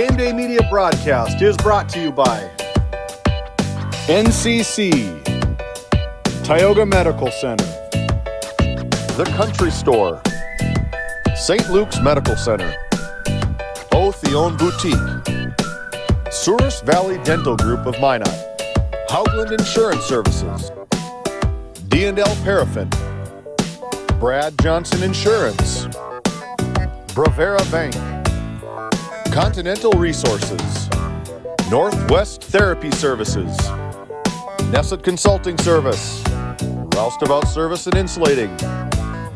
Game Day Media broadcast is brought to you by NCC, Tioga Medical Center, The Country Store, St. Luke's Medical Center, O'Theon Boutique, Souris Valley Dental Group of Minot, Hoagland Insurance Services, D&L Paraffin, Brad Johnson Insurance, Bravera Bank, Continental Resources, Northwest Therapy Services, Nesset Consulting Service, Roustabout Service and Insulating,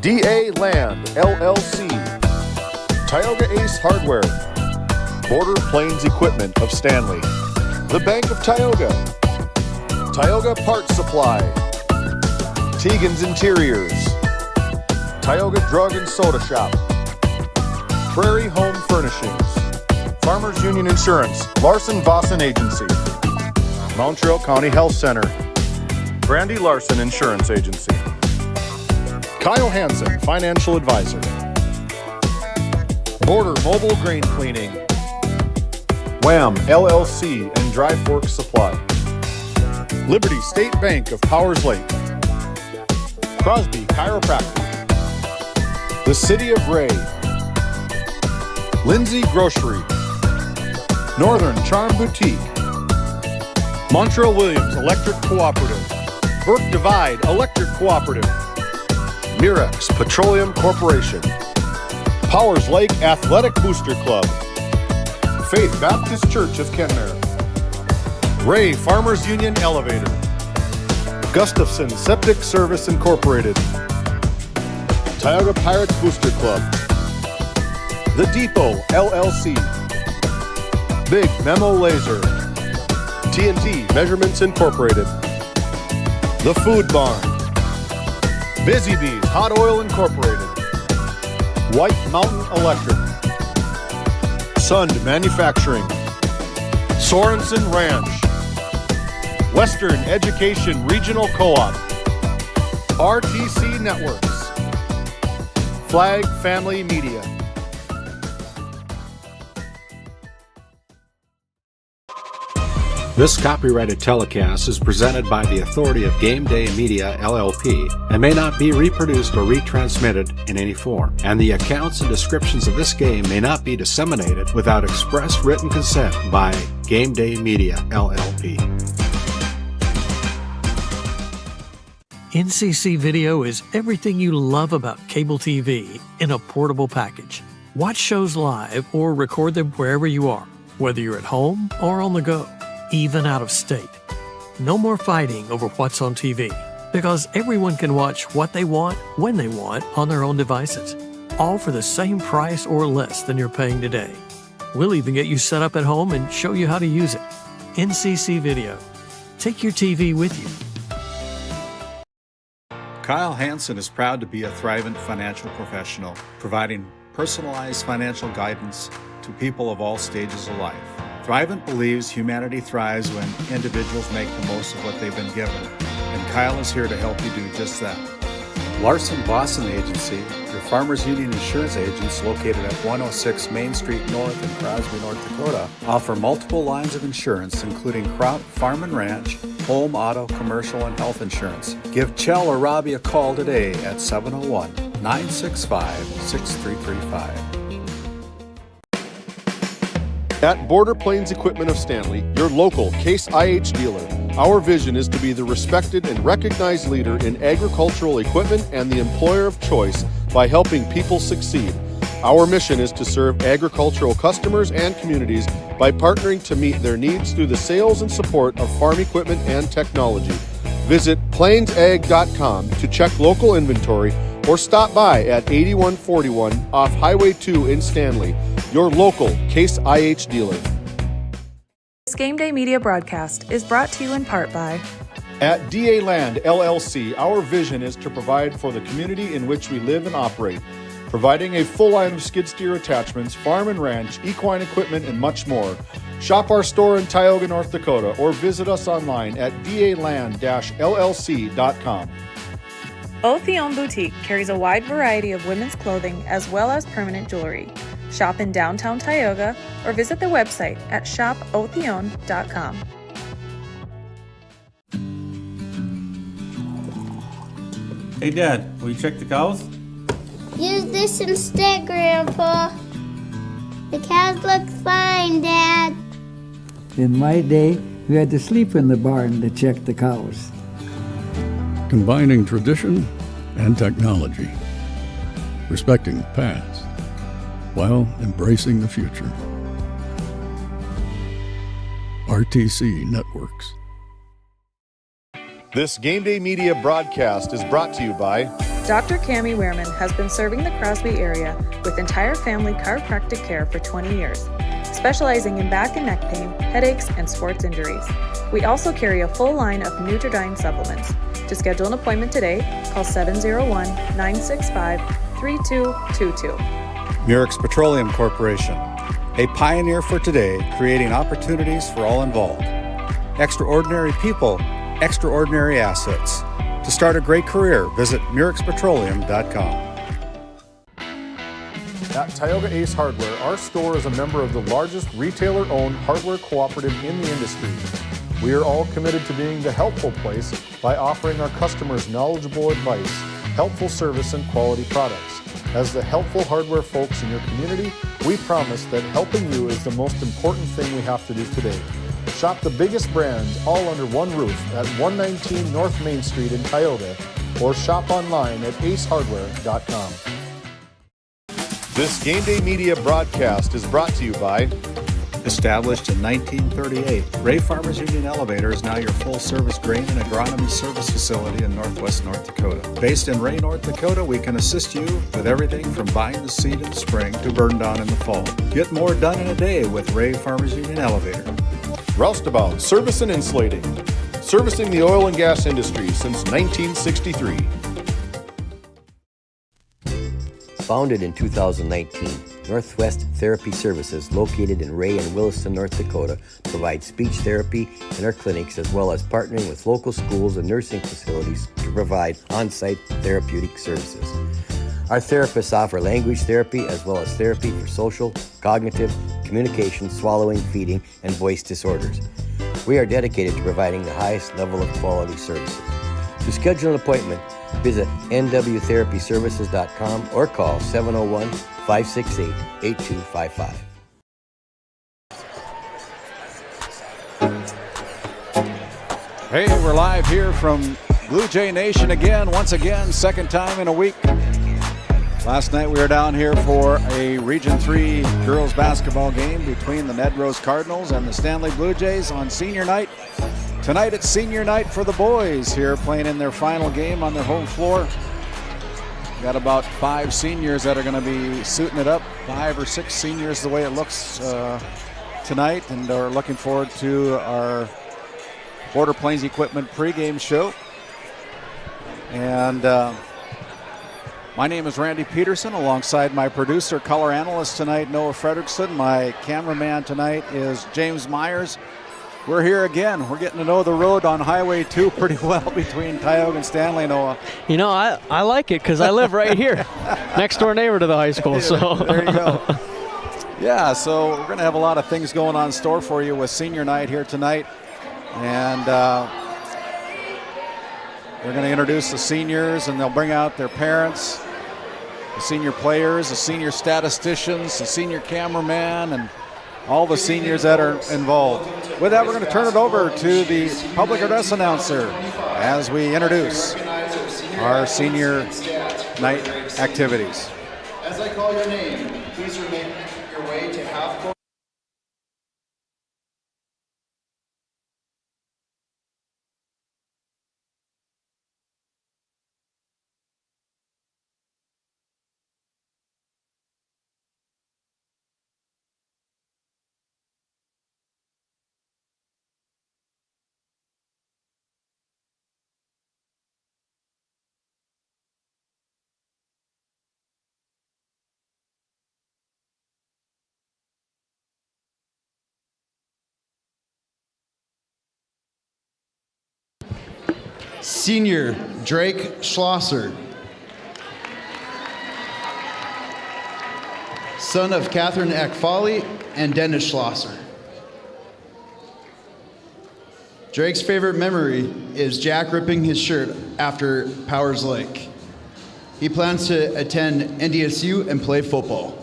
DA Land LLC, Tioga Ace Hardware, Border Plains Equipment of Stanley, The Bank of Tioga, Tioga Parts Supply, Tegan's Interiors, Tioga Drug and Soda Shop, Prairie Home Furnishings, Farmers Union Insurance, Larson Vossen Agency, Montreal County Health Center, Brandy Larson Insurance Agency, Kyle Hansen, Financial Advisor, Border Mobile Grain Cleaning, Wham LLC and Dry Fork Supply, Liberty State Bank of Powers Lake, Crosby Chiropractic, the City of Ray, Lindsay Grocery, Northern Charm Boutique, Montreal Williams Electric Cooperative, Burke Divide Electric Cooperative, Mirex Petroleum Corporation, Powers Lake Athletic Booster Club, Faith Baptist Church of Kenmare, Ray Farmers Union Elevator, Gustafson Septic Service Incorporated, Tioga Pirates Booster Club, The Depot LLC, Big Memo Laser, TNT Measurements Incorporated, The Food Barn, Busy Bees Hot Oil Incorporated, White Mountain Electric, Sund Manufacturing, Sorensen Ranch, Western Education Regional Co-op, RTC Networks, Flag Family Media. This copyrighted telecast is presented by the authority of GameDay Media, LLP, and may not be reproduced or retransmitted in any form, and the accounts and descriptions of this game may not be disseminated without express written consent by GameDay Media, LLP. NCC Video is everything you love about cable TV in a portable package. Watch shows live or record them wherever you are, whether you're at home or on the go, even out of state. No more fighting over what's on TV, because everyone can watch what they want, when they want, on their own devices, all for the same price or less than you're paying today. We'll even get you set up at home and show you how to use it. NCC Video. Take your TV with you. Kyle Hansen is proud to be a thrivent financial professional, providing personalized financial guidance to people of all stages of life. Thrivent believes humanity thrives when individuals make the most of what they've been given, and Kyle is here to help you do just that. Larson Vossen Agency, your Farmers Union Insurance agents located at 106 Main Street North in Crosby, North Dakota, offer multiple lines of insurance including crop, farm and ranch, home, auto, commercial, and health insurance. Give Chell or Robbie a call today at 701-965-6335. At Border Plains Equipment of Stanley, your local Case IH dealer, our vision is to be the respected and recognized leader in agricultural equipment and the employer of choice by helping people succeed. Our mission is to serve agricultural customers and communities by partnering to meet their needs through the sales and support of farm equipment and technology. Visit plainsag.com to check local inventory or stop by at 8141 off Highway 2 in Stanley, your local Case IH dealer. This Game Day Media broadcast is brought to you in part by At DA Land LLC, our vision is to provide for the community in which we live and operate, providing a full line of skid steer attachments, farm and ranch, equine equipment, and much more. Shop our store in Tioga, North Dakota, or visit us online at daland-llc.com. O'Theon Boutique carries a wide variety of women's clothing as well as permanent jewelry. shop in downtown Tioga, or visit their website at shopotheon.com. Hey, Dad, will you check the cows? Use this instead, Grandpa. The cows look fine, Dad. In my day, we had to sleep in the barn to check the cows. Combining tradition and technology, respecting the past while embracing the future. RTC Networks. This Game Day Media broadcast is brought to you by Dr. Cammie Wehrman has been serving the Crosby area with entire family chiropractic care for 20 years, specializing in back and neck pain, headaches, and sports injuries. We also carry a full line of Nutridyne supplements. To schedule an appointment today, call 701-965-3222. Murex Petroleum Corporation, a pioneer for today, creating opportunities for all involved. Extraordinary people, extraordinary assets. To start a great career, visit murexpetroleum.com. At Tioga Ace Hardware, our store is a member of the largest retailer-owned hardware cooperative in the industry. We are all committed to being the helpful place by offering our customers knowledgeable advice, helpful service, and quality products. As the helpful hardware folks in your community, we promise that helping you is the most important thing we have to do today. Shop the biggest brands all under one roof at 119 North Main Street in Tioga, or shop online at acehardware.com. This Game Day Media broadcast is brought to you by Established in 1938, Ray Farmers Union Elevator is now your full-service grain and agronomy service facility in northwest North Dakota. Based in Ray, North Dakota, we can assist you with everything from buying the seed in the spring to burn down in the fall. Get more done in a day with Ray Farmers Union Elevator. Roustabout Service and Insulating, servicing the oil and gas industry since 1963. Founded in 2019, Northwest Therapy Services, located in Ray and Williston, North Dakota, provides speech therapy in our clinics, as well as partnering with local schools and nursing facilities to provide on-site therapeutic services. Our therapists offer language therapy as well as therapy for social, cognitive, communication, swallowing, feeding, and voice disorders. We are dedicated to providing the highest level of quality services. To schedule an appointment, visit nwtherapyservices.com or call 701-568-8255. Hey, we're live here from Blue Jay Nation again, once again, second time in a week. Last night we were down here for a Region 3 girls basketball game between the Ned Rose Cardinals and the Stanley Blue Jays on senior night. Tonight it's senior night for the boys here, playing in their final game on their home floor. Got about 5 seniors that are going to be suiting it up, 5 or 6 seniors the way it looks tonight, and are looking forward to our Border Plains Equipment pregame show. And my name is Randy Peterson, alongside my producer, color analyst tonight, Noah Fredrickson. My cameraman tonight is James Myers. We're here again. We're getting to know the road on Highway 2 pretty well between Tioga and Stanley, Noah. You know, I like it because I live right here, next door neighbor to the high school. So there you go. Yeah, so we're going to have a lot of things going on in store for you with senior night here tonight. And we're going to introduce the seniors, and they'll bring out their parents, the senior players, the senior statisticians, the senior cameraman, and all the seniors that are involved. With that, we're going to turn it over to the public address announcer as we introduce our senior night activities. As I call your name, please make your way to half court. Senior Drake Schlosser. son of Catherine Eck-Foley and Dennis Schlosser. Drake's favorite memory is Jack ripping his shirt after Powers Lake. He plans to attend NDSU and play football.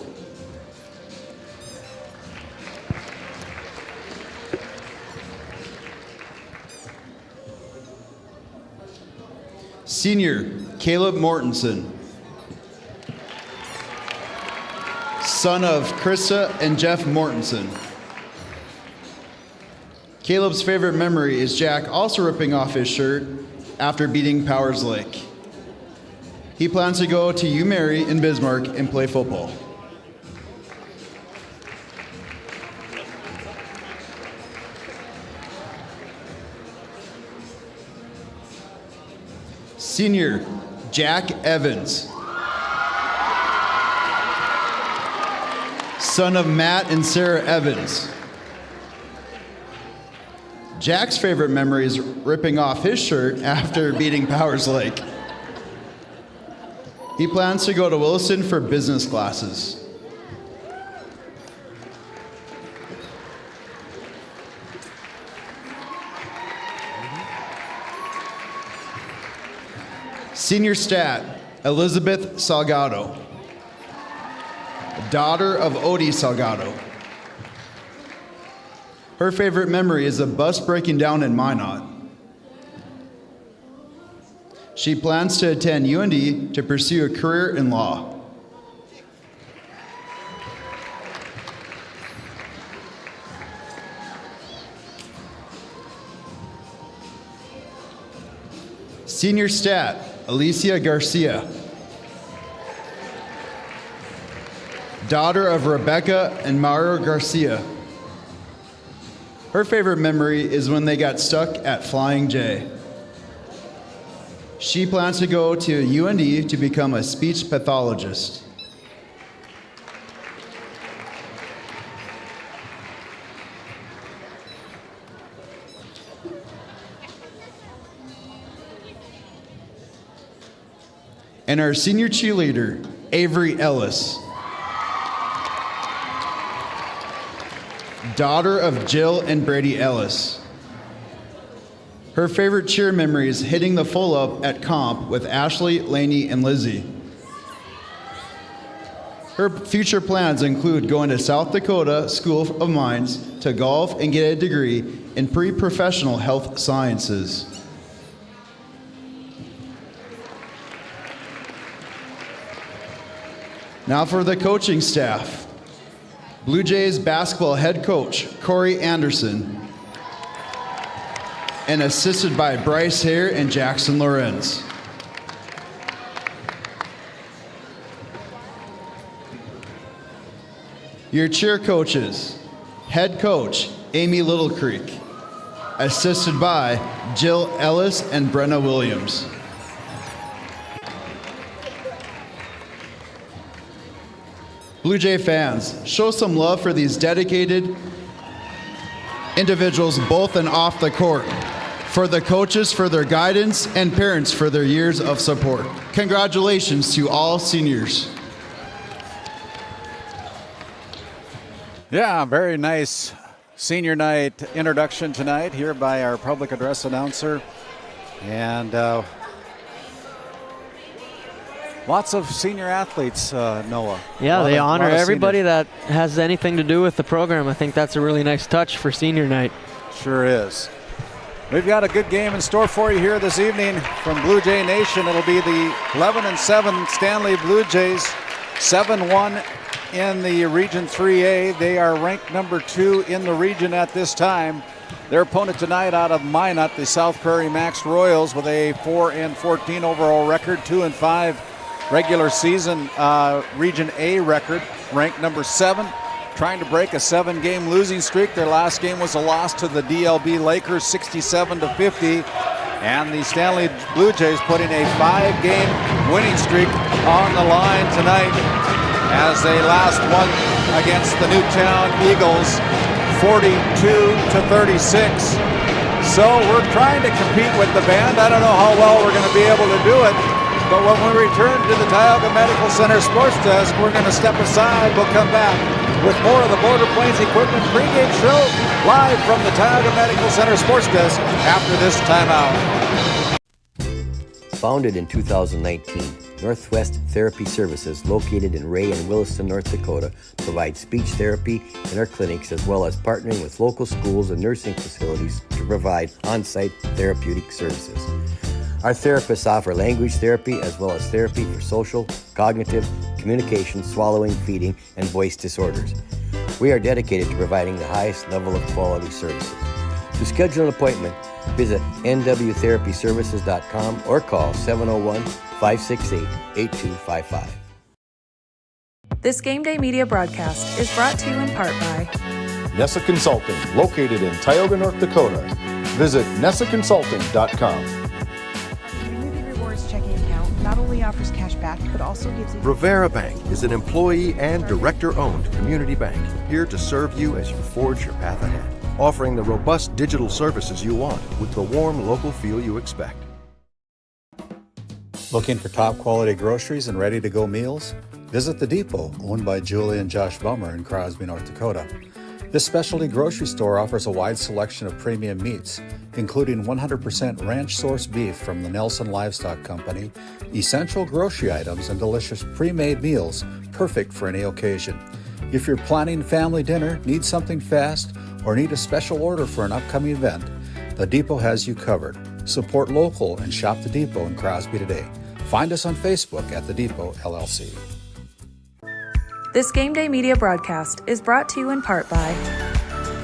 Senior, Caleb Mortensen, son of Krista and Jeff Mortensen. Caleb's favorite memory is Jack also ripping off his shirt after beating Powers Lake. He plans to go to UMary in Bismarck and play football. Senior, Jack Evans, son of Matt and Sarah Evans. Jack's favorite memory is ripping off his shirt after beating Powers Lake. He plans to go to Williston for business classes. Senior stat, Elizabeth Salgado, daughter of Odie Salgado. Her favorite memory is a bus breaking down in Minot. She plans to attend UND to pursue a career in law. Senior stat, Alicia Garcia, daughter of Rebecca and Mario Garcia. Her favorite memory is when they got stuck at Flying J. She plans to go to UND to become a speech pathologist. And our senior cheerleader, Avery Ellis, daughter of Jill and Brady Ellis. Her favorite cheer memory is hitting the full up at comp with Ashley, Lainey, and Lizzie. Her future plans include going to South Dakota School of Mines to golf and get a degree in pre-professional health sciences. Now for the coaching staff. Blue Jays basketball head coach, Corey Anderson, and assisted by Bryce Hare and Jackson Lorenz. Your cheer coaches, head coach, Amy Little Creek, assisted by Jill Ellis and Brenna Williams. Blue Jay fans, show some love for these dedicated individuals both and off the court, for the coaches for their guidance, and parents for their years of support. Congratulations to all seniors. Yeah, very nice senior night introduction tonight here by our public address announcer. And lots of senior athletes, Noah. Yeah, they honor everybody that has anything to do with the program. I think that's a really nice touch for senior night. Sure is. We've got a good game in store for you here this evening from Blue Jay Nation. It'll be the 11-7 Stanley Blue Jays, 7-1 in the Region 3A. They are ranked number 2 in the region at this time. Their opponent tonight out of Minot, the South Prairie-Max Royals, with a 4-14 overall record, 2-5 regular season Region A record, ranked number 7, trying to break a 7-game losing streak. Their last game was a loss to the DLB Lakers, 67-50, and the Stanley Blue Jays putting a 5-game winning streak on the line tonight as they last won against the Newtown Eagles, 42-36. So we're trying to compete with the band. I don't know how well we're going to be able to do it. But when we return to the Tioga Medical Center Sports Desk, we're going to step aside. We'll come back with more of the Border Plains Equipment pregame show live from the Tioga Medical Center Sports Desk after this timeout. Founded in 2019, Northwest Therapy Services, located in Ray and Williston, North Dakota, provides speech therapy in our clinics as well as partnering with local schools and nursing facilities to provide on-site therapeutic services. Our therapists offer language therapy as well as therapy for social, cognitive, communication, swallowing, feeding, and voice disorders. We are dedicated to providing the highest level of quality services. To schedule an appointment, visit nwtherapyservices.com or call 701-568-8255. This Game Day media broadcast is brought to you in part by Nessa Consulting, located in Tioga, North Dakota. Visit nessaconsulting.com. Community Rewards checking account not only offers cash back, but also gives you... Rivera Bank is an employee and director-owned community bank, here to serve you as you forge your path ahead, offering the robust digital services you want with the warm local feel you expect. Looking for top quality groceries and ready-to-go meals? Visit The Depot, owned by Julie and Josh Bummer in Crosby, North Dakota. This specialty grocery store offers a wide selection of premium meats, including 100% ranch-sourced beef from the Nelson Livestock Company, essential grocery items, and delicious pre-made meals perfect for any occasion. If you're planning family dinner, need something fast, or need a special order for an upcoming event, The Depot has you covered. Support local and shop The Depot in Crosby today. Find us on Facebook at The Depot LLC. This Game Day media broadcast is brought to you in part by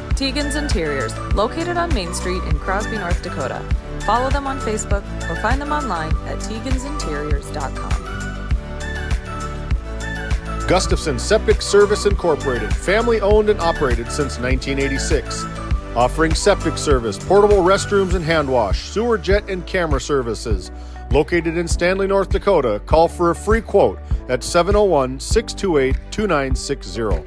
Tegan's Interiors, located on Main Street in Crosby, North Dakota. Follow them on Facebook or find them online at tegansinteriors.com. Gustafson Septic Service Incorporated, family owned and operated since 1986. Offering septic service, portable restrooms and hand wash, sewer jet and camera services. Located in Stanley, North Dakota, call for a free quote at 701-628-2960.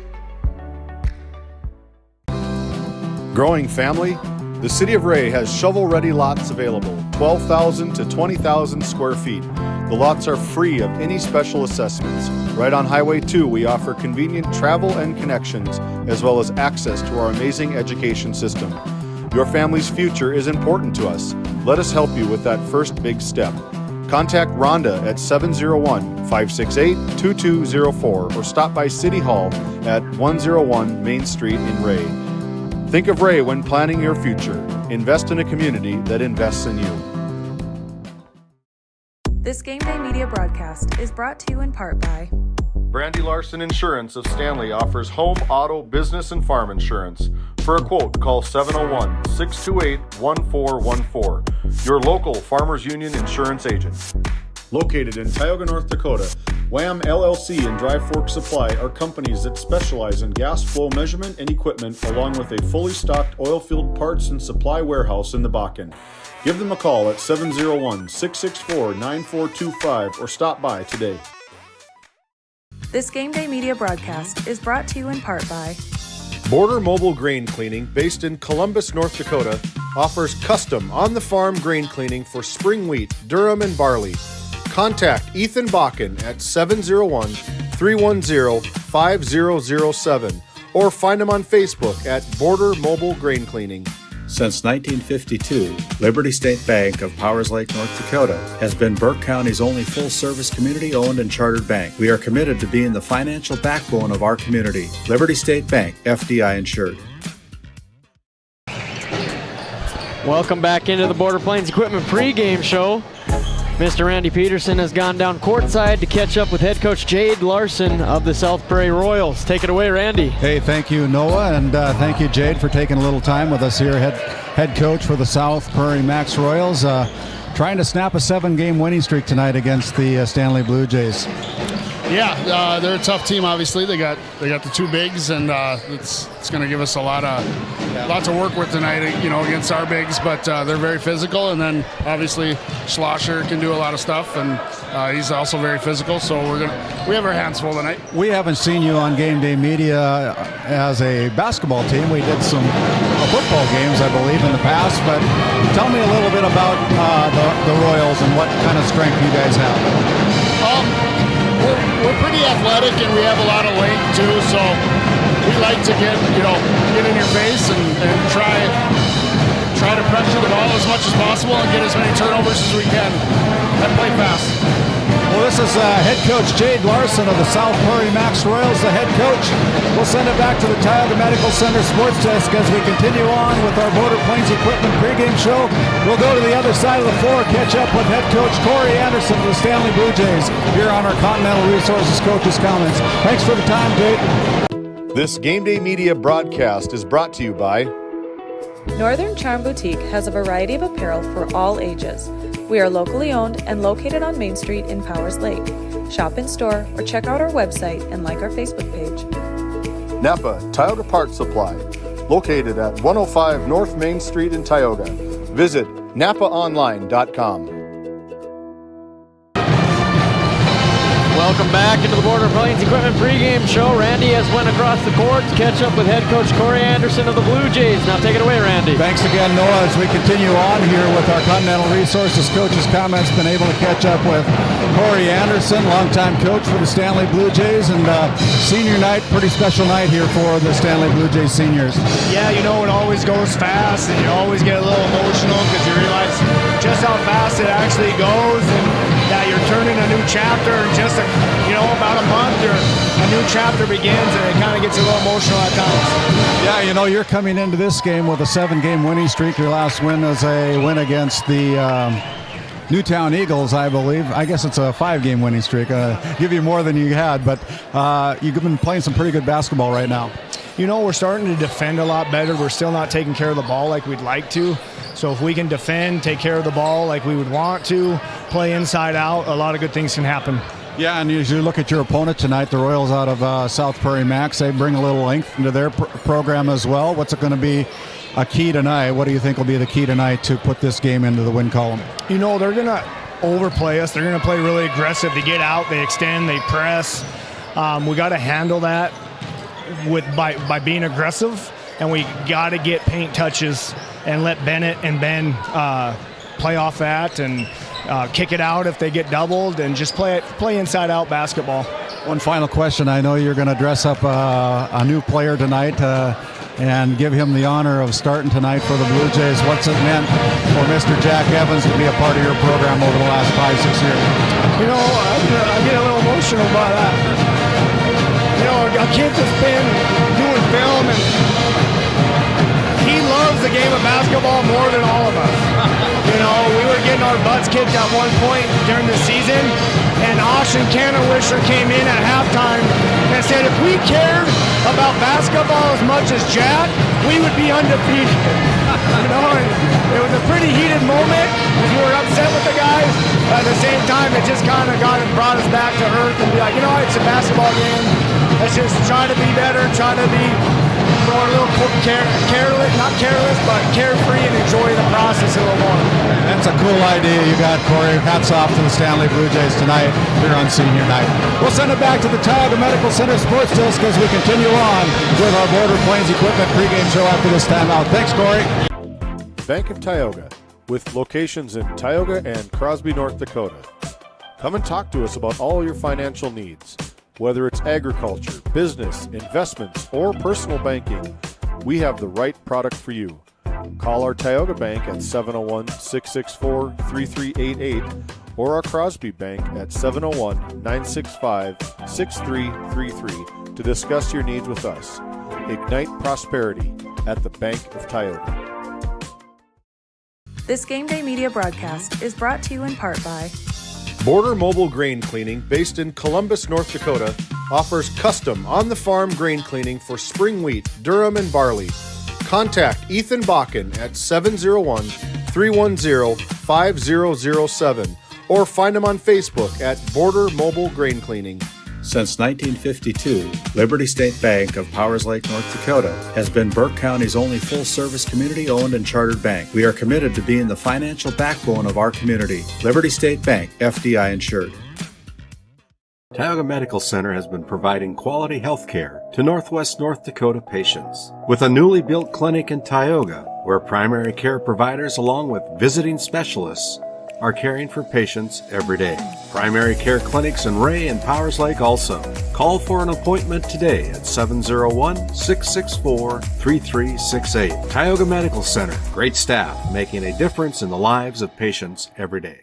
Growing family? The City of Ray has shovel-ready lots available, 12,000 to 20,000 square feet. The lots are free of any special assessments. Right on Highway 2, we offer convenient travel and connections, as well as access to our amazing education system. Your family's future is important to us. Let us help you with that first big step. Contact Rhonda at 701-568-2204 or stop by City Hall at 101 Main Street in Ray. Think of Ray when planning your future. Invest in a community that invests in you. This Game Day media broadcast is brought to you in part by Brandy Larson Insurance of Stanley offers home, auto, business, and farm insurance. For a quote, call 701-628-1414. Your local Farmers Union insurance agent. Located in Tioga, North Dakota, WHAM LLC and Dry Fork Supply are companies that specialize in gas flow measurement and equipment, along with a fully stocked oil field parts and supply warehouse in the Bakken. Give them a call at 701-664-9425 or stop by today. This Game Day media broadcast is brought to you in part by Border Mobile Grain Cleaning, based in Columbus, North Dakota, offers custom on-the-farm grain cleaning for spring wheat, durum, and barley. Contact Ethan Bakken at 701-310-5007 or find him on Facebook at Border Mobile Grain Cleaning. Since 1952, Liberty State Bank of Powers Lake, North Dakota has been Burke County's only full-service community-owned and chartered bank. We are committed to being the financial backbone of our community. Liberty State Bank, FDI insured. Welcome back into the Border Plains Equipment pregame show. Mr. Randy Peterson has gone down courtside to catch up with head coach Jade Larson of the South Prairie Royals. Take it away, Randy. Hey, thank you, Noah, and thank you, Jade, for taking a little time with us here, head coach for the South Prairie-Max Royals. Trying to snap a 7-game winning streak tonight against the Stanley Blue Jays. Yeah, they're a tough team. Obviously, they got the two bigs, and it's going to give us a lot to work with tonight. Against our bigs, but they're very physical. And then obviously Schlosser can do a lot of stuff, and he's also very physical. So we have our hands full tonight. We haven't seen you on Game Day Media as a basketball team. We did some football games, I believe, in the past. But tell me a little bit about the Royals and what kind of strength you guys have. We're pretty athletic, and we have a lot of length too. So we like to get in your face and try to pressure the ball as much as possible and get as many turnovers as we can and play fast. Well, this is head coach Jade Larson of the South Prairie-Max Royals, the head coach. We'll send it back to the Tioga Medical Center Sports Desk as we continue on with our Border Plains Equipment pregame show. We'll go to the other side of the floor, catch up with head coach Corey Anderson of the Stanley Blue Jays here on our Continental Resources Coaches Comments. Thanks for the time, Jade. This Game Day Media broadcast is brought to you by Northern Charm Boutique has a variety of apparel for all ages. We are locally owned and located on Main Street in Powers Lake. Shop in store or check out our website and like our Facebook page. Napa Tioga Parts Supply, located at 105 North Main Street in Tioga. Visit napaonline.com. Welcome back into the Border Plains Equipment pregame show. Randy has went across the court to catch up with head coach Corey Anderson of the Blue Jays. Now take it away, Randy. Thanks again, Noah, as we continue on here with our Continental Resources Coaches Comments. Been able to catch up with Corey Anderson, longtime coach for the Stanley Blue Jays, and senior night, pretty special night here for the Stanley Blue Jays seniors. Yeah, it always goes fast, and you always get a little emotional because you realize just how fast it actually goes, and that you're turning a new chapter in just about a month, or a new chapter begins, and it kind of gets a little emotional at times. Yeah, you're coming into this game with a 7-game winning streak. Your last win was a win against the Newtown Eagles, I believe. I guess it's a 5-game winning streak. Give you more than you had, but you've been playing some pretty good basketball right now. We're starting to defend a lot better. We're still not taking care of the ball like we'd like to. So if we can defend, take care of the ball like we would want to, play inside out, a lot of good things can happen. Yeah, and as you look at your opponent tonight, the Royals out of South Prairie-Max, they bring a little length into their program as well. What's it going to be a key tonight? What do you think will be the key tonight to put this game into the win column? They're going to overplay us. They're going to play really aggressive. They get out, they extend, they press. We got to handle that by being aggressive, and we got to get paint touches and let Bennett and Ben play off that and kick it out if they get doubled, and just play inside-out basketball. One final question. I know you're going to dress up a new player tonight and give him the honor of starting tonight for the Blue Jays. What's it meant for Mr. Jack Evans to be a part of your program over the last 5-6 years? I get a little emotional by that. A kid that's been doing film, and he loves the game of basketball more than all of us. We were getting our butts kicked at one point during the season, and Austin Canawisher came in at halftime and said if we cared about basketball as much as Jack, we would be undefeated. It was a pretty heated moment because we were upset with the guys, but at the same time it just kind of brought us back to earth and be like, it's a basketball game. Let's just try to be better, try to be more a little careless, not careless, but carefree, and enjoy the process a little more. That's a cool idea you got, Corey. Hats off to the Stanley Blue Jays tonight here on senior night. We'll send it back to the Tioga Medical Center Sports Desk as we continue on with our Border Plains Equipment pregame show after this timeout. Thanks, Corey. Bank of Tioga, with locations in Tioga and Crosby, North Dakota. Come and talk to us about all your financial needs. Whether it's agriculture, business, investments, or personal banking, we have the right product for you. Call our Tioga Bank at 701-664-3388 or our Crosby Bank at 701-965-6333 to discuss your needs with us. Ignite prosperity at the Bank of Tioga. This Game Day Media broadcast is brought to you in part by Border Mobile Grain Cleaning, based in Columbus, North Dakota, offers custom on-the-farm grain cleaning for spring wheat, durum, and barley. Contact Ethan Bakken at 701-310-5007 or find him on Facebook at Border Mobile Grain Cleaning. Since 1952, Liberty State Bank of Powers Lake, North Dakota has been Burke County's only full-service community-owned and chartered bank. We are committed to being the financial backbone of our community. Liberty State Bank, FDI insured. Tioga Medical Center has been providing quality health care to Northwest North Dakota patients. With a newly built clinic in Tioga, where primary care providers along with visiting specialists are caring for patients every day. Primary care clinics in Ray and Powers Lake also. Call for an appointment today at 701-664-3368. Tioga Medical Center. Great staff making a difference in the lives of patients every day.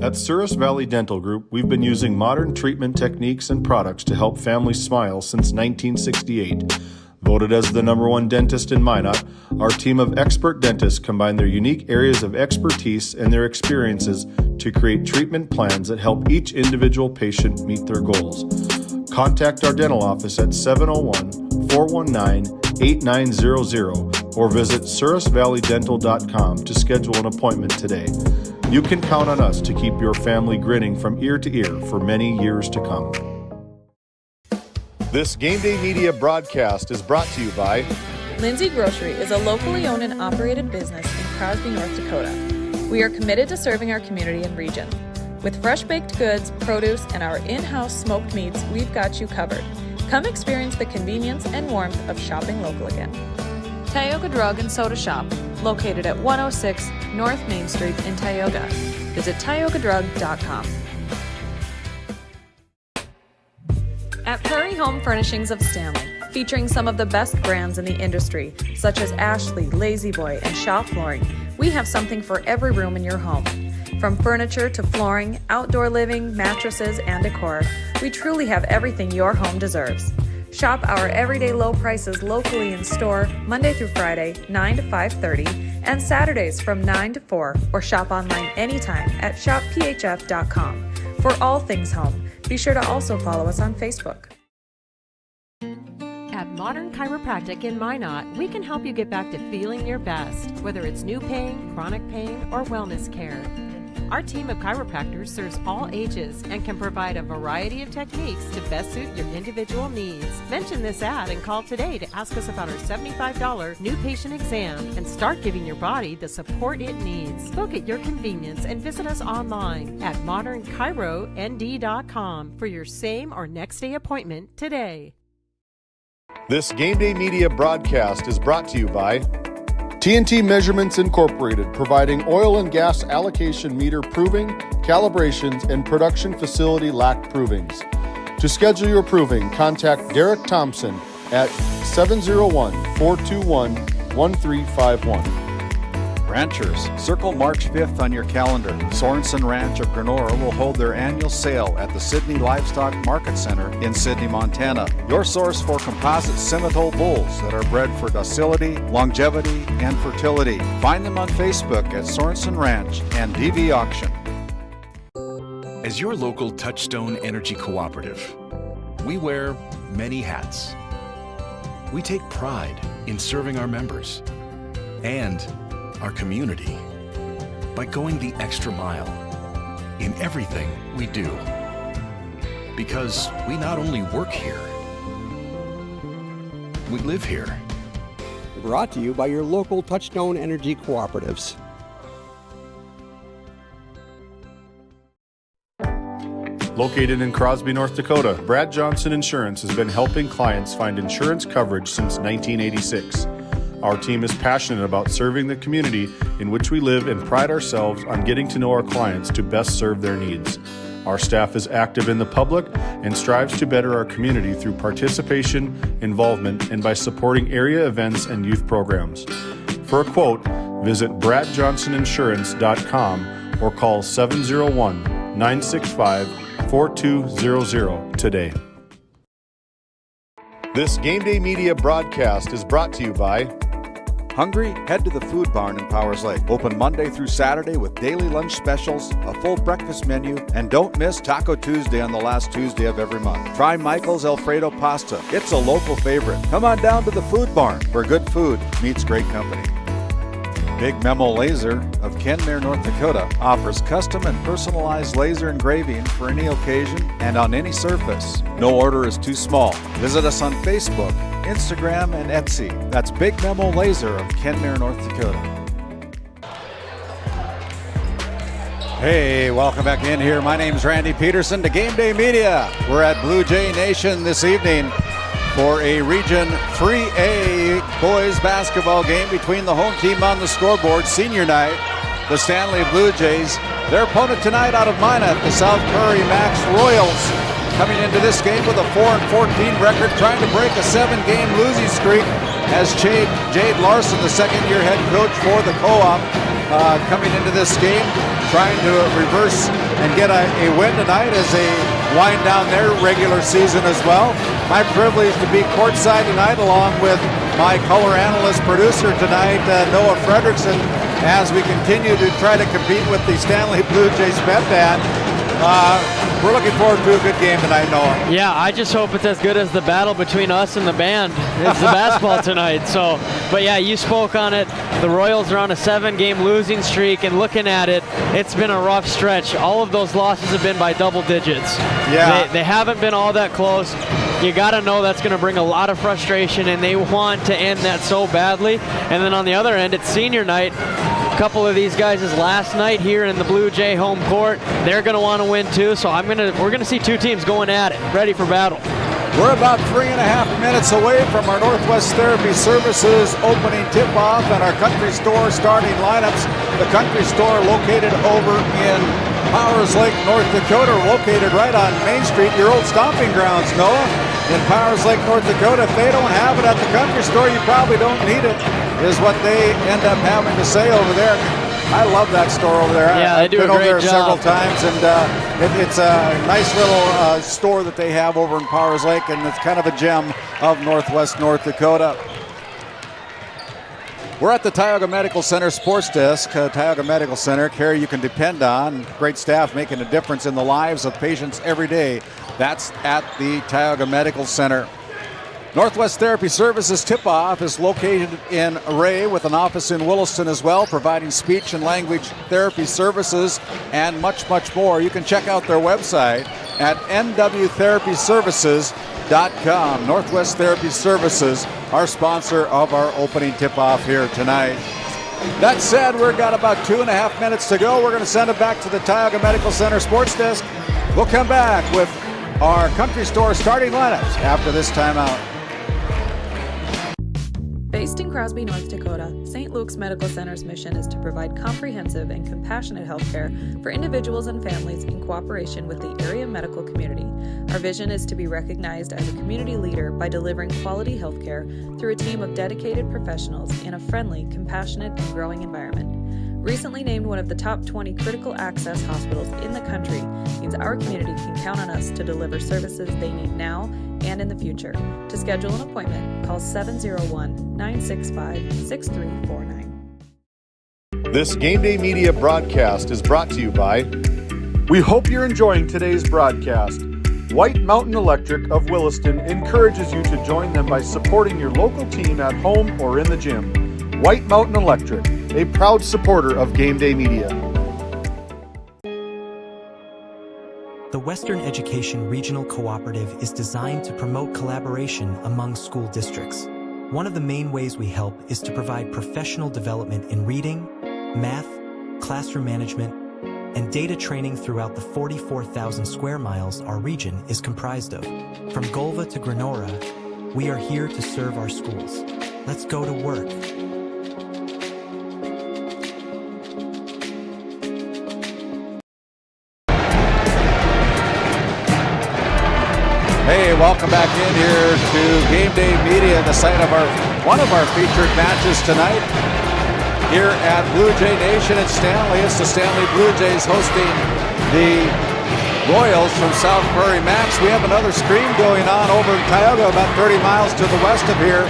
At Souris Valley Dental Group, we've been using modern treatment techniques and products to help families smile since 1968. Voted as the #1 dentist in Minot, our team of expert dentists combine their unique areas of expertise and their experiences to create treatment plans that help each individual patient meet their goals. Contact our dental office at 701-419-8900 or visit sourisvalleydental.com to schedule an appointment today. You can count on us to keep your family grinning from ear to ear for many years to come. This Game Day Media broadcast is brought to you by Lindsay Grocery is a locally owned and operated business in Crosby, North Dakota. We are committed to serving our community and region. With fresh baked goods, produce, and our in-house smoked meats, we've got you covered. Come experience the convenience and warmth of shopping local again. Tioga Drug and Soda Shop, located at 106 North Main Street in Tioga. Visit tiogadrug.com. At Prairie Home Furnishings of Stanley, featuring some of the best brands in the industry, such as Ashley, Lazy Boy, and Shaw Flooring, we have something for every room in your home. From furniture to flooring, outdoor living, mattresses, and decor, we truly have everything your home deserves. Shop our everyday low prices locally in store Monday through Friday, 9 to 5:30, and Saturdays from 9 to 4, or shop online anytime at shopphf.com. For all things home, be sure to also follow us on Facebook. At Modern Chiropractic in Minot, we can help you get back to feeling your best, whether it's new pain, chronic pain, or wellness care. Our team of chiropractors serves all ages and can provide a variety of techniques to best suit your individual needs. Mention this ad and call today to ask us about our $75 new patient exam and start giving your body the support it needs. Book at your convenience and visit us online at modernchirond.com for your same or next day appointment today. This Game Day Media broadcast is brought to you by TNT Measurements Incorporated, providing oil and gas allocation meter proving, calibrations, and production facility lack provings. To schedule your proving, contact Derek Thompson at 701-421-1351. Ranchers, circle March 5th on your calendar. Sorensen Ranch of Granora will hold their annual sale at the Sydney Livestock Market Center in Sydney, Montana. Your source for composite Simmental bulls that are bred for docility, longevity, and fertility. Find them on Facebook at Sorensen Ranch and DV Auction. As your local Touchstone Energy Cooperative, we wear many hats. We take pride in serving our members and our community by going the extra mile in everything we do. Because we not only work here, we live here. Brought to you by your local Touchstone Energy Cooperatives. Located in Crosby, North Dakota, Brad Johnson Insurance has been helping clients find insurance coverage since 1986. Our team is passionate about serving the community in which we live and pride ourselves on getting to know our clients to best serve their needs. Our staff is active in the public and strives to better our community through participation, involvement, and by supporting area events and youth programs. For a quote, visit bradjohnsoninsurance.com or call 701-965-4200 today. This Game Day Media broadcast is brought to you by Hungry? Head to the Food Barn in Powers Lake. Open Monday through Saturday with daily lunch specials, a full breakfast menu, and don't miss Taco Tuesday on the last Tuesday of every month. Try Michael's Alfredo Pasta. It's a local favorite. Come on down to the Food Barn, where good food meets great company. Big Memo Laser of Kenmare, North Dakota offers custom and personalized laser engraving for any occasion and on any surface. No order is too small. Visit us on Facebook, Instagram, and Etsy. That's Big Memo Laser of Kenmare, North Dakota. Hey, welcome back in here. My name's Randy Peterson to Game Day Media. We're at Blue Jay Nation this evening for a Region 3A boys basketball game between the home team on the scoreboard, senior night, the Stanley Blue Jays. Their opponent tonight out of Minot, the South Prairie-Max Royals, coming into this game with a 4-14 record, trying to break a 7-game losing streak as Jade Larson, the second-year head coach for the co-op, coming into this game, trying to reverse and get a win tonight as they wind down their regular season as well. My privilege to be courtside tonight along with my color analyst producer tonight, Noah Fredrickson, as we continue to try to compete with the Stanley Blue Jays bet band. We're looking forward to a good game tonight, Noah. Yeah, I just hope it's as good as the battle between us and the band. It's the basketball tonight. So, but yeah, you spoke on it. The Royals are on a 7-game losing streak, and looking at it, it's been a rough stretch. All of those losses have been by double digits. Yeah. They haven't been all that close. You got to know that's going to bring a lot of frustration, and they want to end that so badly. And then on the other end, it's senior night. A couple of these guys' last night here in the Blue Jay home court. They're going to want to win too, so we're going to see two teams going at it, ready for battle. We're about 3.5 minutes away from our Northwest Therapy Services opening tip-off and our Country Store starting lineups. The Country Store located over in Powers Lake, North Dakota, located right on Main Street, your old stomping grounds, Noah. In Powers Lake, North Dakota, if they don't have it at the Country Store, you probably don't need it, is what they end up having to say over there. I love that store over there. Yeah, they do a great job. I've been over there several times, and it's a nice little store that they have over in Powers Lake, and it's kind of a gem of Northwest North Dakota. We're at the Tioga Medical Center Sports Desk. Tioga Medical Center, care you can depend on. Great staff making a difference in the lives of patients every day. That's at the Tioga Medical Center. Northwest Therapy Services tip-off is located in Ray with an office in Williston as well, providing speech and language therapy services and much, much more. You can check out their website at nwtherapyservices.com. Northwest Therapy Services, our sponsor of our opening tip-off here tonight. That said, we've got about 2.5 minutes to go. We're going to send it back to the Tioga Medical Center Sports Desk. We'll come back with our Country Store starting lineups after this timeout. Based in Crosby, North Dakota, St. Luke's Medical Center's mission is to provide comprehensive and compassionate health care for individuals and families in cooperation with the area medical community. Our vision is to be recognized as a community leader by delivering quality health care through a team of dedicated professionals in a friendly, compassionate, and growing environment. Recently named one of the top 20 critical access hospitals in the country means our community can count on us to deliver services they need now and in the future. To schedule an appointment, call 701-965-6349. This Game Day Media broadcast is brought to you by... We hope you're enjoying today's broadcast. White Mountain Electric of Williston encourages you to join them by supporting your local team at home or in the gym. White Mountain Electric, a proud supporter of Game Day Media. The Western Education Regional Cooperative is designed to promote collaboration among school districts. One of the main ways we help is to provide professional development in reading, math, classroom management, and data training throughout the 44,000 square miles our region is comprised of. From Golva to Granora, we are here to serve our schools. Let's go to work. Hey, welcome back in here to Game Day Media, the site of one of our featured matches tonight here at Blue Jay Nation in Stanley. It's the Stanley Blue Jays hosting the Royals from South Prairie-Max. We have another stream going on over in Tioga, about 30 miles to the west of here.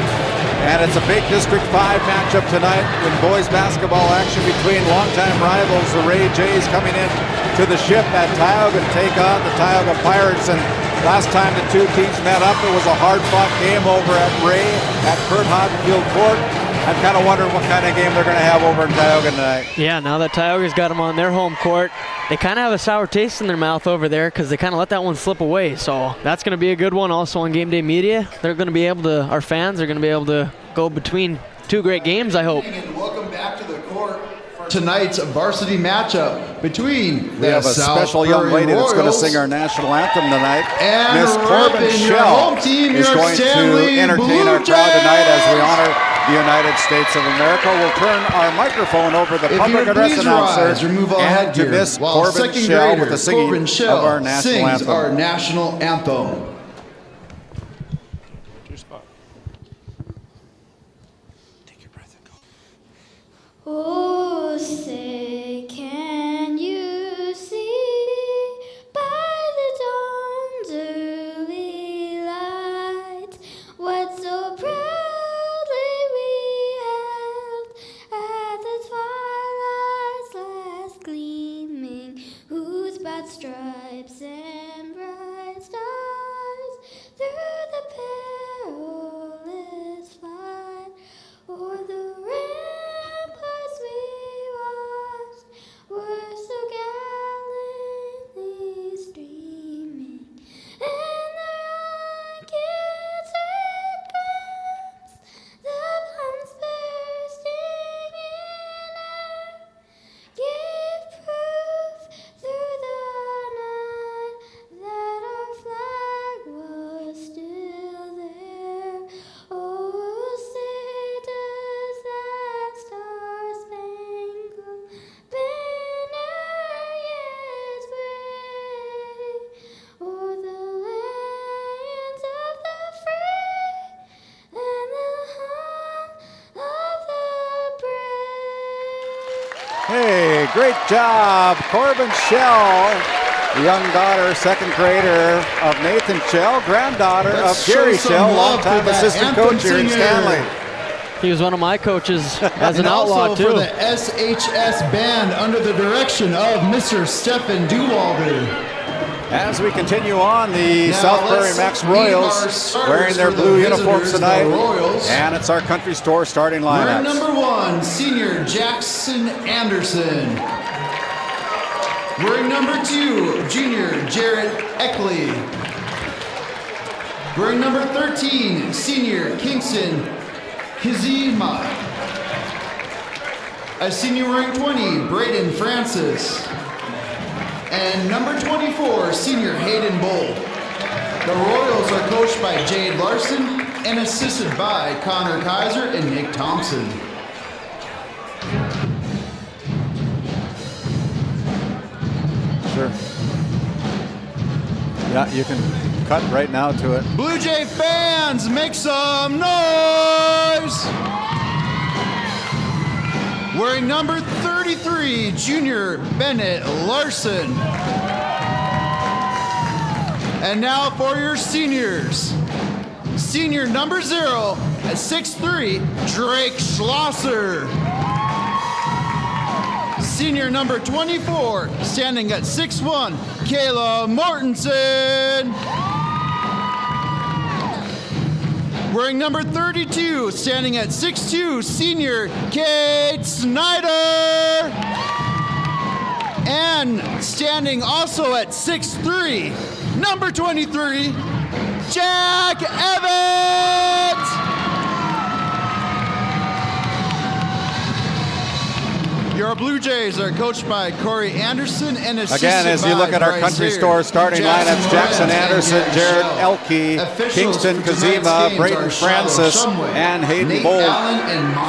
And it's a big District 5 matchup tonight with boys basketball action between longtime rivals, the Ray Jays, coming in to the ship at Tioga to take on the Tioga Pirates. And last time the two teams met up, it was a hard-fought game over at Ray at Kurt Hoddenfield Court. I'm kind of wondering what kind of game they're going to have over in Tioga tonight. Yeah, now that Tioga's got them on their home court, they kind of have a sour taste in their mouth over there because they kind of let that one slip away. So that's going to be a good one. Also on Game Day Media, they're going to be able to, our fans are going to be able to go between two great games, I hope. And welcome back to the court for tonight's varsity matchup between We have a special young lady that's going to sing our national anthem tonight. And Miss Corbin Shell is going to entertain our crowd tonight as we honor the United States of America. We'll turn our microphone over to the public address announcer and to Miss Corbin Shell with the singing of our national anthem. Our national anthem. Oh, say, can you see by the dawn's early light what so proudly we held at the twilight's last gleaming, whose broad stripes and bright stars through the perilous flight o'er the ramparts we watched were so gallantly streaming, and the rocket's red guns, the bombs bursting in air, gave proof through the night that our flag was still there. Oh, say does that star-spangled banner yet wave o'er the lands of the free and the home of the brave? Hey, great job, Corbin Shell, the young daughter, second grader of Nathan Shell, granddaughter of Gary Shell, longtime assistant coach here in Stanley. He was one of my coaches as an And outlaw, also too. for the SHS band under the direction of Mr. Stephen Dewalder. As we continue on, the Now South let's Prairie-Max meet our Royals starters wearing their for the blue visitors, uniforms the tonight. Royals. And it's our country store starting Wearing lineups. number 1, senior Jackson Anderson. Wearing number 2, junior Jarrett Eckley. Wearing number 13, senior Kingston Kizima. A senior wearing 20, Braden Francis. And number 24, senior Hayden Bull. The Royals are coached by Jade Larson and assisted by Connor Kaiser and Nick Thompson. Sure. Yeah, you can cut right now to it. Blue Jay fans, make some noise! Wearing number 33, junior Bennett Larson. And now for your seniors. Senior number 0 at 6'3", Drake Schlosser. Senior number 24, standing at 6'1", Kayla Mortensen. Wearing number 32, standing at 6'2", senior Kate Snyder. And standing also at 6'3", number 23, Jack Evans. Your Blue Jays are coached by Corey Anderson and assisted Again, as you look at our country store starting lineups, Jackson Anderson, Jared Elke, Kingston Kazima, Braden Francis, and Hayden Bold.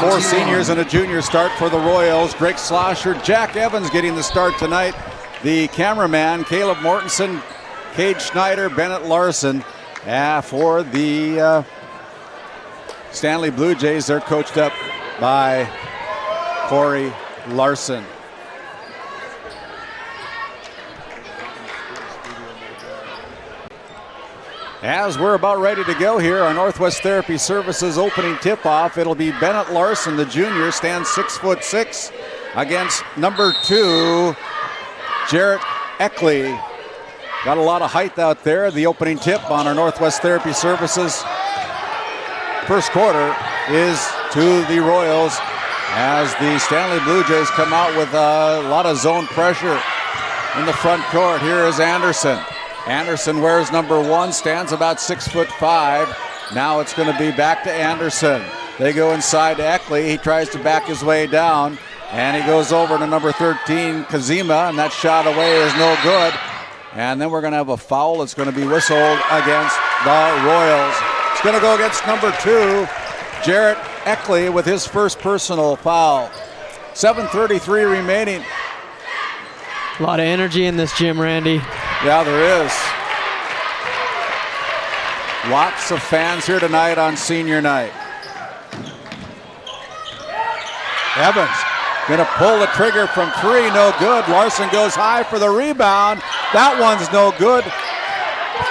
4 seniors and a junior start for the Royals. Drake Schlosser, Jack Evans getting the start tonight. The cameraman, Caleb Mortensen, Cade Schneider, Bennett Larson. For the Stanley Blue Jays, they're coached up by Corey Larson. As we're about ready to go here, our Northwest Therapy Services opening tip-off. It'll be Bennett Larson, the junior, stands 6'6", against number 2, Jarrett Eckley. Got a lot of height out there. The opening tip on our Northwest Therapy Services first quarter is to the Royals as the Stanley Blue Jays come out with a lot of zone pressure in the front court. Here is Anderson. Anderson wears number 1, stands about 6'5". Now it's going to be back to Anderson. They go inside to Eckley. He tries to back his way down, and he goes over to number 13, Kazima, and that shot away is no good. And then we're going to have a foul. It's going to be whistled against the Royals. It's going to go against number 2, Jarrett Eckley, with his first personal foul. 7:33 remaining. A lot of energy in this gym, Randy. Yeah, there is. Lots of fans here tonight on senior night. Evans gonna pull the trigger from 3, no good. Larson goes high for the rebound. That one's no good.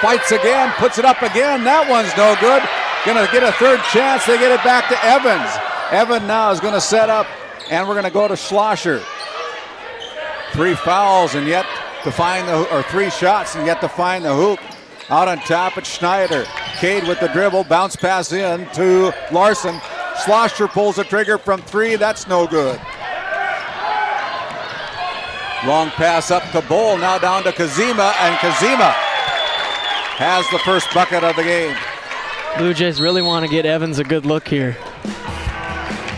Fights again, puts it up again. That one's no good. Gonna get a third chance. They get it back to Evans. Evan now is gonna set up, and we're gonna go to Schlosser. 3 fouls and yet to find the, or 3 shots and yet to find the hoop. Out on top, it's Schneider. Cade with the dribble, bounce pass in to Larson. Schlosser pulls the trigger from 3, that's no good. Long pass up to Bull, now down to Kazima, and Kazima has the first bucket of the game. Blue Jays really want to get Evans a good look here.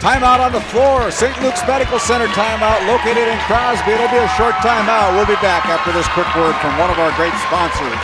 Timeout on the floor. St. Luke's Medical Center timeout located in Crosby. It'll be a short timeout. We'll be back after this quick word from one of our great sponsors.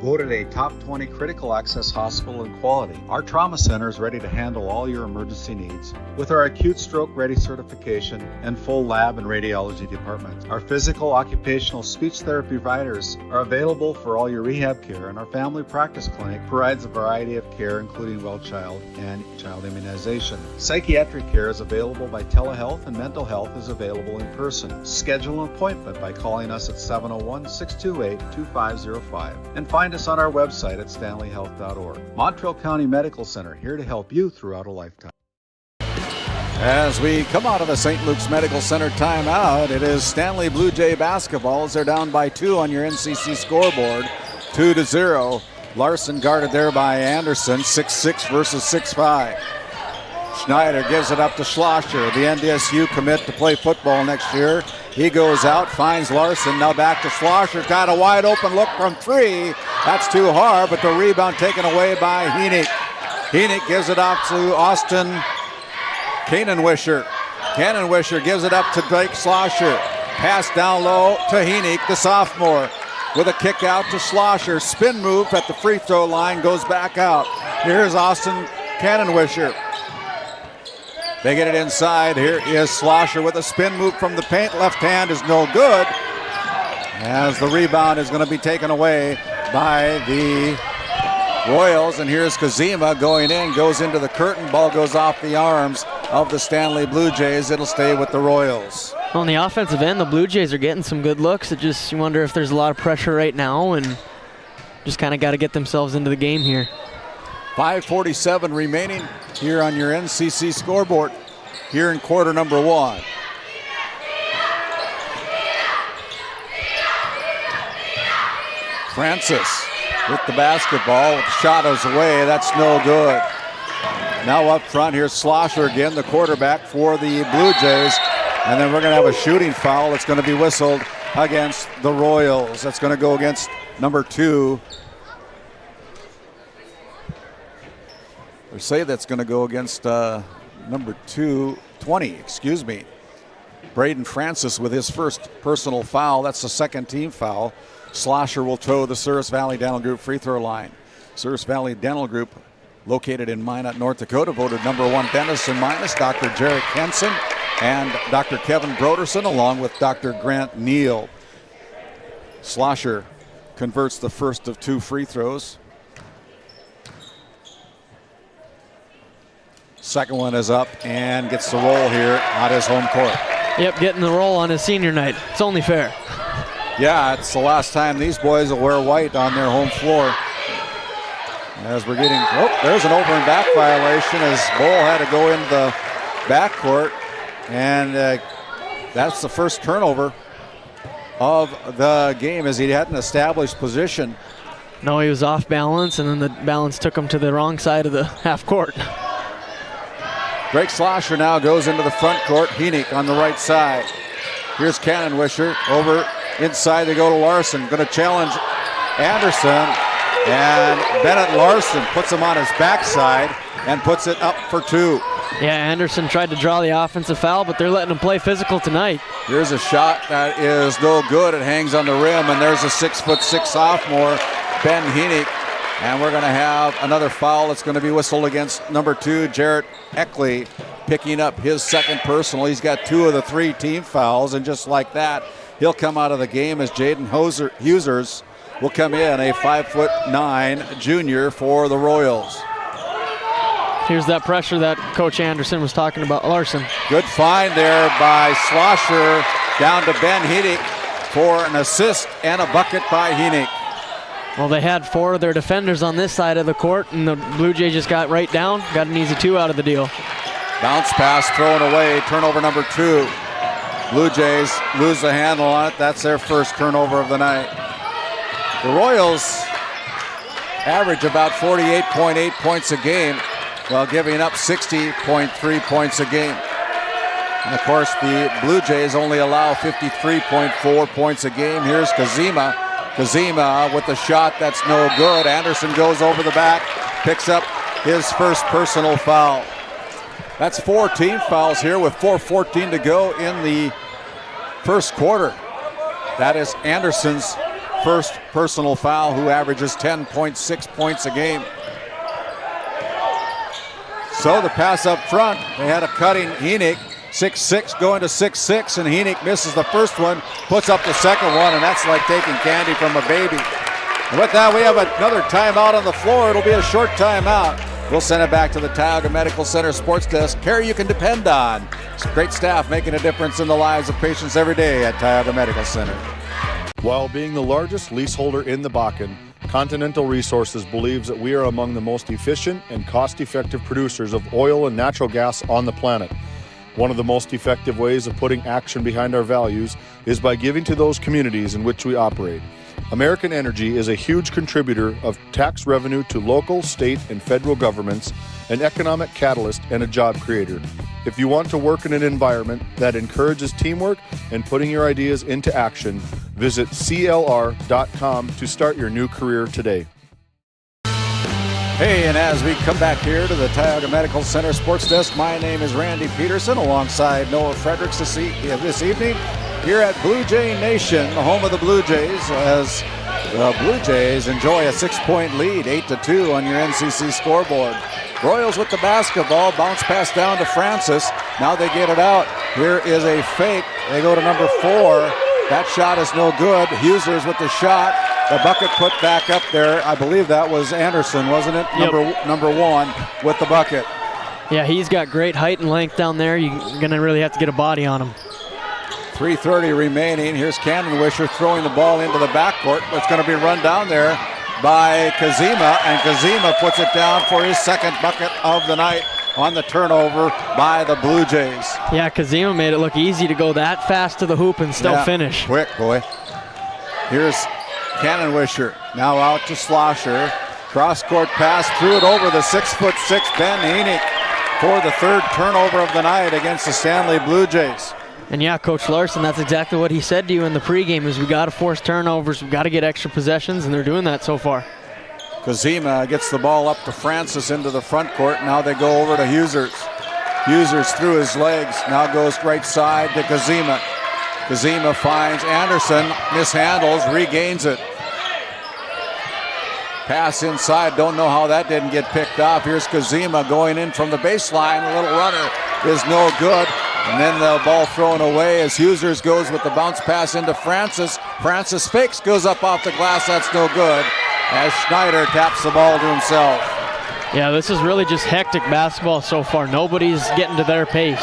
Voted a top 20 critical access hospital in quality, our trauma center is ready to handle all your emergency needs with our acute stroke ready certification and full lab and radiology department. Our physical, occupational, speech therapy providers are available for all your rehab care, and our family practice clinic provides a variety of care including well child and child immunization. Psychiatric care is available by telehealth, and mental health is available in person. Schedule an appointment by calling us at 701-628-2505 and find us on our website at stanleyhealth.org. Montreal County Medical Center, here to help you throughout a lifetime. As we come out of the St. Luke's Medical Center timeout, it is Stanley Blue Jay basketball as they're down by 2 on your NCC scoreboard, 2-0. Larson guarded there by Anderson, 6'6" versus 6'5". Schneider gives it up to Schlosser, the NDSU commit to play football next year. He goes out, finds Larson, now back to Schlosser. Got a wide open look from 3. That's too hard, but the rebound taken away by Heenick. Heenick gives it off to Austin Kanenwischer. Kanenwischer gives it up to Blake Schlosser. Pass down low to Heenick, the sophomore, with a kick out to Schlosser. Spin move at the free throw line, goes back out. Here's Austin Kanenwischer. They get it inside. Here is Schlosser with a spin move from the paint. Left hand is no good, as the rebound is going to be taken away by the Royals. And here's Kazima going in, goes into the curtain. Ball goes off the arms of the Stanley Blue Jays. It'll stay with the Royals. On the offensive end, the Blue Jays are getting some good looks. You wonder if there's a lot of pressure right now and just kind of got to get themselves into the game here. 5:47 remaining here on your NCC scoreboard here in quarter number 1. Francis with the basketball. Shot is away. That's no good. Now up front, here's Schlosser again, the quarterback for the Blue Jays. And then we're going to have a shooting foul. It's going to be whistled against the Royals. That's going to go against number 2. Or say that's going to go against number 20, excuse me. Braden Francis with his first personal foul. That's the second team foul. Schlosser will toe the Souris Valley Dental Group free throw line. Souris Valley Dental Group, located in Minot, North Dakota, voted number 1 dentist in Minus, Dr. Jarek Henson and Dr. Kevin Broderson, along with Dr. Grant Neal. Schlosser converts the first of 2 free throws. Second one is up and gets the roll here on his home court. Yep, getting the roll on his senior night. It's only fair. Yeah, it's the last time these boys will wear white on their home floor. As we're getting, there's an over and back violation as Bull had to go into the backcourt. And that's the first turnover of the game, as he hadn't established position. No, he was off balance, and then the balance took him to the wrong side of the half court. Drake Slosher now goes into the front court. Henick on the right side. Here's Cannonwisher over inside. They go to Larson. Going to challenge Anderson. And Bennett Larson puts him on his backside and puts it up for 2. Yeah, Anderson tried to draw the offensive foul, but they're letting him play physical tonight. Here's a shot that is no good. It hangs on the rim, and there's a 6'6" sophomore, Ben Henick. And we're going to have another foul. It's going to be whistled against number 2, Jarrett Eckley, picking up his second personal. He's got 2 of the 3 team fouls, and just like that, he'll come out of the game as Jaden Husers will come in, a 5'9" junior for the Royals. Here's that pressure that Coach Anderson was talking about. Larson. Good find there by Slosher down to Ben Henick for an assist and a bucket by Henick. Well, they had 4 of their defenders on this side of the court, and the Blue Jays just got right down, got an easy 2 out of the deal. Bounce pass thrown away, turnover number 2. Blue Jays lose the handle on it. That's their first turnover of the night. The Royals average about 48.8 points a game, while giving up 60.3 points a game. And of course, the Blue Jays only allow 53.4 points a game. Here's Kazima. Kazima with the shot that's no good. Anderson goes over the back, picks up his first personal foul. That's 4 team fouls here with 4:14 to go in the first quarter. That is Anderson's first personal foul, who averages 10.6 points a game. So the pass up front, they had a cutting Henick, 6'6", going to 6'6", and Henick misses the first one, puts up the second one, and that's like taking candy from a baby. And with that, we have another timeout on the floor. It'll be a short timeout. We'll send it back to the Tioga Medical Center Sports Desk. Care you can depend on. It's great staff making a difference in the lives of patients every day at Tioga Medical Center. While being the largest leaseholder in the Bakken, Continental Resources believes that we are among the most efficient and cost-effective producers of oil and natural gas on the planet. One of the most effective ways of putting action behind our values is by giving to those communities in which we operate. American Energy is a huge contributor of tax revenue to local, state, and federal governments, an economic catalyst, and a job creator. If you want to work in an environment that encourages teamwork and putting your ideas into action, visit CLR.com to start your new career today. Hey, and as we come back here to the Tioga Medical Center Sports Desk, my name is Randy Peterson alongside Noah Fredericks this evening here at Blue Jay Nation, the home of the Blue Jays, as the Blue Jays enjoy a 6-point lead, 8-2 on your NCC scoreboard. Royals with the basketball, bounce pass down to Francis. Now they get it out. Here is a fake. They go to number 4. That shot is no good. Husers with the shot. The bucket put back up there. I believe that was Anderson, wasn't it? Yep. Number 1 with the bucket. Yeah, he's got great height and length down there. You're going to really have to get a body on him. 3:30 remaining. Here's Cannonwisher throwing the ball into the backcourt. It's going to be run down there by Kazima, and Kazima puts it down for his second bucket of the night on the turnover by the Blue Jays. Yeah, Kazima made it look easy to go that fast to the hoop and still finish. Quick, boy. Here's Cannonwisher, now out to Slosher. Cross-court pass, threw it over the 6'6" Ben Henick for the third turnover of the night against the Stanley Blue Jays. And yeah, Coach Larson, that's exactly what he said to you in the pregame, is we got to force turnovers, we got to get extra possessions, and they're doing that so far. Kazima gets the ball up to Francis into the front court. Now they go over to Husers. Husers through his legs, now goes right side to Kazima. Kazima finds Anderson, mishandles, regains it. Pass inside, don't know how that didn't get picked off. Here's Kazima going in from the baseline. A little runner is no good. And then the ball thrown away as Husers goes with the bounce pass into Francis. Francis fakes, goes up off the glass, that's no good. As Schneider taps the ball to himself. Yeah, this is really just hectic basketball so far. Nobody's getting to their pace.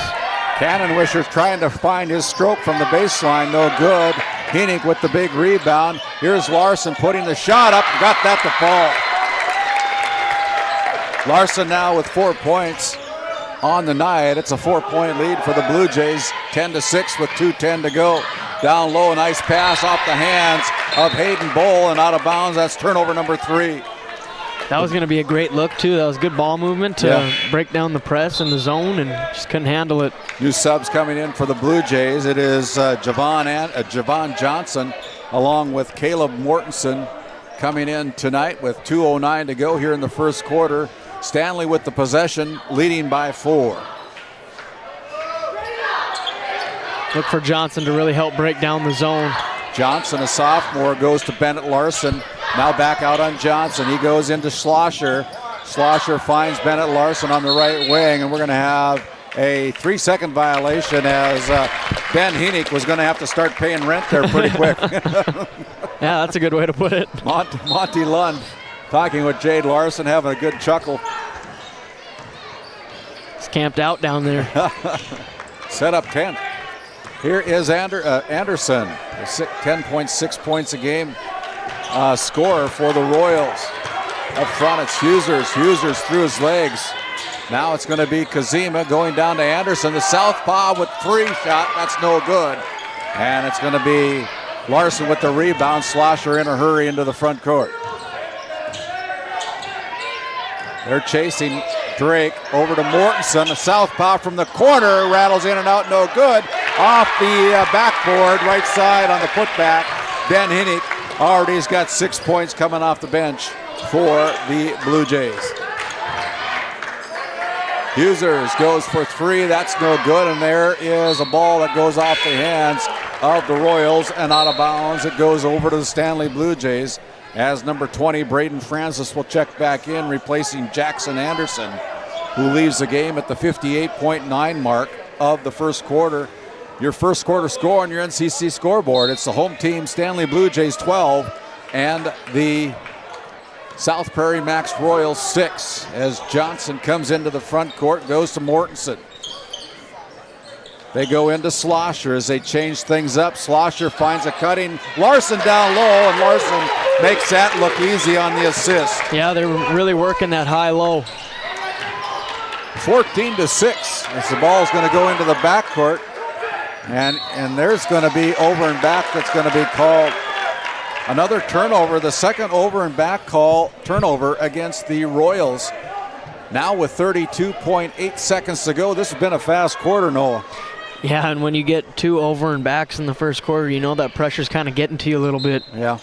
Cannonwisher's trying to find his stroke from the baseline, no good. Henick with the big rebound. Here's Larson putting the shot up, got that to fall. Larson now with 4 points on the night. It's a 4-point lead for the Blue Jays, 10-6 with 2:10 to go. Down low, nice pass off the hands of Hayden Bowl and out of bounds. That's turnover number 3. That was going to be a great look, too. That was good ball movement to break down the press in the zone, and just couldn't handle it. New subs coming in for the Blue Jays. It is Javon Johnson along with Caleb Mortensen coming in tonight with 2:09 to go here in the first quarter. Stanley with the possession, leading by 4. Look for Johnson to really help break down the zone. Johnson, a sophomore, goes to Bennett Larson. Now back out on Johnson. He goes into Schlosser. Schlosser finds Bennett Larson on the right wing, and we're going to have a 3-second violation as Ben Hennick was going to have to start paying rent there pretty quick. Yeah, that's a good way to put it. Monty Lund talking with Jade Larson, having a good chuckle. He's camped out down there. Set up 10. Here is Anderson, 10.6 points a game scorer for the Royals. Up front, it's Husers through his legs. Now it's going to be Kazima going down to Anderson. The southpaw with 3 shot. That's no good. And it's going to be Larson with the rebound. Schlosser in a hurry into the front court. They're chasing Drake over to Mortensen. A southpaw from the corner. Rattles in and out. No good. Off the backboard, right side on the putback. Ben Hennick already has got 6 points coming off the bench for the Blue Jays. Husers goes for 3. That's no good. And there is a ball that goes off the hands of the Royals and out of bounds. It goes over to the Stanley Blue Jays as number 20, Braden Francis, will check back in, replacing Jackson Anderson, who leaves the game at the 58.9 mark of the first quarter. Your first quarter score on your NCC scoreboard. It's the home team Stanley Blue Jays 12 and the South Prairie-Max Royals 6 as Johnson comes into the front court, goes to Mortensen. They go into Schlosser as they change things up. Schlosser finds a cutting. Larson down low, and Larson makes that look easy on the assist. Yeah, they're really working that high-low. 14-6 as the ball is going to go into the backcourt. And there's going to be over and back that's going to be called. Another turnover, the second over and back call turnover against the Royals. Now with 32.8 seconds to go. This has been a fast quarter, Noah. Yeah, and when you get 2 over and backs in the first quarter, you know that pressure's kind of getting to you a little bit. Yeah.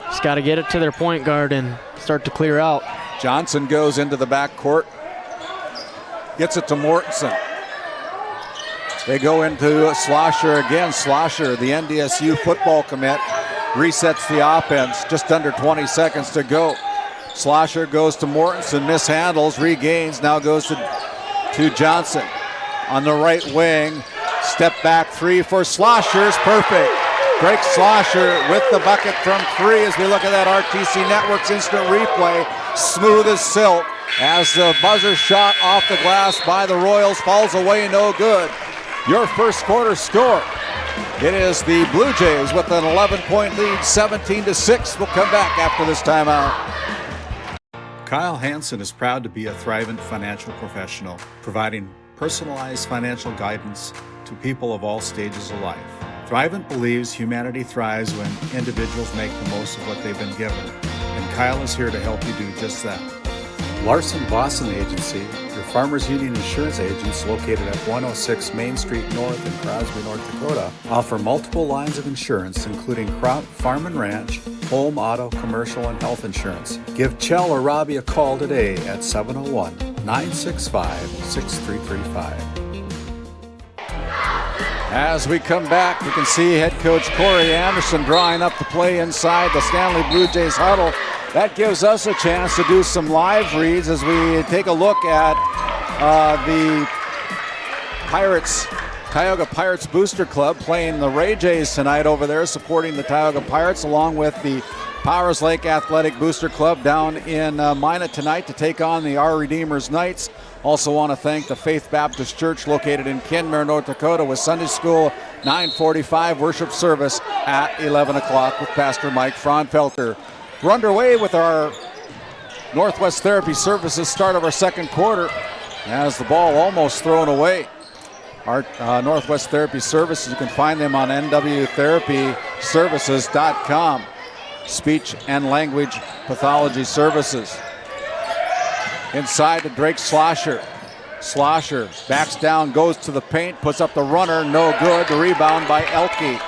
Just got to get it to their point guard and start to clear out. Johnson goes into the backcourt. Gets it to Mortensen. They go into Schlosser again. Schlosser, the NDSU football commit, resets the offense. Just under 20 seconds to go. Schlosser goes to Mortensen, mishandles, regains, now goes to Johnson. On the right wing, step back 3 for Schlosser's perfect. Drake Schlosser with the bucket from 3 as we look at that RTC Network's instant replay. Smooth as silk as the buzzer shot off the glass by the Royals falls away, no good. Your first quarter score. It is the Blue Jays with an 11-point lead, 17-6. We'll come back after this timeout. Kyle Hansen is proud to be a Thrivent financial professional, providing personalized financial guidance to people of all stages of life. Thrivent believes humanity thrives when individuals make the most of what they've been given, and Kyle is here to help you do just that. Larson Boston Agency, your Farmers Union insurance agents located at 106 Main Street North in Crosby, North Dakota, offer multiple lines of insurance, including crop, farm and ranch, home, auto, commercial, and health insurance. Give Chell or Robbie a call today at 701-965-6335. As we come back, you can see head coach Corey Anderson drawing up the play inside the Stanley Blue Jays huddle. That gives us a chance to do some live reads as we take a look at the Tioga Pirates Booster Club playing the Ray Jays tonight over there, supporting the Tioga Pirates, along with the Powers Lake Athletic Booster Club down in Minot tonight to take on the Our Redeemers Knights. Also want to thank the Faith Baptist Church located in Kenmare, North Dakota, with Sunday school 9:45, worship service at 11 o'clock with Pastor Mike Fraunfelter. We're underway with our Northwest Therapy Services start of our second quarter as the ball almost thrown away. Our Northwest Therapy Services, you can find them on nwtherapyservices.com. Speech and language pathology services. Inside to Drake Slosher. Slosher backs down, goes to the paint, puts up the runner, no good. The rebound by Eckley,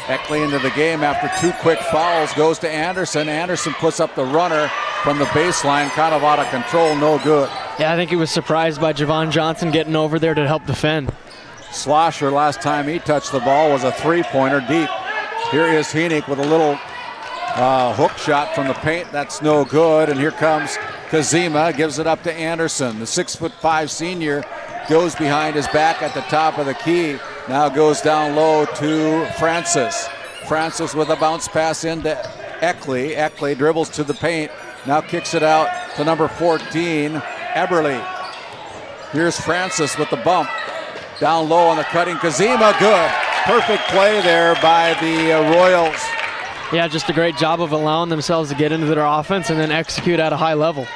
Eckley into the game after 2 quick fouls, goes to Anderson. Anderson puts up the runner from the baseline, kind of out of control, no good. Yeah, I think he was surprised by Javon Johnson getting over there to help defend. Slosher, last time he touched the ball, was a 3-pointer deep. Here is Heenick with a little hook shot from the paint. That's no good. And here comes Kazima, gives it up to Anderson. The 6'5" senior goes behind his back at the top of the key. Now goes down low to Francis. Francis with a bounce pass into Eckley. Eckley dribbles to the paint. Now kicks it out to number 14, Eberle. Here's Francis with the bump. Down low on the cutting. Kazima, good. Perfect play there by the Royals. Yeah, just a great job of allowing themselves to get into their offense and then execute at a high level.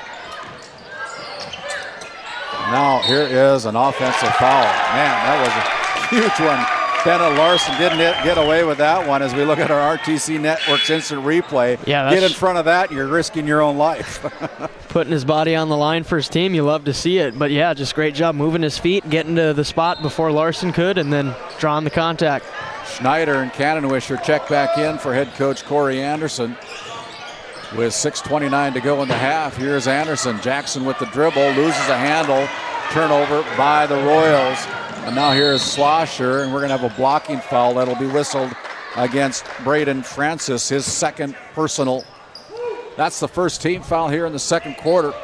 Now here is an offensive foul. Man, that was a huge one. Bennett Larson didn't get away with that one as we look at our RTC Network's instant replay. Yeah, get in front of that, you're risking your own life. Putting his body on the line for his team, you love to see it. But yeah, just great job moving his feet, getting to the spot before Larson could, and then drawing the contact. Schneider and Cannonwisher check back in for head coach Corey Anderson. With 6:29 to go in the half, here's Anderson. Jackson with the dribble, loses a handle. Turnover by the Royals. And now here's Slosher, and we're going to have a blocking foul that'll be whistled against Braden Francis, his second personal. That's the first team foul here in the second quarter.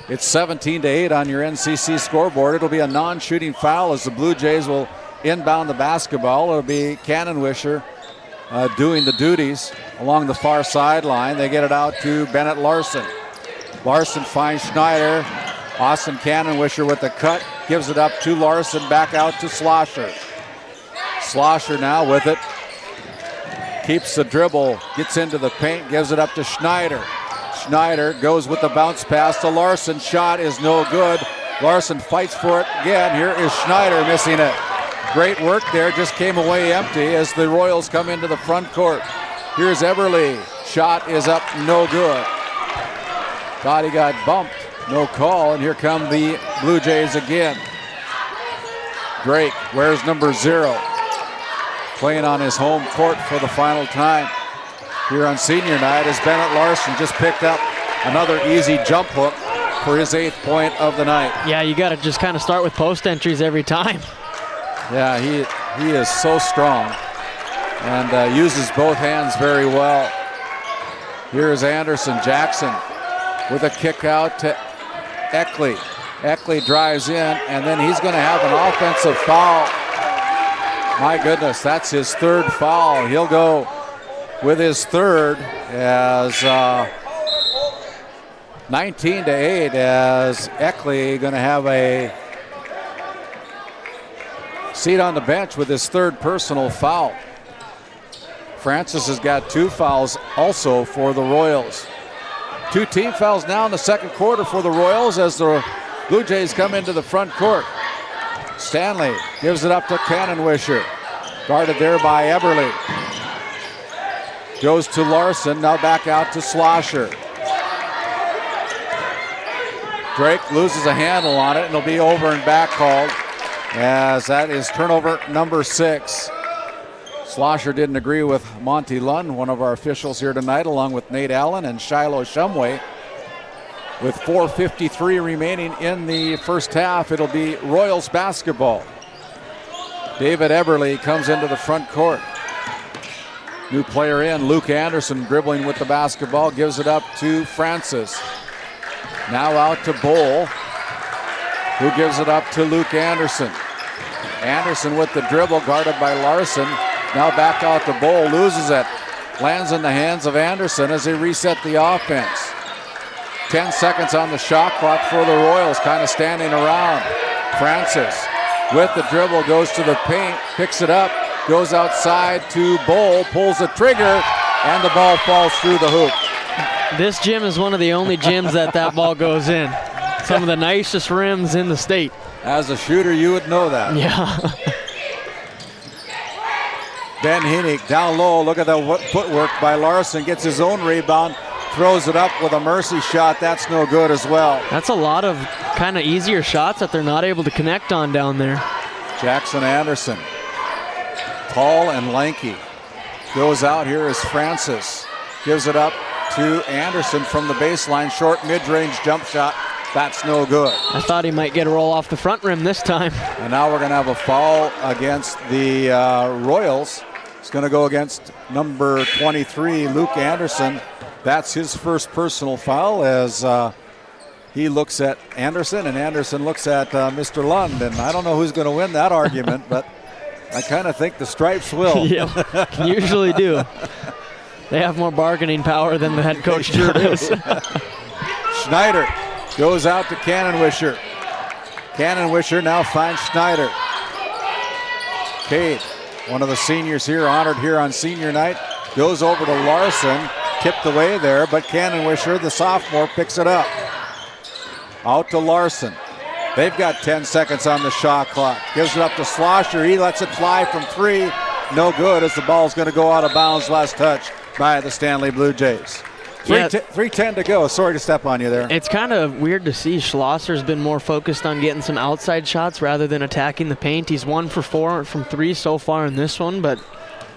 It's 17-8 on your NCC scoreboard. It'll be a non-shooting foul as the Blue Jays will inbound the basketball. It'll be Cannonwisher doing the duties along the far sideline. They get it out to Bennett Larson. Larson finds Schneider. Austin Cannonwisher with the cut, gives it up to Larson, back out to Slosher. Slosher now with it. Keeps the dribble, gets into the paint, gives it up to Schneider. Schneider goes with the bounce pass to Larson. Shot is no good. Larson fights for it again. Here is Schneider missing it. Great work there, just came away empty as the Royals come into the front court. Here's Eberle. Shot is up, no good. Thought he got bumped. No call, and here come the Blue Jays again. Drake wears number 0. Playing on his home court for the final time. Here on senior night as Bennett Larson just picked up another easy jump hook for his 8th point of the night. Yeah, you got to just kind of start with post entries every time. Yeah, he is so strong and uses both hands very well. Here's Anderson. Jackson with a kick out to Eckley. Eckley drives in, and then he's going to have an offensive foul. My goodness, that's his 3rd foul. He'll go with his 3rd as 19-8 as Eckley going to have a seat on the bench with his 3rd personal foul. Francis has got 2 fouls also for the Royals. 2 team fouls now in the second quarter for the Royals as the Blue Jays come into the front court. Stanley gives it up to Cannonwisher. Guarded there by Eberle. Goes to Larson, now back out to Slosher. Drake loses a handle on it, and it'll be over and back called as that is turnover number 6. Slosher didn't agree with Monty Lund, one of our officials here tonight, along with Nate Allen and Shiloh Shumway. With 4:53 remaining in the first half, it'll be Royals basketball. David Eberle comes into the front court. New player in, Luke Anderson dribbling with the basketball, gives it up to Francis. Now out to Bowl, who gives it up to Luke Anderson. Anderson with the dribble, guarded by Larson. Now back out to Bowl, loses it. Lands in the hands of Anderson as they reset the offense. 10 seconds on the shot clock for the Royals, kind of standing around. Francis with the dribble goes to the paint, picks it up, goes outside to Bowl, pulls the trigger, and the ball falls through the hoop. This gym is one of the only gyms that ball goes in. Some of the nicest rims in the state. As a shooter, you would know that. Yeah. Ben Heenick down low. Look at the footwork by Larson. Gets his own rebound. throws it up with a mercy shot. That's no good as well. That's a lot of kind of easier shots that they're not able to connect on down there. Jackson Anderson, tall and lanky. Goes out here as Francis. Gives it up to Anderson from the baseline. Short mid-range jump shot. That's no good. I thought he might get a roll off the front rim this time. And now we're going to have a foul against the Royals. It's going to go against number 23, Luke Anderson. That's his first personal foul as he looks at Anderson, and Anderson looks at Mr. Lund. And I don't know who's going to win that argument, but I kind of think the Stripes will. Yeah, usually do. They have more bargaining power than the head coach does. Schneider goes out to Cannonwisher. Cannonwisher now finds Schneider. Cade, one of the seniors here, honored here on senior night, goes over to Larson, tipped away there, but Cannonwisher, the sophomore, picks it up. Out to Larson. They've got 10 seconds on the shot clock. Gives it up to Schlosser. He lets it fly from 3. No good as the ball's going to go out of bounds. Last touch by the Stanley Blue Jays. 3:10 to go. Sorry to step on you there. It's kind of weird to see Schlosser's been more focused on getting some outside shots rather than attacking the paint. He's 1 for 4 from 3 so far in this one, but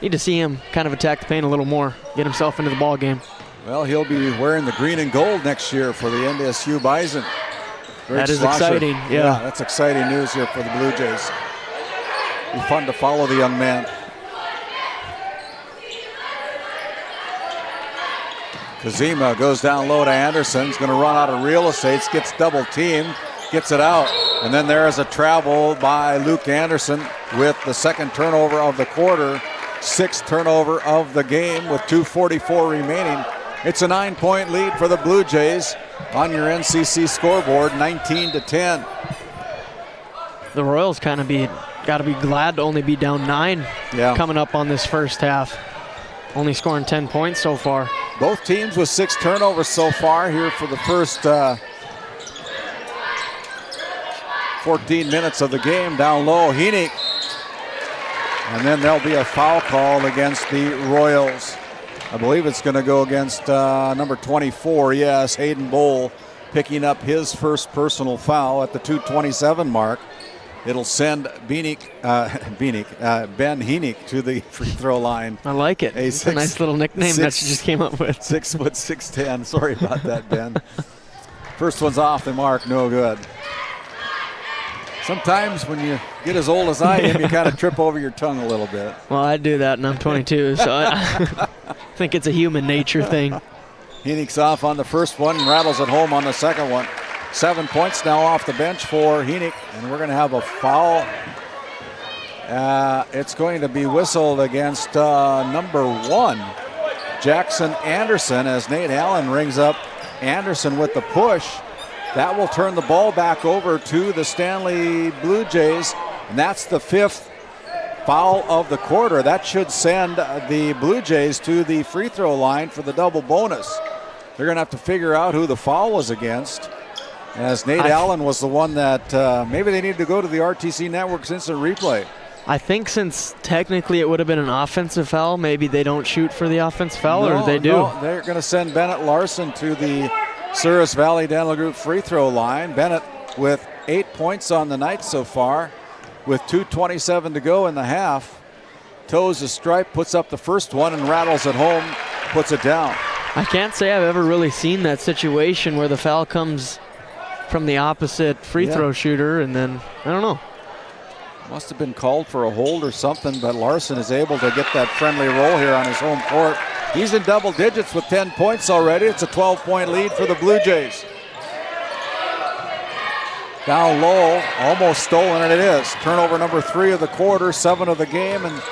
need to see him kind of attack the paint a little more, get himself into the ball game. Well, he'll be wearing the green and gold next year for the NDSU Bison. That is exciting. Yeah, that's exciting news here for the Blue Jays. Be fun to follow the young man. Kazima goes down low to Anderson. He's going to run out of real estate. Gets double teamed. Gets it out. And then there is a travel by Luke Anderson with the second turnover of the quarter. 6th turnover of the game with 2:44 remaining. It's a 9-point lead for the Blue Jays on your NCC scoreboard, 19-10. The Royals kind of got to be glad to only be down 9 coming up on this first half. Only scoring 10 points so far. Both teams with 6 turnovers so far here for the first 14 minutes of the game. Down low, Heaney. And then there'll be a foul call against the Royals. I believe it's going to go against number 24, yes, Hayden Bowl, picking up his first personal foul at the 2:27 mark. It'll send Ben Heaney to the free throw line. I like it. It's a nice little nickname that you just came up with. 6'6" Sorry about that, Ben. First one's off the mark, no good. Sometimes when you get as old as I am, you kind of trip over your tongue a little bit. Well, I do that, and I'm 22, so I think it's a human nature thing. Heaney's off on the first one and rattles it home on the second one. 7 points now off the bench for Heaney, and we're going to have a foul. It's going to be whistled against number 1, Jackson Anderson, as Nate Allen rings up Anderson with the push. That will turn the ball back over to the Stanley Blue Jays, and that's the 5th foul of the quarter. That should send the Blue Jays to the free throw line for the double bonus. They're going to have to figure out who the foul was against, as Nate Allen was the one that maybe they need to go to the RTC Network's instant replay. I think since technically it would have been an offensive foul, maybe they don't shoot for the offensive foul, or they do. No, they're going to send Bennett Larson to the Souris Valley Dental Group free throw line. Bennett with 8 points on the night so far, with 2:27 to go in the half. Toes a stripe, puts up the first one and rattles it home, puts it down. I can't say I've ever really seen that situation where the foul comes from the opposite free throw shooter, and then, I don't know. Must have been called for a hold or something, but Larson is able to get that friendly roll here on his home court. He's in double digits with 10 points already. It's a 12-point lead for the Blue Jays. Down low, almost stolen, and it is. Turnover number 3 of the quarter, 7 of the game, and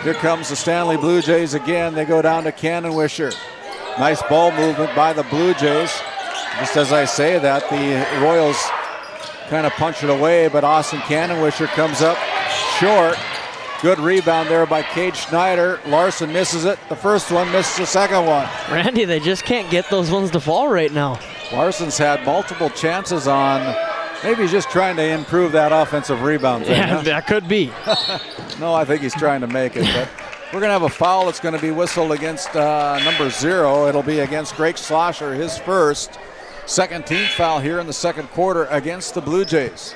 here comes the Stanley Blue Jays again. They go down to Cannonwisher. Nice ball movement by the Blue Jays. Just as I say that, the Royals kind of punch it away, but Austin Cannonwisher comes up short. Good rebound there by Cade Schneider. Larson misses it. The first one, misses the second one. Randy, they just can't get those ones to fall right now. Larson's had multiple chances on. Maybe he's just trying to improve that offensive rebound thing. Yeah, that could be. No, I think he's trying to make it, but We're going to have a foul that's going to be whistled against number 0. It'll be against Drake Schlosser, his first. Second team foul here in the second quarter against the Blue Jays.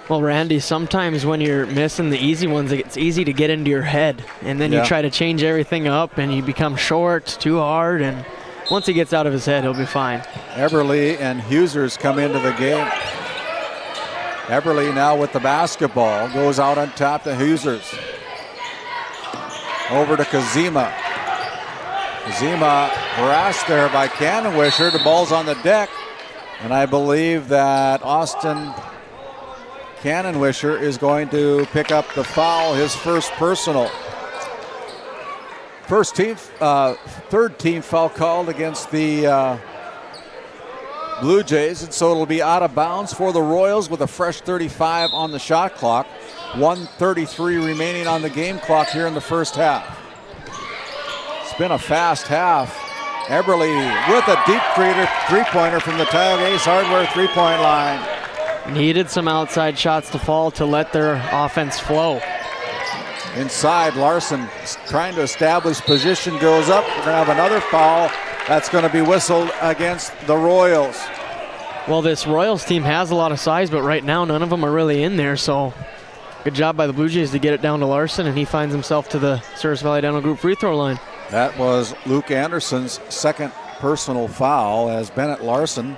Well, Randy, sometimes when you're missing the easy ones, it's easy to get into your head. And then you try to change everything up and you become short, too hard. And once he gets out of his head, he'll be fine. Eberle and Husers come into the game. Eberle now with the basketball. Goes out on top to Husers. Over to Kazima. Kazima harassed there by Cannonwisher. The ball's on the deck. And I believe that Austin Cannonwisher is going to pick up the foul, his first personal. Third team foul called against the Blue Jays, and so it'll be out of bounds for the Royals with a fresh 35 on the shot clock. 1:33 remaining on the game clock here in the first half. It's been a fast half. Eberle with a deep three-pointer from the Tioga Ace Hardware three-point line. Needed some outside shots to fall to let their offense flow. Inside, Larson trying to establish position, goes up. We're going to have another foul that's going to be whistled against the Royals. Well, this Royals team has a lot of size, but right now none of them are really in there, so good job by the Blue Jays to get it down to Larson, and he finds himself to the Service Valley Dental Group free throw line. That was Luke Anderson's second personal foul as Bennett Larson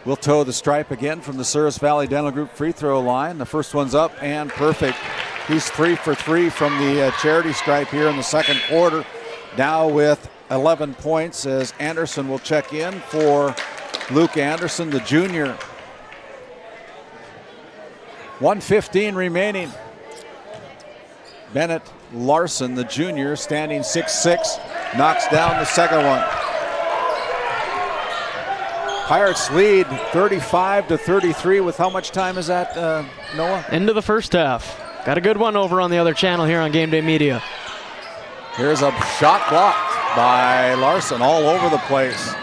will toe the stripe again from the Service Valley Dental Group free throw line. The first one's up and perfect. He's 3 for 3 from the charity stripe here in the second quarter. Now with 11 points as Anderson will check in for Luke Anderson, the junior. 1:15 remaining. Bennett Larson, the junior, standing 6'6", knocks down the second one. Pirates lead 35-33 with how much time is that, Noah? End of the first half. Got a good one over on the other channel here on Game Day Media. Here's a shot blocked by Larson all over the place.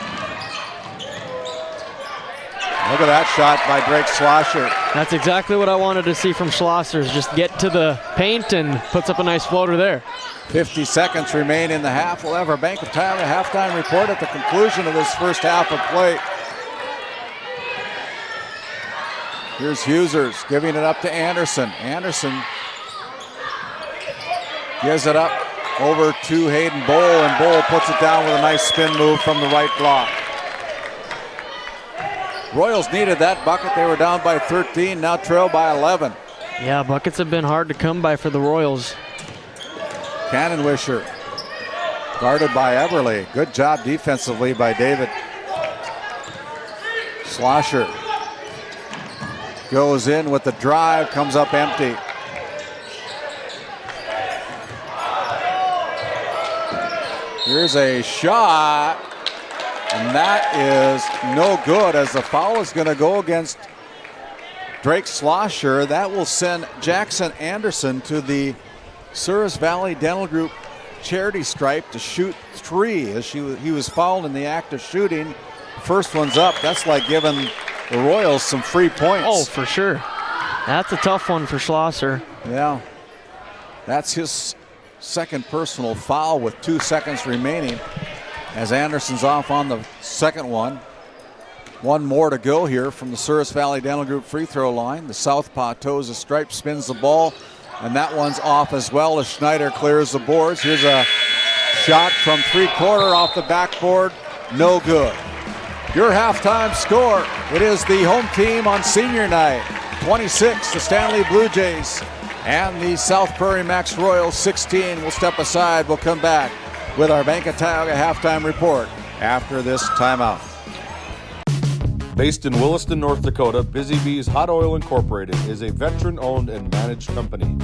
Look at that shot by Drake Schlosser. That's exactly what I wanted to see from Schlosser, is just get to the paint and puts up a nice floater there. 50 seconds remain in the half. We'll have our Bank of Tioga halftime report at the conclusion of this first half of play. Here's Husers giving it up to Anderson. Anderson gives it up over to Hayden Bowl, and Bowl puts it down with a nice spin move from the right block. Royals needed that bucket. They were down by 13, now trail by 11. Yeah, buckets have been hard to come by for the Royals. Cannonwisher guarded by Eberle. Good job defensively by David. Schlosser goes in with the drive, comes up empty. Here's a shot, and that is no good as the foul is going to go against Drake Schlosser. That will send Jackson Anderson to the Service Valley Dental Group charity stripe to shoot 3 as he was fouled in the act of shooting. First one's up. That's like giving the Royals some free points. Oh, for sure. That's a tough one for Schlosser. Yeah. That's his second personal foul with 2 seconds remaining as Anderson's off on the second one. One more to go here from the Service Valley Dental Group free throw line. The southpaw toes the stripe, spins the ball, and that one's off as well as Schneider clears the boards. Here's a shot from 3-quarter off the backboard. No good. Your halftime score. It is the home team on senior night. 26, the Stanley Blue Jays, and the South Prairie-Max Royals 16. We'll step aside. We'll come back with our Bank of Tioga halftime report after this timeout. Based in Williston, North Dakota, Busy Bees Hot Oil Incorporated is a veteran-owned and managed company.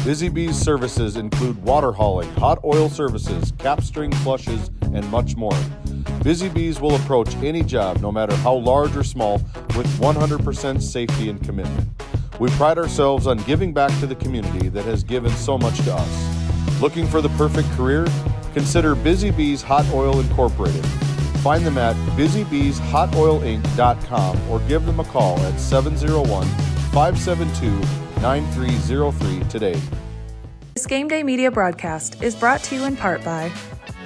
Busy Bees services include water hauling, hot oil services, cap string flushes, and much more. Busy Bees will approach any job, no matter how large or small, with 100% safety and commitment. We pride ourselves on giving back to the community that has given so much to us. Looking for the perfect career? Consider Busy Bees Hot Oil Incorporated. Find them at busybeeshotoilinc.com or give them a call at 701-572-9303 today. This Game Day media broadcast is brought to you in part by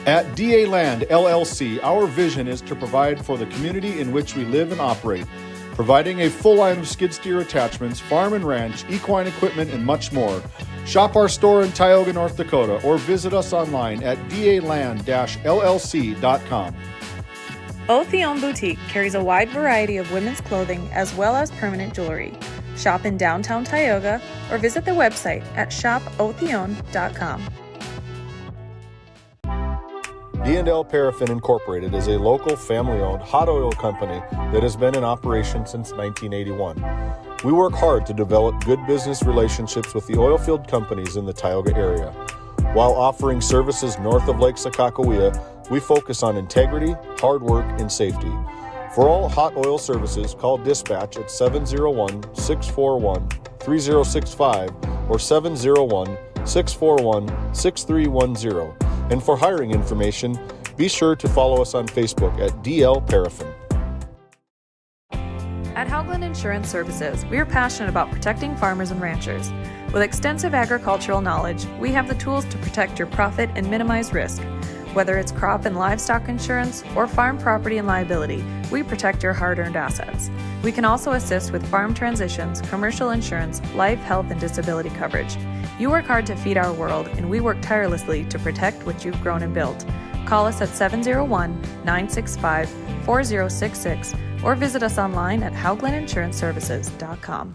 At DA Land LLC, our vision is to provide for the community in which we live and operate, providing a full line of skid steer attachments, farm and ranch, equine equipment, and much more. Shop our store in Tioga, North Dakota, or visit us online at daland-llc.com. Otheon Boutique carries a wide variety of women's clothing as well as permanent jewelry. Shop in downtown Tioga or visit their website at shopotheon.com. D&L Paraffin Incorporated is a local family-owned hot oil company that has been in operation since 1981. We work hard to develop good business relationships with the oilfield companies in the Tioga area. While offering services north of Lake Sakakawea, we focus on integrity, hard work, and safety. For all hot oil services, call dispatch at 701-641-3065 or 701-641-6310. And for hiring information, be sure to follow us on Facebook at DL Paraffin. At Haugland Insurance Services, we are passionate about protecting farmers and ranchers. With extensive agricultural knowledge, we have the tools to protect your profit and minimize risk. Whether it's crop and livestock insurance or farm property and liability, we protect your hard-earned assets. We can also assist with farm transitions, commercial insurance, life, health, and disability coverage. You work hard to feed our world, and we work tirelessly to protect what you've grown and built. Call us at 701-965-4066 or visit us online at HauglandInsuranceServices.com.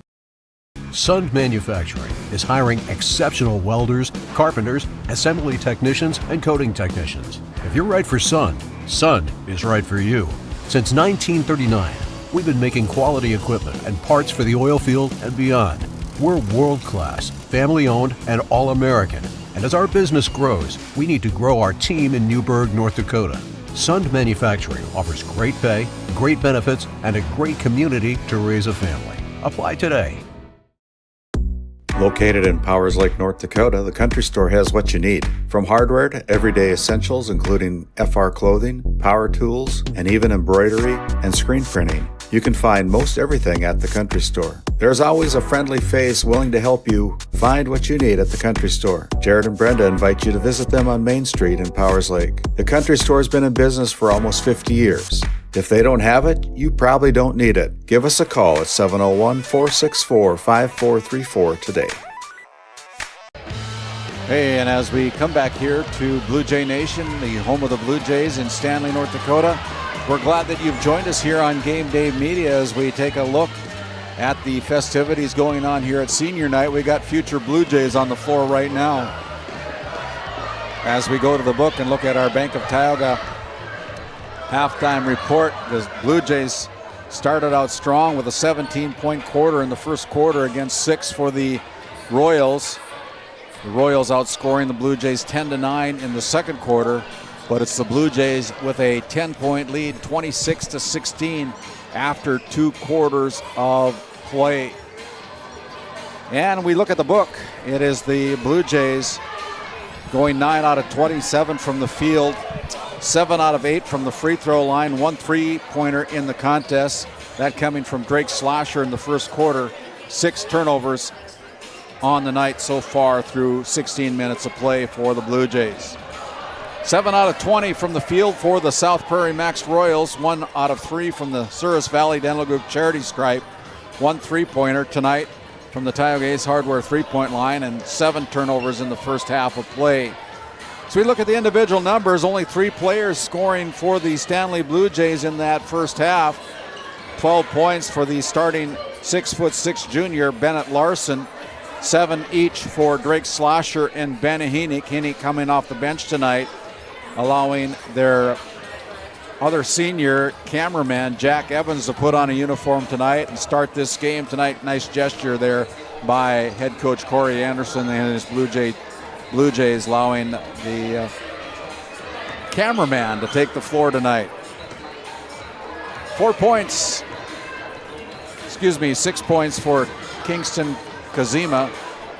Sund Manufacturing is hiring exceptional welders, carpenters, assembly technicians, and coating technicians. If you're right for Sund, Sund is right for you. Since 1939, we've been making quality equipment and parts for the oil field and beyond. We're world-class, family-owned, and all-American. And as our business grows, we need to grow our team in Newburgh, North Dakota. Sund Manufacturing offers great pay, great benefits, and a great community to raise a family. Apply today. Located in Powers Lake, North Dakota, the Country Store has what you need. From hardware to everyday essentials, including FR clothing, power tools, and even embroidery and screen printing. You can find most everything at the Country Store. There's always a friendly face willing to help you find what you need at the Country Store. Jared and Brenda invite you to visit them on Main Street in Powers Lake. The Country Store has been in business for almost 50 years. If they don't have it, you probably don't need it. Give us a call at 701-464-5434 today. Hey, and as we come back here to Blue Jay Nation, the home of the Blue Jays in Stanley, North Dakota, we're glad that you've joined us here on Game Day Media as we take a look at the festivities going on here at Senior Night. We got future Blue Jays on the floor right now. As we go to the book and look at our Bank of Tioga halftime report, the Blue Jays started out strong with a 17-point quarter in the first quarter against 6 for the Royals. The Royals outscoring the Blue Jays 10-9 in the second quarter, but it's the Blue Jays with a 10-point lead, 26-16 after 2 quarters of play. And we look at the book. It is the Blue Jays going 9 out of 27 from the field, 7 out of 8 from the free throw line, 1 3-pointer in the contest. That coming from Drake Slasher in the first quarter. 6 turnovers on the night so far through 16 minutes of play for the Blue Jays. 7 out of 20 from the field for the South Prairie-Max Royals. 1 out of 3 from the Souris Valley Dental Group Charity Stripe. 1 3-pointer tonight from the Tioga Ace Hardware 3-point line, and 7 turnovers in the first half of play. So we look at the individual numbers. Only 3 players scoring for the Stanley Blue Jays in that first half. 12 points for the starting 6'6" junior Bennett Larson. 7 each for Drake Slasher and Ben Heenick. Heenick coming off the bench tonight, allowing their other senior cameraman Jack Evans to put on a uniform tonight and start this game tonight. Nice gesture there by head coach Corey Anderson and his Blue Jays allowing the cameraman to take the floor tonight. 6 points for Kingston Kazima,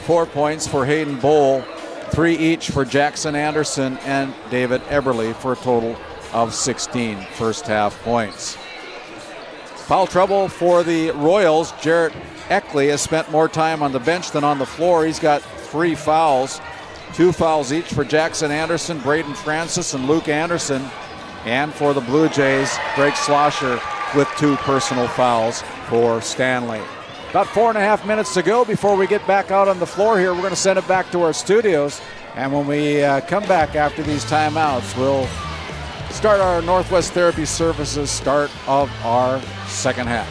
4 points for Hayden Bowl, 3 each for Jackson Anderson and David Eberle for a total of 16 first half points. Foul trouble for the Royals. Jarrett Eckley has spent more time on the bench than on the floor. He's got 3 fouls. 2 fouls each for Jackson Anderson, Braden Francis, and Luke Anderson. And for the Blue Jays, Greg Schlosser with 2 personal fouls for Stanley. About 4.5 minutes to go before we get back out on the floor here. We're going to send it back to our studios. And when we come back after these timeouts, we'll start our Northwest Therapy Services start of our second half.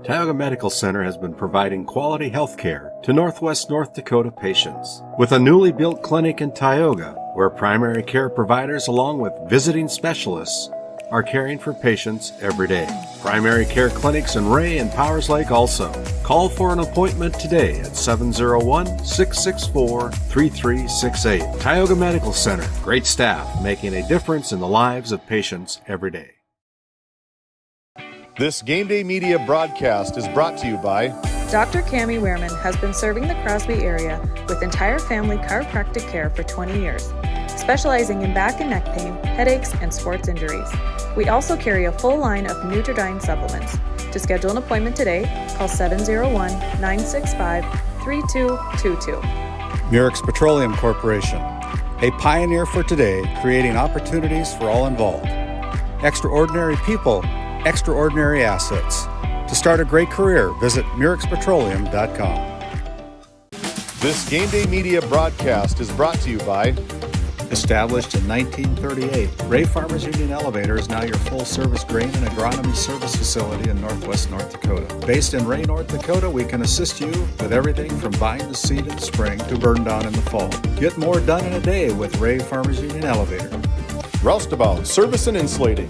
Tioga Medical Center has been providing quality health care to Northwest North Dakota patients. With a newly built clinic in Tioga, where primary care providers along with visiting specialists are caring for patients every day. Primary care clinics in Ray and Powers Lake also. Call for an appointment today at 701-664-3368. Tioga Medical Center. Great staff making a difference in the lives of patients every day. This Game Day Media broadcast is brought to you by Dr. Cammie Wehrman has been serving the Crosby area with entire family chiropractic care for 20 years, specializing in back and neck pain, headaches, and sports injuries. We also carry a full line of Nutridyne supplements. To schedule an appointment today, call 701-965-3222. Murex Petroleum Corporation, a pioneer for today, creating opportunities for all involved. Extraordinary people, extraordinary assets. To start a great career, visit MurexPetroleum.com. This Game Day Media broadcast is brought to you by Established in 1938, Ray Farmers Union Elevator is now your full-service grain and agronomy service facility in Northwest North Dakota. Based in Ray, North Dakota, we can assist you with everything from buying the seed in the spring to burn down in the fall. Get more done in a day with Ray Farmers Union Elevator. Roustabout Service and Insulating,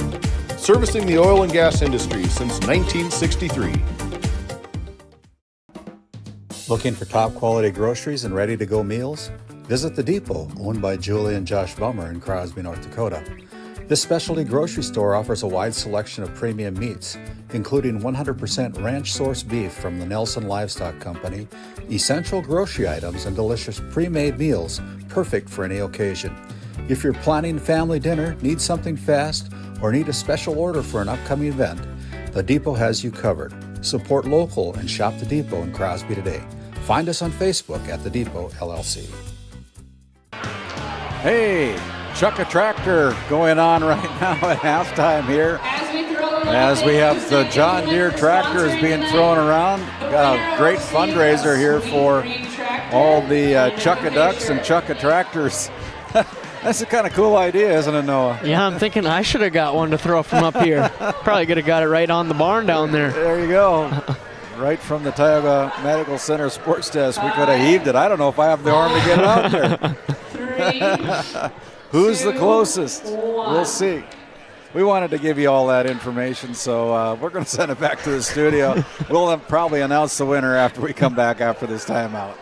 servicing the oil and gas industry since 1963. Looking for top-quality groceries and ready-to-go meals? Visit The Depot, owned by Julie and Josh Bummer in Crosby, North Dakota. This specialty grocery store offers a wide selection of premium meats, including 100% ranch-sourced beef from the Nelson Livestock Company, essential grocery items, and delicious pre-made meals perfect for any occasion. If you're planning family dinner, need something fast, or need a special order for an upcoming event, The Depot has you covered. Support local and shop The Depot in Crosby today. Find us on Facebook at The Depot LLC. Hey, Chuck a Tractor going on right now at halftime here. As we have the John Deere tractors being thrown around. Got a great fundraiser here for all the Chuck-a Ducks and Chuck a Tractors. That's a kind of cool idea, isn't it, Noah? Yeah, I'm thinking I should have got one to throw from up here. Probably could have got it right on the barn down there. There you go. Right from the Tioga Medical Center sports desk, we could have heaved it. I don't know if I have the arm to get it out there. Who's the closest? We'll see. We wanted to give you all that information, so we're going to send it back to the studio. We'll probably announce the winner after we come back after this timeout.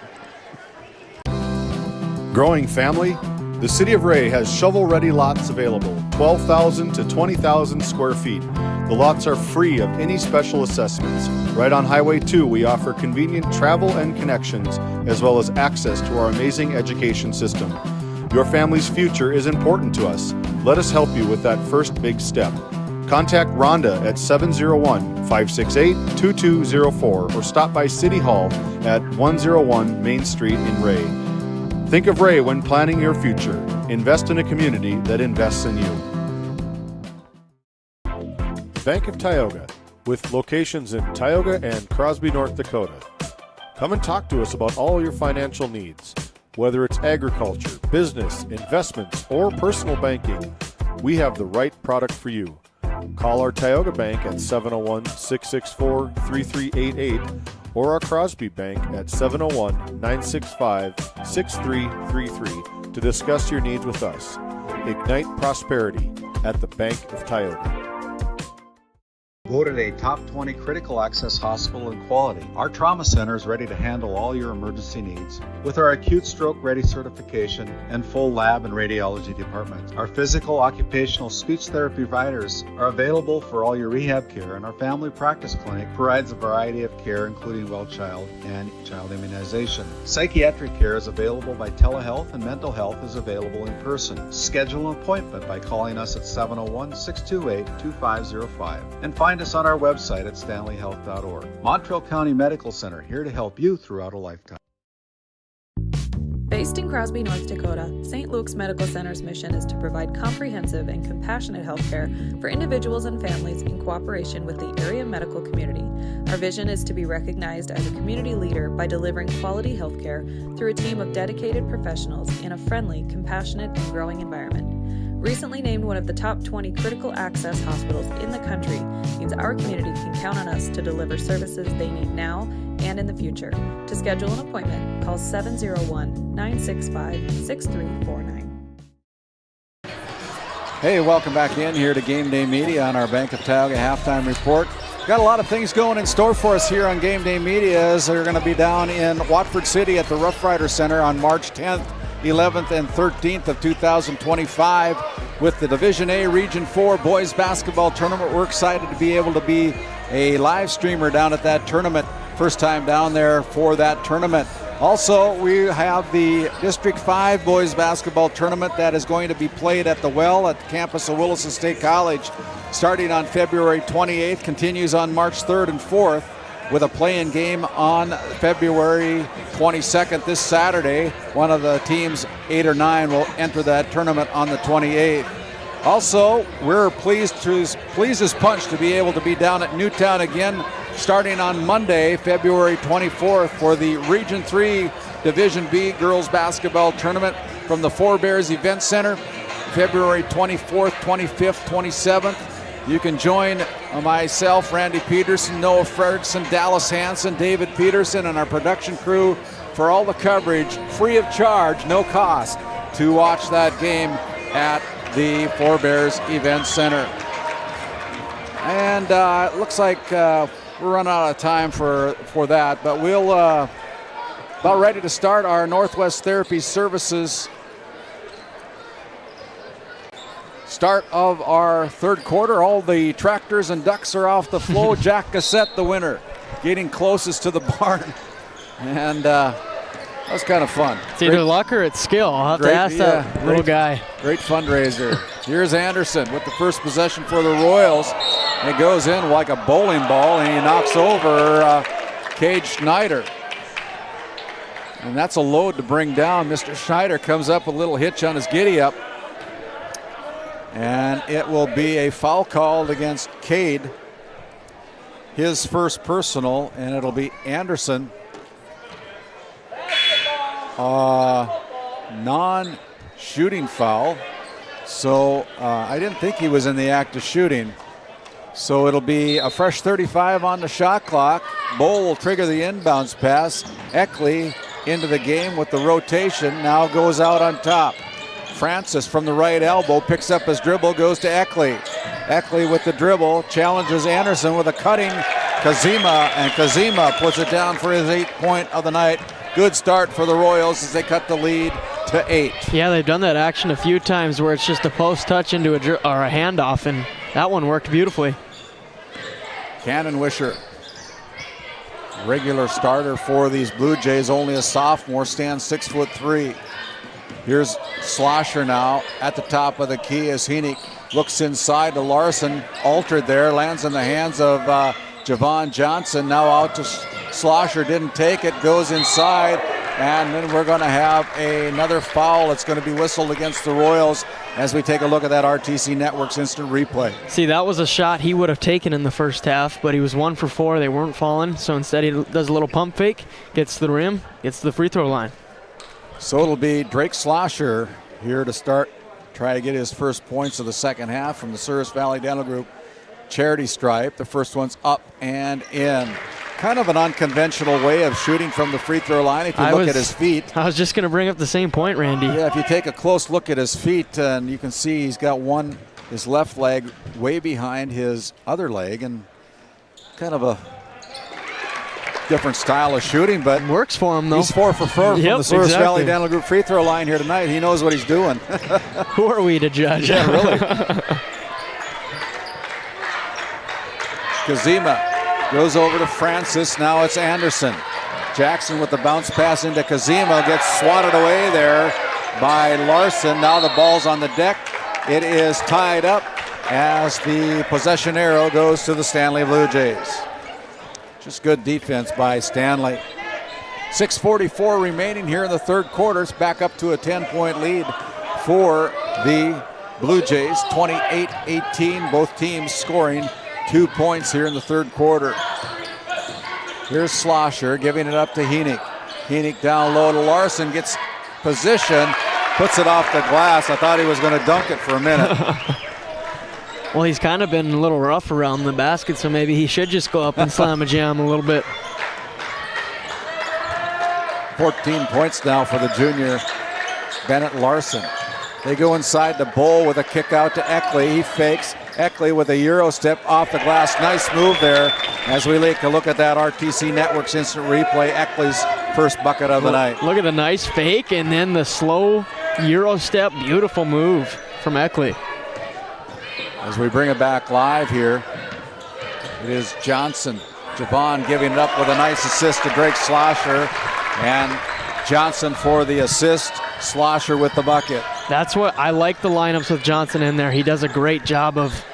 Growing family? The City of Ray has shovel-ready lots available, 12,000 to 20,000 square feet. The lots are free of any special assessments. Right on Highway 2, we offer convenient travel and connections, as well as access to our amazing education system. Your family's future is important to us. Let us help you with that first big step. Contact Rhonda at 701-568-2204 or stop by City Hall at 101 Main Street in Ray. Think of Ray when planning your future. Invest in a community that invests in you. Bank of Tioga, with locations in Tioga and Crosby, North Dakota. Come and talk to us about all your financial needs. Whether it's agriculture, business, investments, or personal banking, we have the right product for you. Call our Tioga Bank at 701-664-3388 or our Crosby Bank at 701-965-6333 to discuss your needs with us. Ignite prosperity at the Bank of Tioga. Voted a top 20 critical access hospital in quality, our trauma center is ready to handle all your emergency needs with our acute stroke ready certification and full lab and radiology department. Our physical, occupational, speech therapy providers are available for all your rehab care, and our family practice clinic provides a variety of care including well child and child immunization. Psychiatric care is available by telehealth, and mental health is available in person. Schedule an appointment by calling us at 701-628-2505 and find us on our website at stanleyhealth.org. Montreal County Medical Center, here to help you throughout a lifetime. Based in Crosby, North Dakota, St. Luke's Medical Center's mission is to provide comprehensive and compassionate health care for individuals and families in cooperation with the area medical community. Our vision is to be recognized as a community leader by delivering quality health care through a team of dedicated professionals in a friendly, compassionate, and growing environment. Recently named one of the top 20 critical access hospitals in the country means our community can count on us to deliver services they need now and in the future. To schedule an appointment, call 701-965-6349. Hey, welcome back in here to Game Day Media on our Bank of Tioga halftime report. Got a lot of things going in store for us here on Game Day Media as they're going to be down in Watford City at the Rough Rider Center on March 10th, 11th, and 13th of 2025 with the Division A Region 4 Boys Basketball Tournament. We're excited to be able to be a live streamer down at that tournament. First time down there for that tournament. Also, we have the District 5 Boys Basketball Tournament that is going to be played at the Well at the campus of Williston State College starting on February 28th, continues on March 3rd and 4th with a play-in game on February 22nd this Saturday. One of the teams, 8 or 9, will enter that tournament on the 28th. Also, we're pleased as punch to be able to be down at Newtown again starting on Monday, February 24th for the Region 3 Division B Girls Basketball Tournament from the Four Bears Event Center, February 24th, 25th, 27th. You can join myself, Randy Peterson, Noah Ferguson, Dallas Hansen, David Peterson, and our production crew for all the coverage, free of charge, no cost, to watch that game at the Four Bears Event Center. And it looks like we're running out of time for that, but we'll about ready to start our Northwest Therapy Services start of our third quarter. All the tractors and ducks are off the flow. Jack Cassette, the winner, getting closest to the barn, and that was kind of fun. It's either luck or it's skill. I'll have to ask that little guy. Great fundraiser. Here's Anderson with the first possession for the Royals. It goes in like a bowling ball, and he knocks over Cade Schneider. And that's a load to bring down. Mr. Schneider comes up a little hitch on his giddy-up. And it will be a foul called against Cade. His first personal, and it'll be Anderson. Non-shooting foul. So I didn't think he was in the act of shooting. So it'll be a fresh 35 on the shot clock. Bowl will trigger the inbounds pass. Eckley into the game with the rotation. Now goes out on top. Francis from the right elbow picks up his dribble, goes to Eckley. Eckley with the dribble, challenges Anderson with a cutting Kazima, and Kazima puts it down for his 8th point of the night. Good start for the Royals as they cut the lead to 8. Yeah, they've done that action a few times where it's just a post touch into a handoff, and that one worked beautifully. Cannon Wisher, regular starter for these Blue Jays, only a sophomore, stands 6'3". Here's Slosher now at the top of the key as Heenick looks inside to Larson, altered there, lands in the hands of Javon Johnson. Now out to Slosher, didn't take it, goes inside, and then we're going to have another foul that's going to be whistled against the Royals as we take a look at that RTC Network's instant replay. See, that was a shot he would have taken in the first half, but he was 1 for 4. They weren't falling, so instead he does a little pump fake, gets to the rim, gets to the free throw line. So it'll be Drake Slosher here to start, try to get his first points of the second half from the Service Valley Dental Group charity stripe. The first one's up and in. Kind of an unconventional way of shooting from the free throw line if you look at his feet. I was just going to bring up the same point, Randy. Yeah, if you take a close look at his feet, and you can see he's got his left leg way behind his other leg, and kind of a different style of shooting, but works for him though. He's 4 for 4 from the Service Valley Dental Group free throw line here tonight. He knows what he's doing. Who are we to judge? Yeah, really. Kazima goes over to Francis. Now it's Anderson. Jackson with the bounce pass into Kazima, gets swatted away there by Larson. Now the ball's on the deck. It is tied up as the possession arrow goes to the Stanley Blue Jays. Just good defense by Stanley. 6:44 remaining here in the third quarter. It's back up to a 10-point lead for the Blue Jays, 28-18. Both teams scoring 2 points here in the third quarter. Here's Schlosser giving it up to Hennig. Hennig down low to Larson, gets position, puts it off the glass. I thought he was going to dunk it for a minute. Well, he's kind of been a little rough around the basket, so maybe he should just go up and slam a jam a little bit. 14 points now for the junior, Bennett Larson. They go inside the Bull with a kick out to Eckley. He fakes. Eckley with a Euro step off the glass. Nice move there. As we take a look at that RTC Networks instant replay, Eckley's first bucket of the night. Look at the nice fake and then the slow Euro step. Beautiful move from Eckley. As we bring it back live here, it is Johnson. Javon giving it up with a nice assist to Drake Schlosser. And Johnson for the assist. Schlosser with the bucket. That's what I like, the lineups with Johnson in there. He does a great job of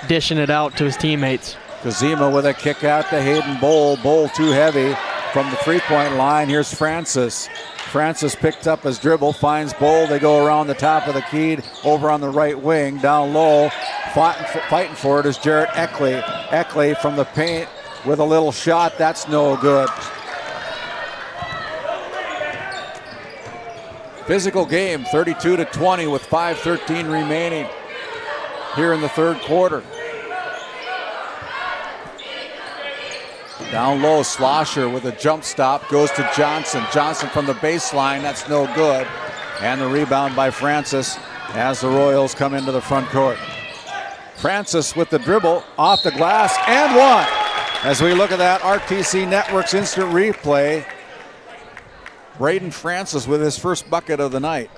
dishing it out to his teammates. Kazima with a kick out to Hayden Bowl. Bowl too heavy from the three-point line. Here's Francis. Francis picked up his dribble, finds Bowl. They go around the top of the key over on the right wing. Down low, fighting for it is Jarrett Eckley. Eckley from the paint with a little shot. That's no good. Physical game, 32-20 with 5:13 remaining here in the third quarter. Down low, Schlosser with a jump stop, goes to Johnson. Johnson from the baseline, that's no good. And the rebound by Francis as the Royals come into the front court. Francis with the dribble, off the glass, and one. As we look at that RTC Networks instant replay, Braden Francis with his first bucket of the night.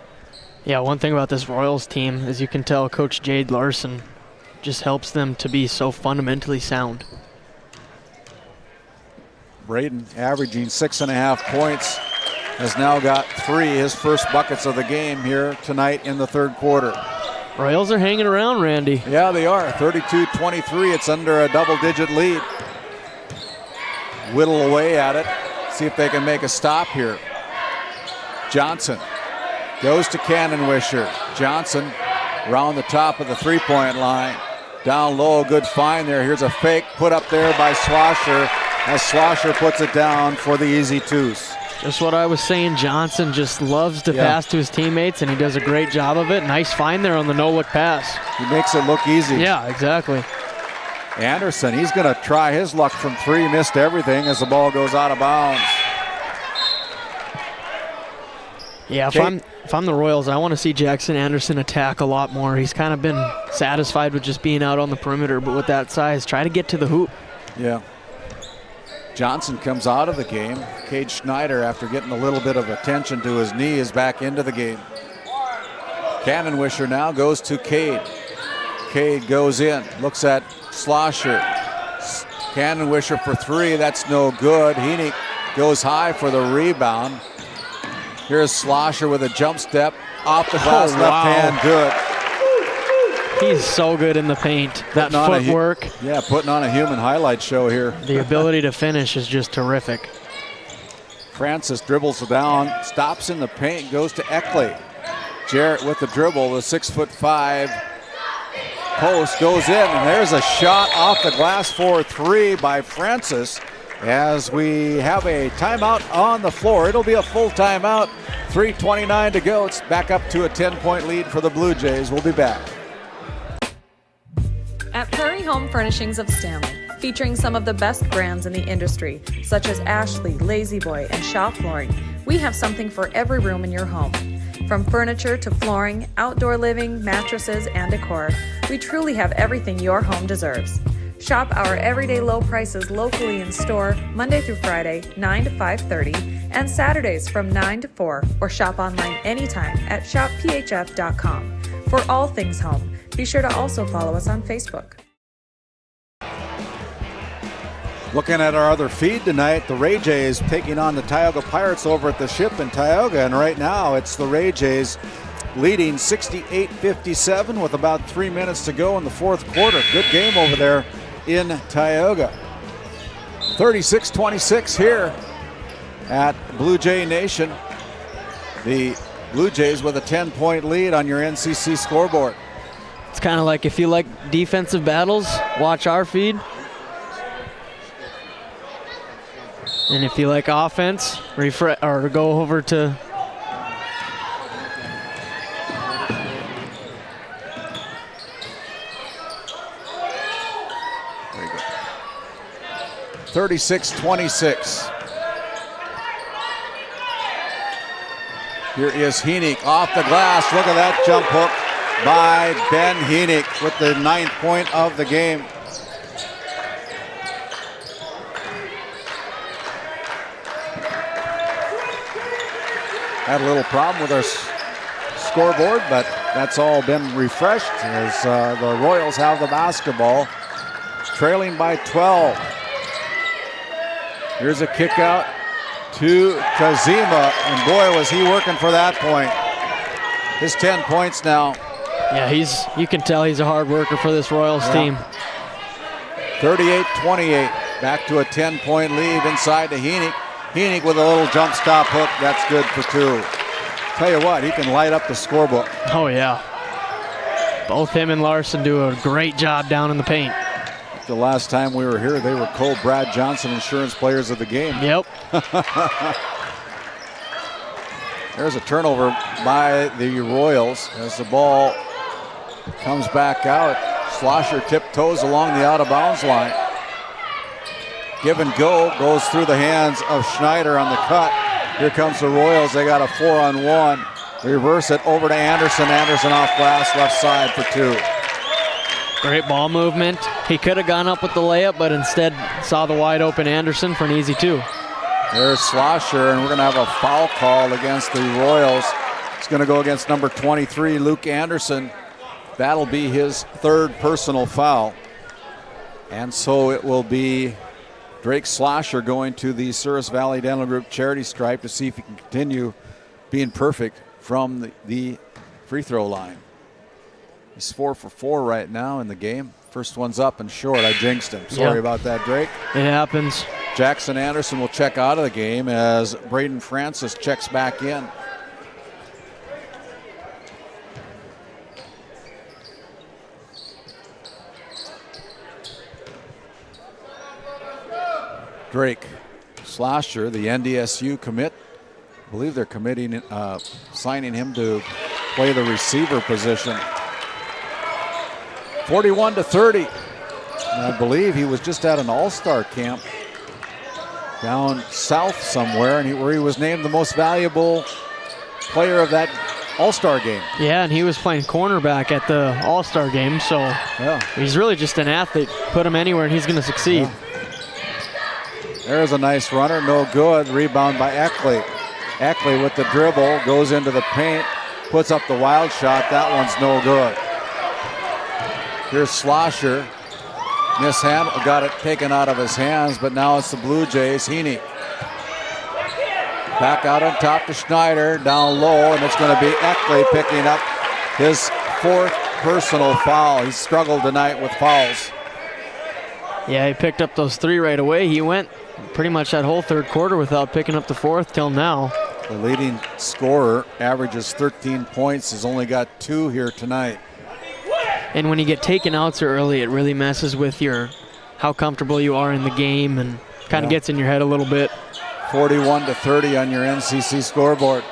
Yeah, one thing about this Royals team, as you can tell, Coach Jade Larson just helps them to be so fundamentally sound. Braden averaging 6.5 points, has now got 3, his first buckets of the game here tonight in the third quarter. Royals are hanging around, Randy. Yeah, they are. 32-23, it's under a double-digit lead. Whittle away at it, see if they can make a stop here. Johnson goes to Cannonwisher. Johnson around the top of the three-point line. Down low, good find there. Here's a fake put up there by Schlosser as Schlosser puts it down for the easy twos. Just what I was saying, Johnson just loves to pass to his teammates, and he does a great job of it. Nice find there on the no-look pass. He makes it look easy. Yeah, exactly. Anderson, he's going to try his luck from 3, missed everything as the ball goes out of bounds. Yeah, if I'm the Royals, I want to see Jackson Anderson attack a lot more. He's kind of been satisfied with just being out on the perimeter, but with that size, try to get to the hoop. Yeah. Johnson comes out of the game. Cade Schneider, after getting a little bit of attention to his knee, is back into the game. Cannonwisher now goes to Cade. Cade goes in, looks at Schlosser. Cannonwisher for 3, that's no good. Hennig goes high for the rebound. Here's Schlosser with a jump step off the glass, left hand, good. He's so good in the paint. That footwork. Yeah, putting on a human highlight show here. The ability to finish is just terrific. Francis dribbles down, stops in the paint, goes to Eckley. Jarrett with the dribble, the 6'5" post goes in, and there's a shot off the glass for 3 by Francis. As we have a timeout on the floor. It'll be a full timeout. 3:29 to go. It's back up to a 10-point lead for the Blue Jays. We'll be back. At Prairie Home Furnishings of Stanley, featuring some of the best brands in the industry, such as Ashley, Lazy Boy, and Shaw Flooring, we have something for every room in your home. From furniture to flooring, outdoor living, mattresses, and decor, we truly have everything your home deserves. Shop our everyday low prices locally in store Monday through Friday, 9 to 5:30, and Saturdays from 9 to 4, or shop online anytime at shopphf.com. For all things home, be sure to also follow us on Facebook. Looking at our other feed tonight, the Ray Jays taking on the Tioga Pirates over at the Ship in Tioga, and right now it's the Ray Jays leading 68-57 with about 3 minutes to go in the fourth quarter. Good game over there in Tioga. 36-26 here at Blue Jay Nation. The Blue Jays with a 10-point lead on your NCC scoreboard. It's kind of like if you like defensive battles, watch our feed. And if you like offense, refresh or go over to. Very good. 36-26. Here is Heenick off the glass. Look at that jump hook by Ben Heenick with the 9th point of the game. Had a little problem with our scoreboard, but that's all been refreshed as the Royals have the basketball, trailing by 12. Here's a kick out to Kazima, and boy, was he working for that point. His 10 points now. Yeah, you can tell he's a hard worker for this Royals team. 38-28, back to a 10-point lead inside to Heenick. Heenick with a little jump stop hook, that's good for 2. Tell you what, he can light up the scorebook. Oh yeah. Both him and Larson do a great job down in the paint. The last time we were here, they were called Brad Johnson Insurance Players of the Game. Yep. There's a turnover by the Royals as the ball comes back out. Schlosser tiptoes along the out-of-bounds line. Give and go goes through the hands of Schneider on the cut. Here comes the Royals. They got a 4-on-1. Reverse it over to Anderson. Anderson off glass, left side for 2. Great ball movement. He could have gone up with the layup, but instead saw the wide open Anderson for an easy 2. There's Schlosser, and we're going to have a foul call against the Royals. It's going to go against number 23, Luke Anderson. That'll be his 3rd personal foul. And so it will be Drake Schlosser going to the Souris Valley Dental Group charity stripe to see if he can continue being perfect from the free throw line. He's 4 for 4 right now in the game. First one's up and short. I jinxed him. Sorry about that, Drake. It happens. Jackson Anderson will check out of the game as Braden Francis checks back in. Drake Schlosser, the NDSU commit. I believe they're signing him to play the receiver position. 41-30. And I believe he was just at an all-star camp down south somewhere, and where he was named the most valuable player of that all-star game. Yeah, and he was playing cornerback at the all-star game, so he's really just an athlete. Put him anywhere and he's going to succeed. Yeah. There's a nice runner, no good. Rebound by Eckley. Eckley with the dribble, goes into the paint, puts up the wild shot. That one's no good. Here's Schlosser. Mishandled, got it taken out of his hands, but now it's the Blue Jays. Heaney. Back out on top to Schneider, down low, and it's going to be Eckley picking up his 4th personal foul. He struggled tonight with fouls. Yeah, he picked up those 3 right away. He went pretty much that whole 3rd quarter without picking up the 4th till now. The leading scorer averages 13 points, has only got 2 here tonight. And when you get taken out so early, it really messes with how comfortable you are in the game and kind of gets in your head a little bit. 41-30 on your NCC scoreboard.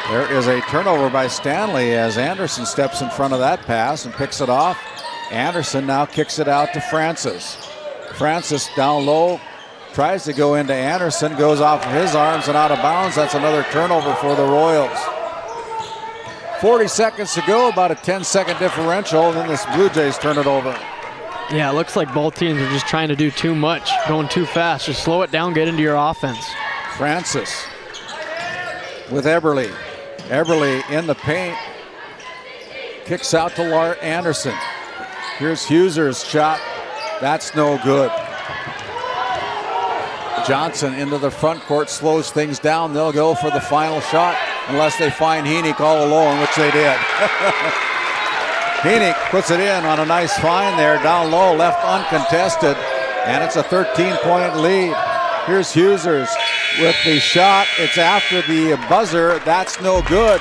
There is a turnover by Stanley as Anderson steps in front of that pass and picks it off. Anderson now kicks it out to Francis. Francis down low, tries to go into Anderson, goes off of his arms and out of bounds. That's another turnover for the Royals. 40 seconds to go, about a 10-second differential, and then this Blue Jays turn it over. Yeah, it looks like both teams are just trying to do too much, going too fast. Just slow it down, get into your offense. Francis with Eberle. Eberle in the paint. Kicks out to Anderson. Here's Huser's shot. That's no good. Johnson into the front court, slows things down. They'll go for the final shot unless they find Heenick all alone, which they did. Heenick puts it in on a nice find there, down low, left uncontested. And it's a 13-point lead. Here's Huesers with the shot. It's after the buzzer. That's no good.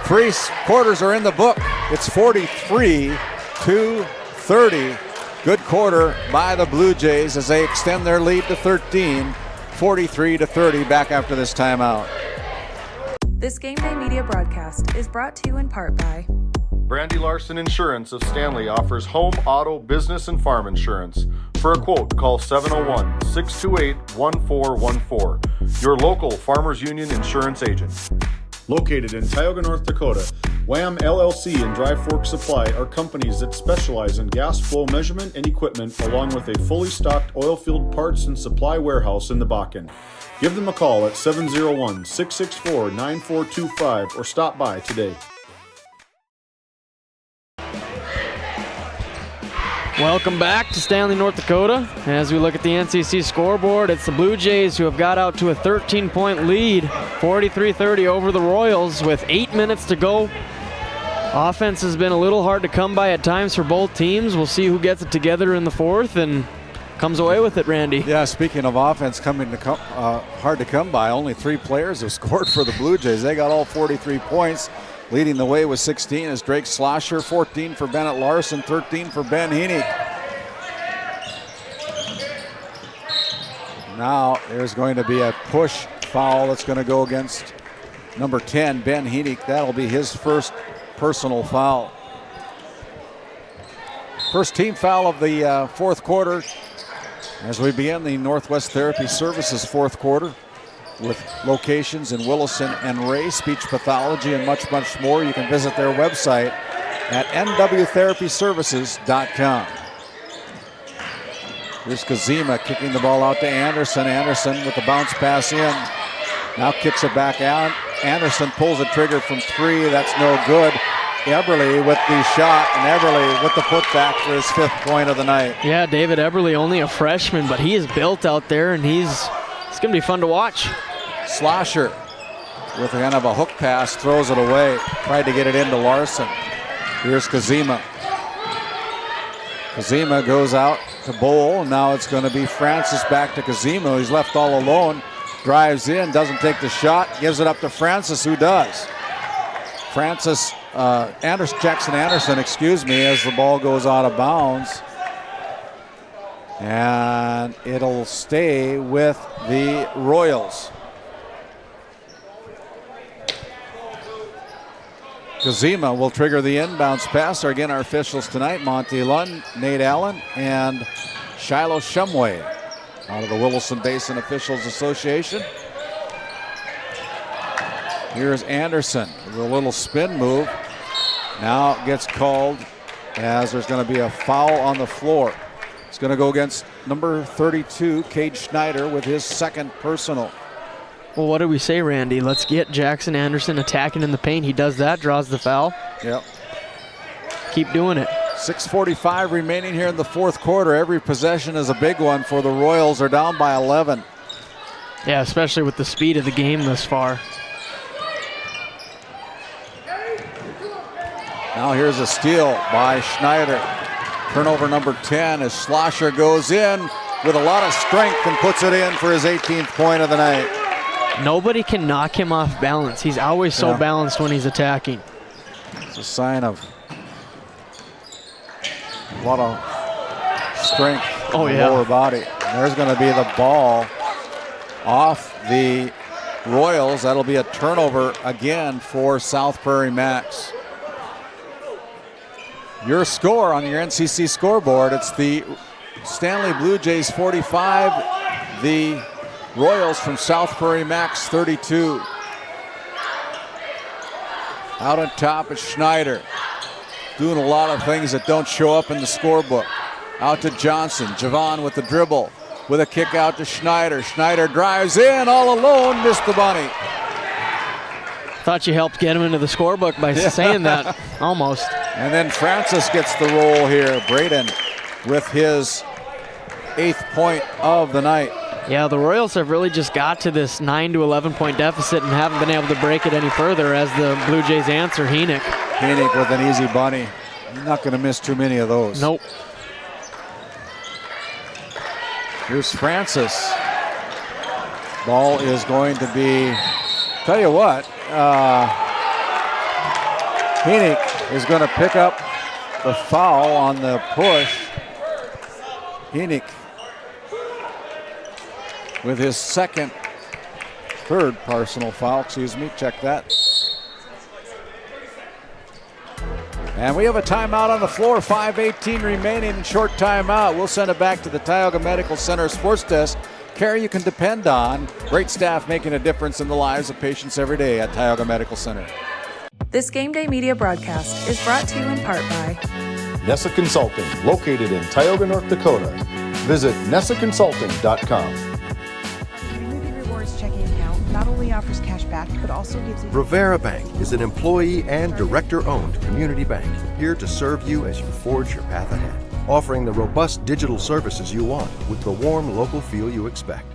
3 quarters are in the book. It's 43-30. Good quarter by the Blue Jays as they extend their lead to 13, 43-30 back after this timeout. This Game Day media broadcast is brought to you in part by Brandy Larson Insurance of Stanley offers home, auto, business, and farm insurance. For a quote, call 701-628-1414. Your local Farmers Union insurance agent. Located in Tioga, North Dakota, WHAM LLC and Dry Fork Supply are companies that specialize in gas flow measurement and equipment, along with a fully stocked oil-filled parts and supply warehouse in the Bakken. Give them a call at 701-664-9425 or stop by today. Welcome back to Stanley, North Dakota. As we look at the NCC scoreboard, it's the Blue Jays who have got out to a 13-point lead, 43-30 over the Royals with 8 minutes to go. Offense has been a little hard to come by at times for both teams. We'll see who gets it together in the fourth and comes away with it, Randy. Yeah, speaking of offense hard to come by, only 3 players have scored for the Blue Jays. They got all 43 points. Leading the way with 16 is Drake Schlosser, 14 for Bennett Larson, 13 for Ben Heaney. Now there's going to be a push foul that's going to go against number 10, Ben Heaney. That'll be his first personal foul. First team foul of the fourth quarter as we begin the Northwest Therapy Services fourth quarter, with locations in Williston and Ray, speech pathology, and much, much more. You can visit their website at nwtherapyservices.com. Here's Kazima kicking the ball out to Anderson. Anderson with the bounce pass in. Now kicks it back out. Anderson pulls the trigger from 3. That's no good. Eberle with the shot, and Eberle with the putback for his 5th point of the night. Yeah, David Eberle, only a freshman, but he is built out there, and it's going to be fun to watch. Schlosser with kind of a hook pass, throws it away. Tried to get it into Larson. Here's Kazima. Kazima goes out to Bowl, and now it's going to be Francis back to Kazima. He's left all alone. Drives in, doesn't take the shot, gives it up to Francis, who does. Jackson Anderson, as the ball goes out of bounds. And it'll stay with the Royals. Kazima will trigger the inbounds passer. Again, our officials tonight, Monty Lund, Nate Allen, and Shiloh Shumway out of the Williston Basin Officials Association. Here's Anderson with a little spin move. Now gets called as there's going to be a foul on the floor. It's going to go against number 32, Cade Schneider, with his 2nd personal. Well, what did we say, Randy? Let's get Jackson Anderson attacking in the paint. He does that, draws the foul. Yep. Keep doing it. 6:45 remaining here in the fourth quarter. Every possession is a big one for the Royals. They're down by 11. Yeah, especially with the speed of the game thus far. Now here's a steal by Schneider. Turnover number 10 as Schlosser goes in with a lot of strength and puts it in for his 18th point of the night. Nobody can knock him off balance. He's always so balanced when he's attacking. It's a sign of a lot of strength in the lower body. And there's going to be the ball off the Royals. That'll be a turnover again for South Prairie-Max. Your score on your NCC scoreboard, it's the Stanley Blue Jays 45, the Royals from South Prairie-Max 32. Out on top is Schneider, doing a lot of things that don't show up in the scorebook. Out to Johnson, Javon with the dribble, with a kick out to Schneider. Schneider drives in all alone, missed the bunny. Thought you helped get him into the scorebook by saying that, almost. And then Francis gets the roll here. Braden with his 8th point of the night. Yeah, the Royals have really just got to this 9 to 11 point deficit and haven't been able to break it any further as the Blue Jays answer Heenick. Heenick with an easy bunny. You're not going to miss too many of those. Nope. Here's Francis. Ball is going to be, tell you what, Heinick is going to pick up the foul on the push. Heinick with his third personal foul, check that. And we have a timeout on the floor, 5:18 remaining, short timeout. We'll send it back to the Tioga Medical Center Sports Desk. Care you can depend on. Great staff making a difference in the lives of patients every day at Tioga Medical Center. This Game Day media broadcast is brought to you in part by Nessa Consulting, located in Tioga, North Dakota. Visit nessaconsulting.com. Community Rewards checking account not only offers cash back, but also gives you... Rivera Bank is an employee and director-owned community bank, here to serve you as you forge your path ahead, offering the robust digital services you want with the warm local feel you expect.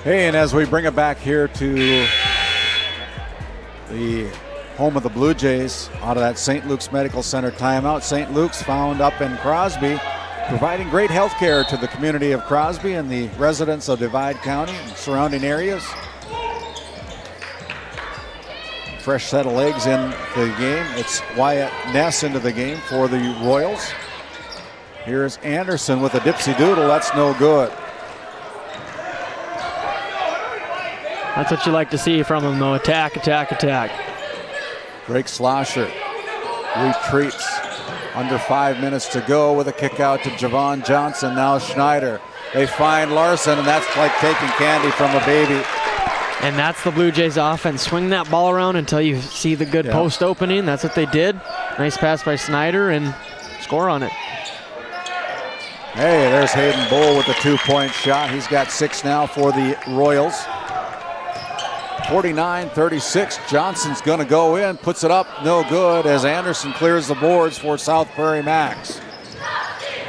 Hey, and as we bring it back here to the home of the Blue Jays out of that St. Luke's Medical Center timeout. St. Luke's found up in Crosby, providing great health care to the community of Crosby and the residents of Divide County and surrounding areas. Fresh set of legs in the game. It's Wyatt Ness into the game for the Royals. Here's Anderson with a dipsy doodle. That's no good. That's what you like to see from him, though. Attack, attack, attack. Drake Slosher retreats. Under 5 minutes to go with a kick out to Javon Johnson. Now Schneider. They find Larson, and that's like taking candy from a baby. And that's the Blue Jays offense. Swing that ball around until you see the good post opening. That's what they did. Nice pass by Snyder, and score on it. Hey, there's Hayden Bull with a 2-point shot. He's got 6 now for the Royals. 49-36. Johnson's going to go in, puts it up, no good, as Anderson clears the boards for South Prairie-Max.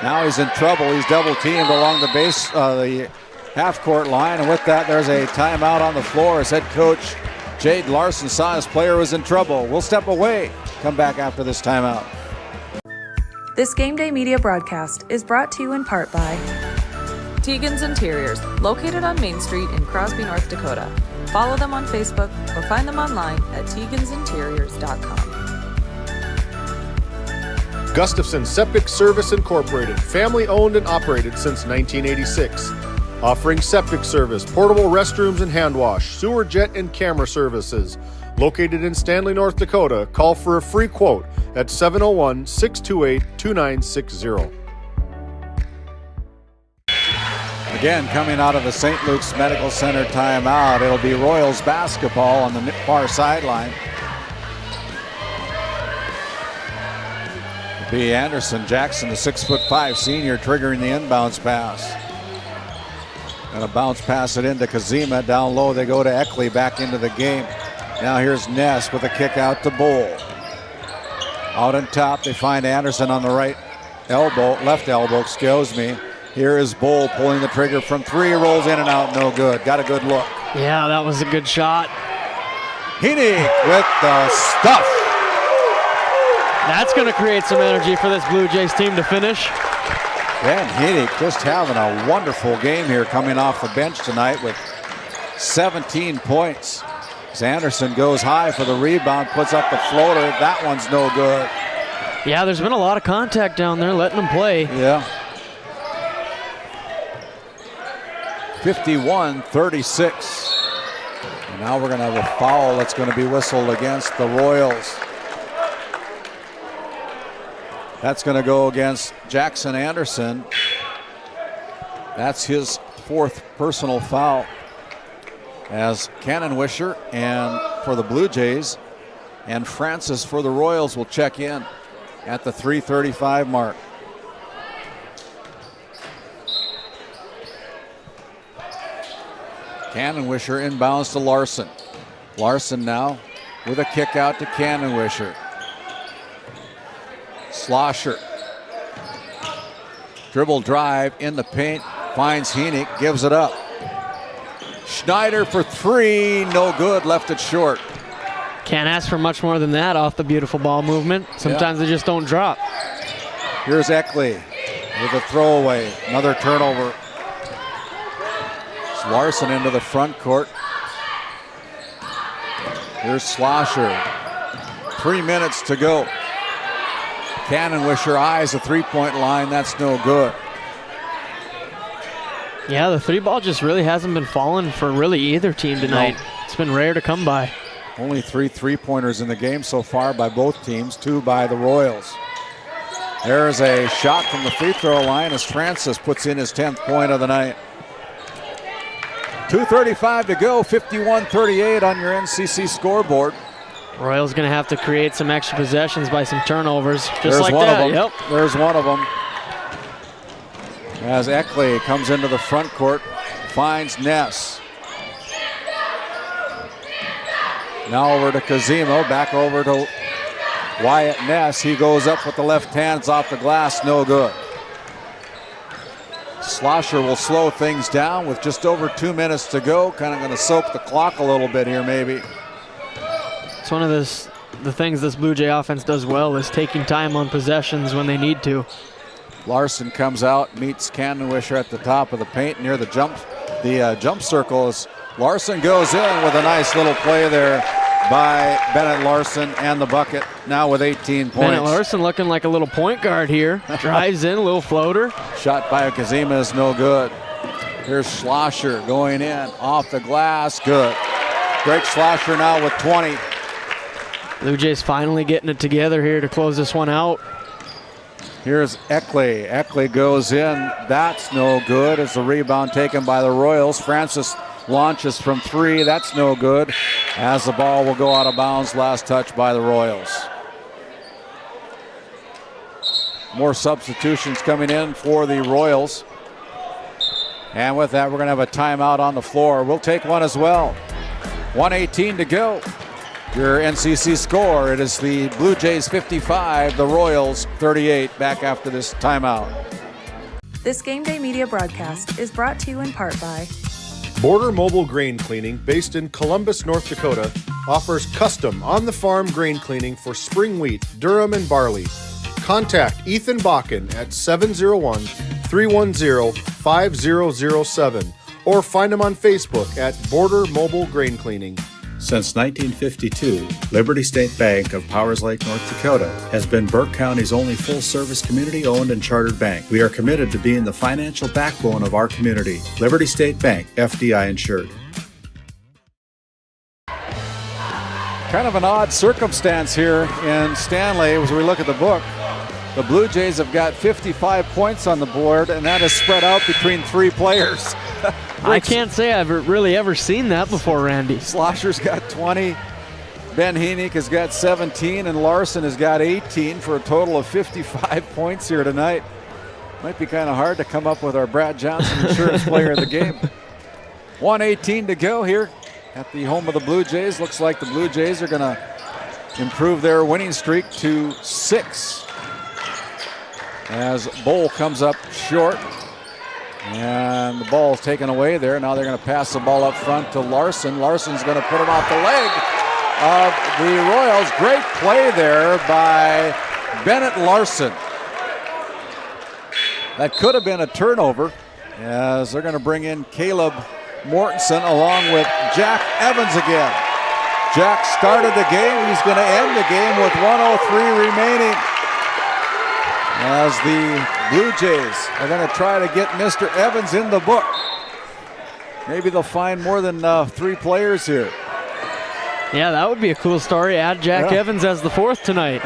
Now he's in trouble. He's double teamed along the base, the half-court line, and with that, there's a timeout on the floor as head coach Jade Larson saw his player was in trouble. We'll step away. Come back after this timeout. This Game Day media broadcast is brought to you in part by Tegan's Interiors, located on Main Street in Crosby, North Dakota. Follow them on Facebook or find them online at tegansinteriors.com. Gustafson Septic Service Incorporated, family owned and operated since 1986. Offering septic service, portable restrooms and hand wash, sewer jet and camera services. Located in Stanley, North Dakota, call for a free quote at 701-628-2960. Again, coming out of the St. Luke's Medical Center timeout, it'll be Royals basketball on the far sideline. It'll be Anderson Jackson, the 6'5" senior, triggering the inbounds pass. Gonna bounce pass it into Kazima. Down low, they go to Eckley, back into the game. Now here's Ness with a kick out to Bull. Out on top, they find Anderson on the left elbow, excuse me. Here is Bull pulling the trigger from 3, rolls in and out, no good. Got a good look. Yeah, that was a good shot. Heinick with the stuff. That's going to create some energy for this Blue Jays team to finish. Ben Heinick just having a wonderful game here, coming off the bench tonight with 17 points. As Anderson goes high for the rebound, puts up the floater. That one's no good. Yeah, there's been a lot of contact down there, letting them play. Yeah. 51-36. And now we're going to have a foul that's going to be whistled against the Royals. That's going to go against Jackson Anderson. That's his 4th personal foul. As Cannon Wisher and for the Blue Jays and Francis for the Royals will check in at the 3:35 mark. Cannon Wisher inbounds to Larson. Larson now with a kick out to Cannon Wisher. Slosher. Dribble drive in the paint. Finds Heinick. Gives it up. Schneider for 3. No good. Left it short. Can't ask for much more than that off the beautiful ball movement. Sometimes they just don't drop. Here's Eckley. with a throwaway. Another turnover. It's Larson into the front court. Here's Schlosser. 3 minutes to go. Cannonwisher eyes the three-point line. That's no good. Yeah, the three ball just really hasn't been falling for really either team tonight. No. It's been rare to come by. Only 3 3-pointers in the game so far by both teams, 2 by the Royals. There's a shot from the free throw line as Francis puts in his 10th point of the night. 2:35 to go, 51-38 on your NCC scoreboard. Royals going to have to create some extra possessions by some turnovers, just There's like one that. Of them. Yep. There's one of them. As Eckley comes into the front court, finds Ness. Now over to Kazimo, back over to Wyatt Ness. He goes up with the left hands off the glass, no good. Schlosser will slow things down with just over 2 minutes to go. Kind of going to soak the clock a little bit here, maybe. It's one of the things this Blue Jay offense does well is taking time on possessions when they need to. Larson comes out, meets Cannonwisher at the top of the paint near the jump circle. As Larson goes in with a nice little play there by Bennett Larson, and the bucket now with 18 points. Bennett Larson looking like a little point guard here. Drives in, a little floater. Shot by Kazima is no good. Here's Schlosser going in, off the glass, good. Greg Schlosser now with 20. Blue Jays finally getting it together here to close this one out. Here's Eckley. Eckley goes in. That's no good. It's a rebound taken by the Royals. Francis launches from 3. That's no good. As the ball will go out of bounds. Last touch by the Royals. More substitutions coming in for the Royals. And with that, we're going to have a timeout on the floor. We'll take one as well. 1:18 to go. Your NCC score, it is the Blue Jays 55, the Royals 38, back after this timeout. This Game Day media broadcast is brought to you in part by Border Mobile Grain Cleaning, based in Columbus, North Dakota, offers custom on-the-farm grain cleaning for spring wheat, durum, and barley. Contact Ethan Bakken at 701-310-5007 or find him on Facebook at Border Mobile Grain Cleaning. Since 1952, Liberty State Bank of Powers Lake, North Dakota has been Burke County's only full-service community-owned and chartered bank. We are committed to being the financial backbone of our community. Liberty State Bank, FDI insured. Kind of an odd circumstance here in Stanley as we look at the book. The Blue Jays have got 55 points on the board, and that is spread out between 3 players. I can't say I've really ever seen that before, Randy. Schlosser's got 20, Ben Henick has got 17, and Larson has got 18 for a total of 55 points here tonight. Might be kind of hard to come up with our Brad Johnson Insurance Player of the Game. 1:18 to go here at the home of the Blue Jays. Looks like the Blue Jays are going to improve their winning streak to 6. As Bowl comes up short. And the ball is taken away there. Now they're going to pass the ball up front to Larson. Larson's going to put it off the leg of the Royals. Great play there by Bennett Larson. That could have been a turnover, as they're going to bring in Caleb Mortensen along with Jack Evans again. Jack started the game. He's going to end the game with 1:03 remaining, as the Blue Jays are going to try to get Mr. Evans in the book. Maybe they'll find more than 3 players here. Yeah, that would be a cool story. Add Jack Evans as the 4th tonight.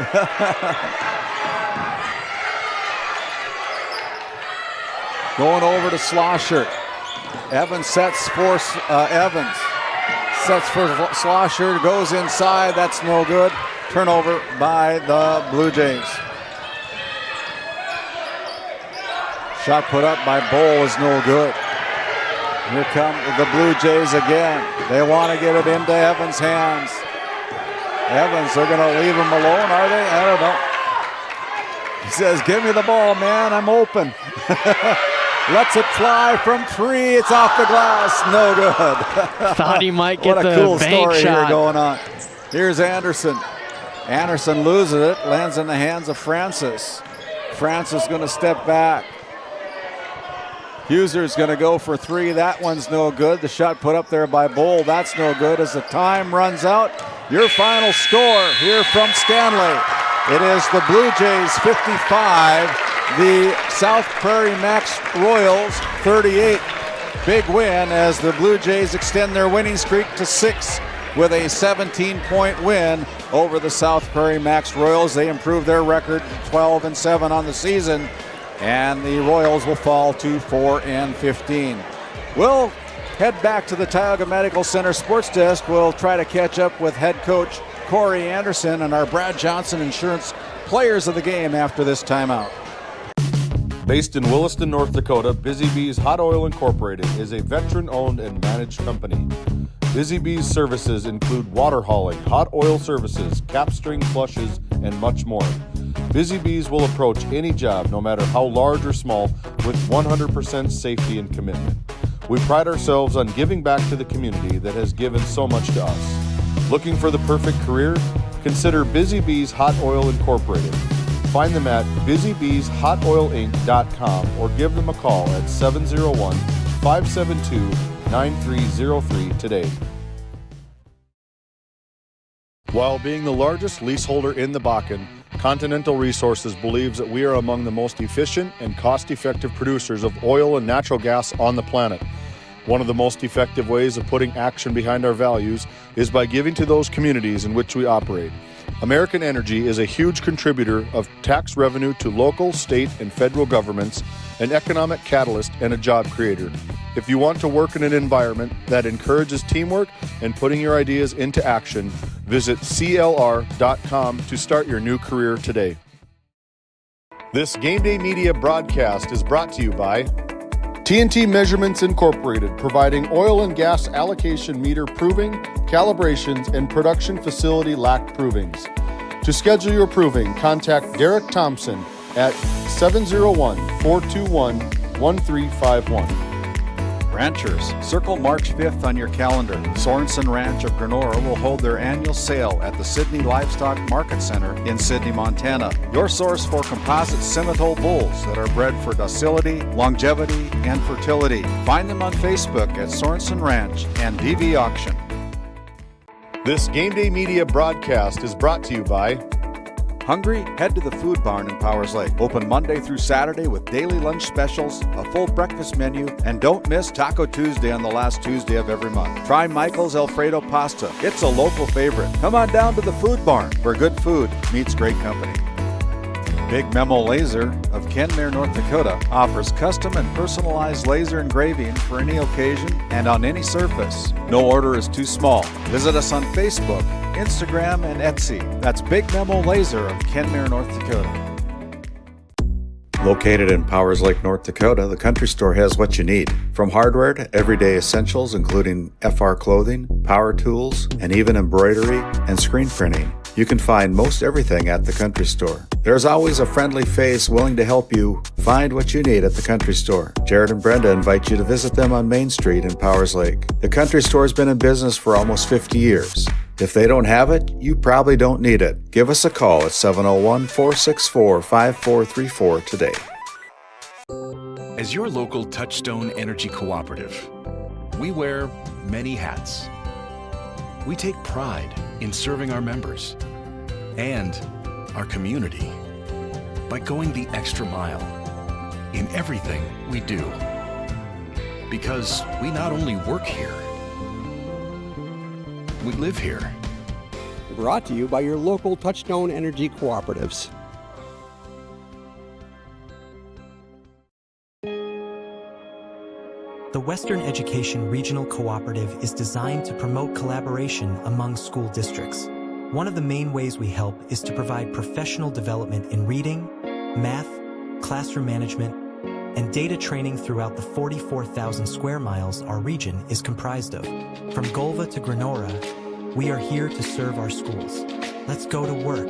Going over to Schlosser. Evans sets for Evans. Sets for Schlosser, goes inside. That's no good. Turnover by the Blue Jays. Shot put up by Bowl is no good. Here come the Blue Jays again. They want to get it into Evans' hands. Evans, they're going to leave him alone, are they? I don't know. He says, give me the ball, man. I'm open. Lets it fly from 3. It's off the glass. No good. Thought he might get the cool bank story shot here going on. Here's Anderson. Anderson loses it. Lands in the hands of Francis. Francis going to step back. Huser's going to go for three. That one's no good. The shot put up there by Bowl, that's no good. As the time runs out, your final score here from Stanley. It is the Blue Jays 55, the South Prairie-Max Royals 38. Big win as the Blue Jays extend their winning streak to 6 with a 17-point win over the South Prairie-Max Royals. They improved their record 12-7 on the season, and the Royals will fall to 4-15. We'll head back to the Tioga Medical Center sports desk. We'll try to catch up with head coach Corey Anderson and our Brad Johnson Insurance players of the game after this timeout. Based in Williston, North Dakota, Busy Bees Hot Oil Incorporated is a veteran-owned and managed company. Busy Bees services include water hauling, hot oil services, capstring flushes, and much more. Busy Bees will approach any job, no matter how large or small, with 100% safety and commitment. We pride ourselves on giving back to the community that has given so much to us. Looking for the perfect career? Consider Busy Bees Hot Oil Incorporated. Find them at busybeeshotoilinc.com or give them a call at 701-572-9303 today. While being the largest leaseholder in the Bakken, Continental Resources believes that we are among the most efficient and cost-effective producers of oil and natural gas on the planet. One of the most effective ways of putting action behind our values is by giving to those communities in which we operate. American Energy is a huge contributor of tax revenue to local, state, and federal governments, an economic catalyst, and a job creator. If you want to work in an environment that encourages teamwork and putting your ideas into action, visit CLR.com to start your new career today. This Game Day Media broadcast is brought to you by TNT Measurements Incorporated, providing oil and gas allocation meter proving, calibrations, and production facility lac provings. To schedule your proving, contact Derek Thompson at 701-421-1351. Ranchers, circle March 5th on your calendar. Sorensen Ranch of Grenora will hold their annual sale at the Sydney Livestock Market Center in Sydney, Montana. Your source for composite Simmental bulls that are bred for docility, longevity, and fertility. Find them on Facebook at Sorensen Ranch and DV Auction. This Game Day Media broadcast is brought to you by Hungry? Head to the Food Barn in Powers Lake. Open Monday through Saturday with daily lunch specials, a full breakfast menu, and don't miss Taco Tuesday on the last Tuesday of every month. Try Michael's Alfredo Pasta. It's a local favorite. Come on down to the Food Barn, where good food meets great company. Big Memo Laser of Kenmare, North Dakota offers custom and personalized laser engraving for any occasion and on any surface. No order is too small. Visit us on Facebook, Instagram, and Etsy. That's Big Memo Laser of Kenmare, North Dakota. Located in Powers Lake, North Dakota, the Country Store has what you need. From hardware to everyday essentials, including FR clothing, power tools, and even embroidery and screen printing. You can find most everything at the Country Store. There's always a friendly face willing to help you find what you need at the Country Store. Jared and Brenda invite you to visit them on Main Street in Powers Lake. The Country Store has been in business for almost 50 years. If they don't have it, you probably don't need it. Give us a call at 701-464-5434 today. As your local Touchstone Energy Cooperative, we wear many hats. We take pride in serving our members and our community by going the extra mile in everything we do. Because we not only work here, we live here. Brought to you by your local Touchstone Energy Cooperatives. The Western Education Regional Cooperative is designed to promote collaboration among school districts. One of the main ways we help is to provide professional development in reading, math, classroom management, and data training throughout the 44,000 square miles our region is comprised of. From Golva to Grenora, we are here to serve our schools. Let's go to work.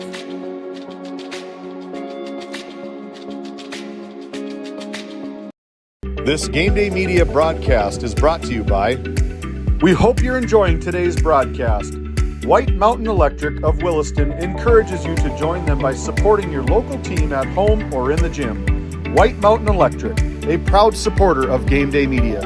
This Game Day Media broadcast is brought to you by... We hope you're enjoying today's broadcast. White Mountain Electric of Williston encourages you to join them by supporting your local team at home or in the gym. White Mountain Electric, a proud supporter of Game Day Media.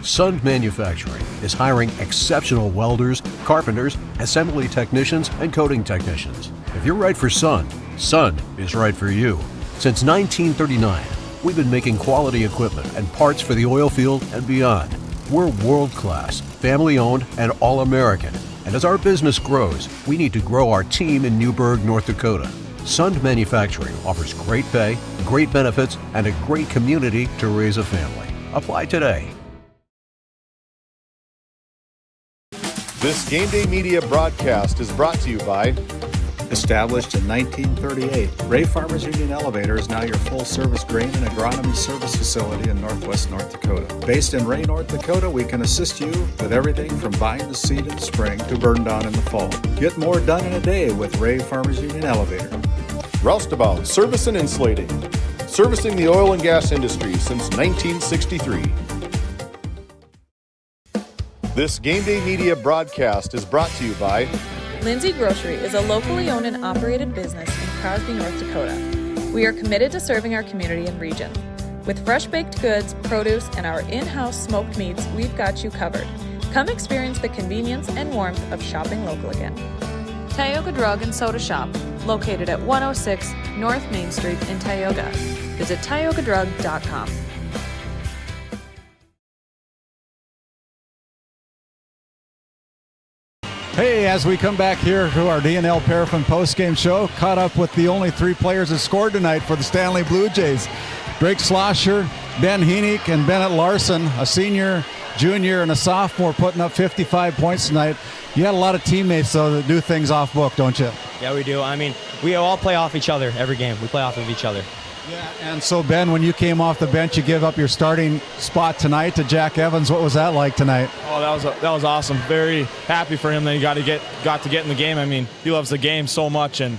Sund Manufacturing is hiring exceptional welders, carpenters, assembly technicians, and coating technicians. If you're right for Sund, Sund is right for you. Since 1939, we've been making quality equipment and parts for the oil field and beyond. We're world-class, family-owned, and all-American. And as our business grows, we need to grow our team in Newburgh, North Dakota. Sund Manufacturing offers great pay, great benefits, and a great community to raise a family. Apply today. This Game Day Media broadcast is brought to you by... Established in 1938, Ray Farmers Union Elevator is now your full-service grain and agronomy service facility in northwest North Dakota. Based in Ray, North Dakota, we can assist you with everything from buying the seed in the spring to burn down in the fall. Get more done in a day with Ray Farmers Union Elevator. Roustabout Service and Insulating, servicing the oil and gas industry since 1963. This Game Day Media broadcast is brought to you by... Lindsay Grocery is a locally owned and operated business in Crosby, North Dakota. We are committed to serving our community and region. With fresh baked goods, produce, and our in-house smoked meats, we've got you covered. Come experience the convenience and warmth of shopping local again. Tioga Drug and Soda Shop, located at 106 North Main Street in Tioga. Visit tiogadrug.com. Hey, as we come back here to our D&L Paraffin postgame show, caught up with the only three players that scored tonight for the Stanley Blue Jays. Drake Schlosser, Ben Heenick, and Bennett Larson, a senior, junior, and a sophomore, putting up 55 points tonight. You had a lot of teammates, though, that do things off book, don't you? Yeah, we do. I mean, we all play off each other every game. We play off of each other. Yeah, and so, Ben, when you came off the bench, you give up your starting spot tonight to Jack Evans. What was that like tonight? Oh, that was awesome. Very happy for him that he got to get in the game. I mean, he loves the game so much, and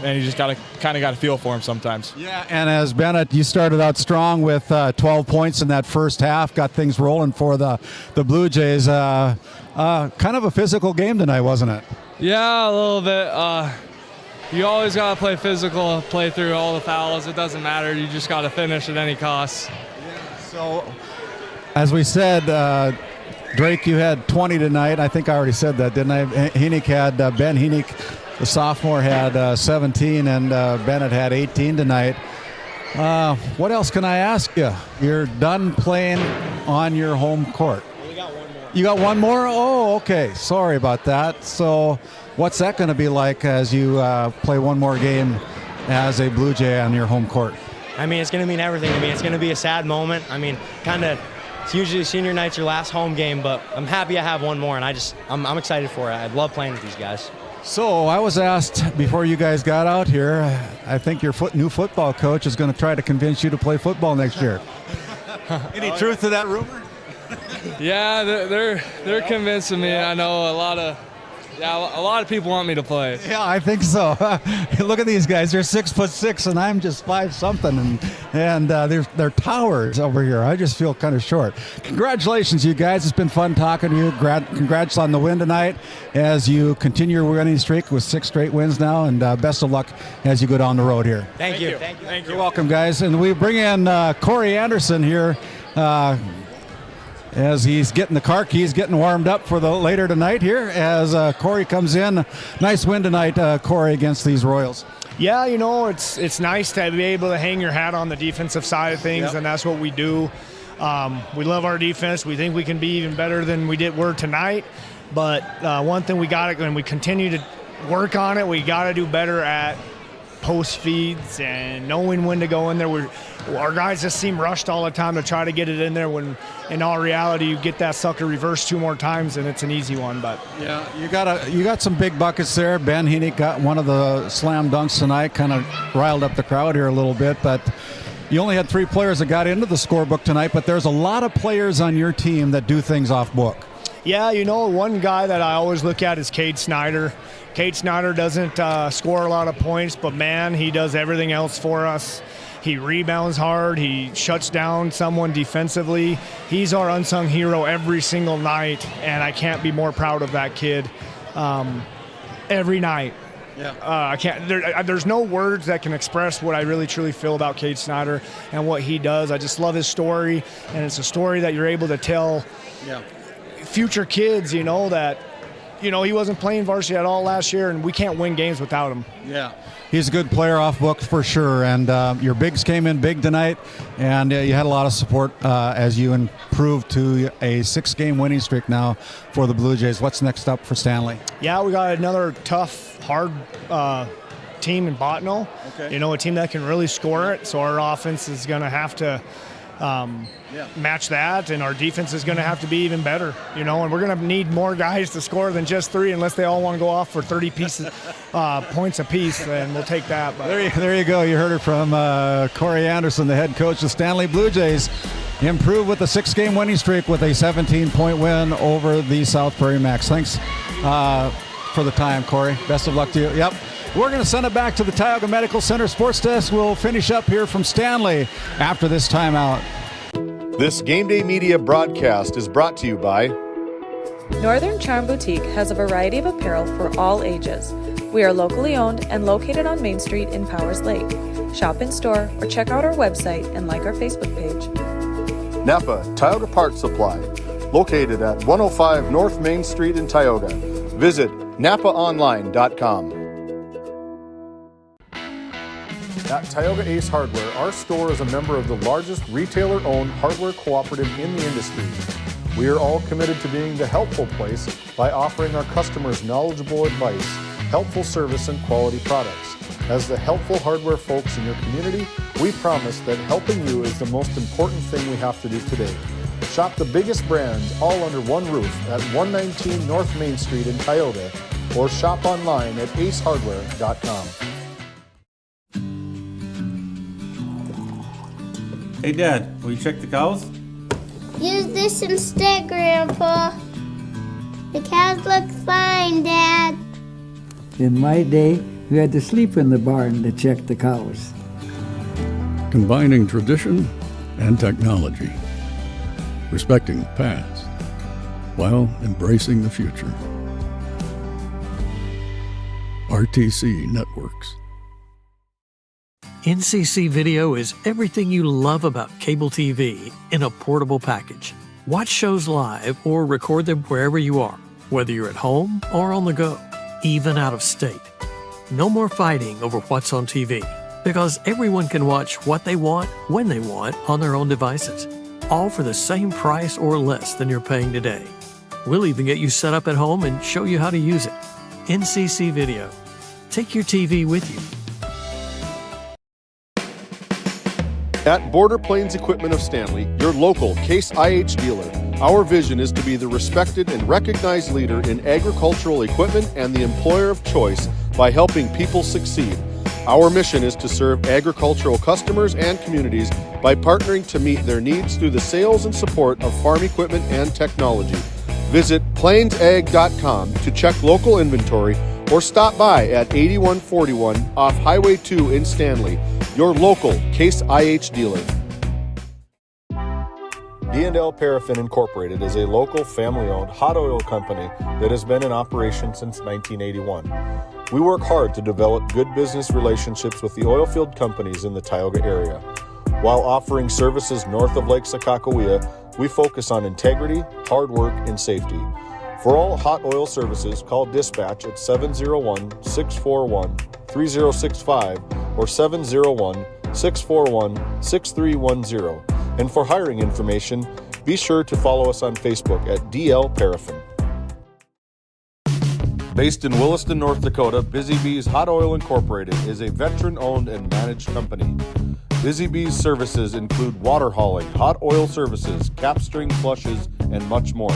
you just got to feel for him sometimes. Yeah, and as Bennett, you started out strong with 12 points in that first half, got things rolling for the Blue Jays. Kind of a physical game tonight, wasn't it? Yeah, a little bit. You always got to play physical, play through all the fouls. It doesn't matter. You just got to finish at any cost. Yeah, so, as we said, Drake, you had 20 tonight. I think I already said that, didn't I? Heenick had, Ben Heenick, the sophomore, had 17, and Bennett had 18 tonight. What else can I ask you? You're done playing on your home court. We got one more. You got one more? Oh, okay. Sorry about that. So, what's that going to be like as you play one more game as a Blue Jay on your home court? I mean, it's going to mean everything to me. It's going to be a sad moment. I mean, it's usually senior night's your last home game, but I'm happy I have one more, and I'm excited for it. I love playing with these guys. So I was asked before you guys got out here, I think your new football coach is going to try to convince you to play football next year. Any truth to that rumor? Yeah, they're convincing me. I know a lot of people want me to play. Yeah, I think so. Look at these guys. They're 6'6", and I'm just 5-something, and they're towers over here. I just feel kind of short. Congratulations, you guys. It's been fun talking to you. Congrats on the win tonight as you continue your winning streak with 6 straight wins now, and best of luck as you go down the road here. Thank you. You're welcome, guys. And we bring in Corey Anderson here. As he's getting the car keys, getting warmed up for the later tonight here as Corey comes in. Nice win tonight, Corey, against these Royals. Yeah, it's nice to be able to hang your hat on the defensive side of things, and that's what we do. We love our defense. We think we can be even better than were tonight. But one thing we got to, and we continue to work on it, we got to do better at post feeds and knowing when to go in there. Our guys just seem rushed all the time to try to get it in there when in all reality you get that sucker reversed 2 more times and it's an easy one. But yeah, you got some big buckets there. Ben Heenick got one of the slam dunks tonight, kind of riled up the crowd here a little bit, but you only had 3 players that got into the scorebook tonight, but there's a lot of players on your team that do things off book. Yeah, one guy that I always look at is Cade Snyder. Cade Snyder doesn't score a lot of points, but man, he does everything else for us. He rebounds hard. He shuts down someone defensively. He's our unsung hero every single night, and I can't be more proud of that kid. Every night, I can't. There's no words that can express what I really truly feel about Cade Snyder and what he does. I just love his story, and it's a story that you're able to tell future kids. That he wasn't playing varsity at all last year, and we can't win games without him. Yeah. He's a good player off book for sure, and your bigs came in big tonight, and you had a lot of support as you improved to a 6-game winning streak now for the Blue Jays. What's next up for Stanley? Yeah, we got another tough, hard team in Bottineau. Okay. A team that can really score it, so our offense is going to have to match that, and our defense is going to have to be even better, and we're going to need more guys to score than just 3 unless they all want to go off for 30 points apiece, and we'll take that. But There you go. You heard it from Corey Anderson, the head coach of Stanley Blue Jays. Improved with a 6-game winning streak with a 17-point win over the South Prairie-Max. Thanks for the time, Corey. Best of luck to you. Yep. We're going to send it back to the Tioga Medical Center Sports Desk. We'll finish up here from Stanley after this timeout. This Game Day Media broadcast is brought to you by Northern Charm Boutique has a variety of apparel for all ages. We are locally owned and located on Main Street in Powers Lake. Shop in store or check out our website and like our Facebook page. Napa Tioga Parts Supply, located at 105 North Main Street in Tioga. Visit napaonline.com. At Tioga Ace Hardware, our store is a member of the largest retailer-owned hardware cooperative in the industry. We are all committed to being the helpful place by offering our customers knowledgeable advice, helpful service, and quality products. As the helpful hardware folks in your community, we promise that helping you is the most important thing we have to do today. Shop the biggest brands all under one roof at 119 North Main Street in Tioga, or shop online at acehardware.com. Hey Dad, will you check the cows? Use this instead, Grandpa. The cows look fine, Dad. In my day, we had to sleep in the barn to check the cows. Combining tradition and technology, respecting the past while embracing the future. RTC Networks. NCC Video is everything you love about cable TV in a portable package. Watch shows live or record them wherever you are, whether you're at home or on the go, even out of state. No more fighting over what's on TV, because everyone can watch what they want, when they want, on their own devices, all for the same price or less than you're paying today. We'll even get you set up at home and show you how to use it. NCC Video. Take your TV with you. At Border Plains Equipment of Stanley, your local Case IH dealer, our vision is to be the respected and recognized leader in agricultural equipment and the employer of choice by helping people succeed. Our mission is to serve agricultural customers and communities by partnering to meet their needs through the sales and support of farm equipment and technology. Visit plainsag.com to check local inventory or stop by at 8141 off Highway 2 in Stanley, your local Case IH dealer. D&L Paraffin Incorporated is a local family-owned hot oil company that has been in operation since 1981. We work hard to develop good business relationships with the oilfield companies in the Tioga area. While offering services north of Lake Sakakawea, we focus on integrity, hard work, and safety. For all hot oil services, call dispatch at 701-641-3065 or 701-641-6310. And for hiring information, be sure to follow us on Facebook at DL Paraffin. Based in Williston, North Dakota, Busy Bees Hot Oil Incorporated is a veteran-owned and managed company. Busy Bees services include water hauling, hot oil services, capstring flushes, and much more.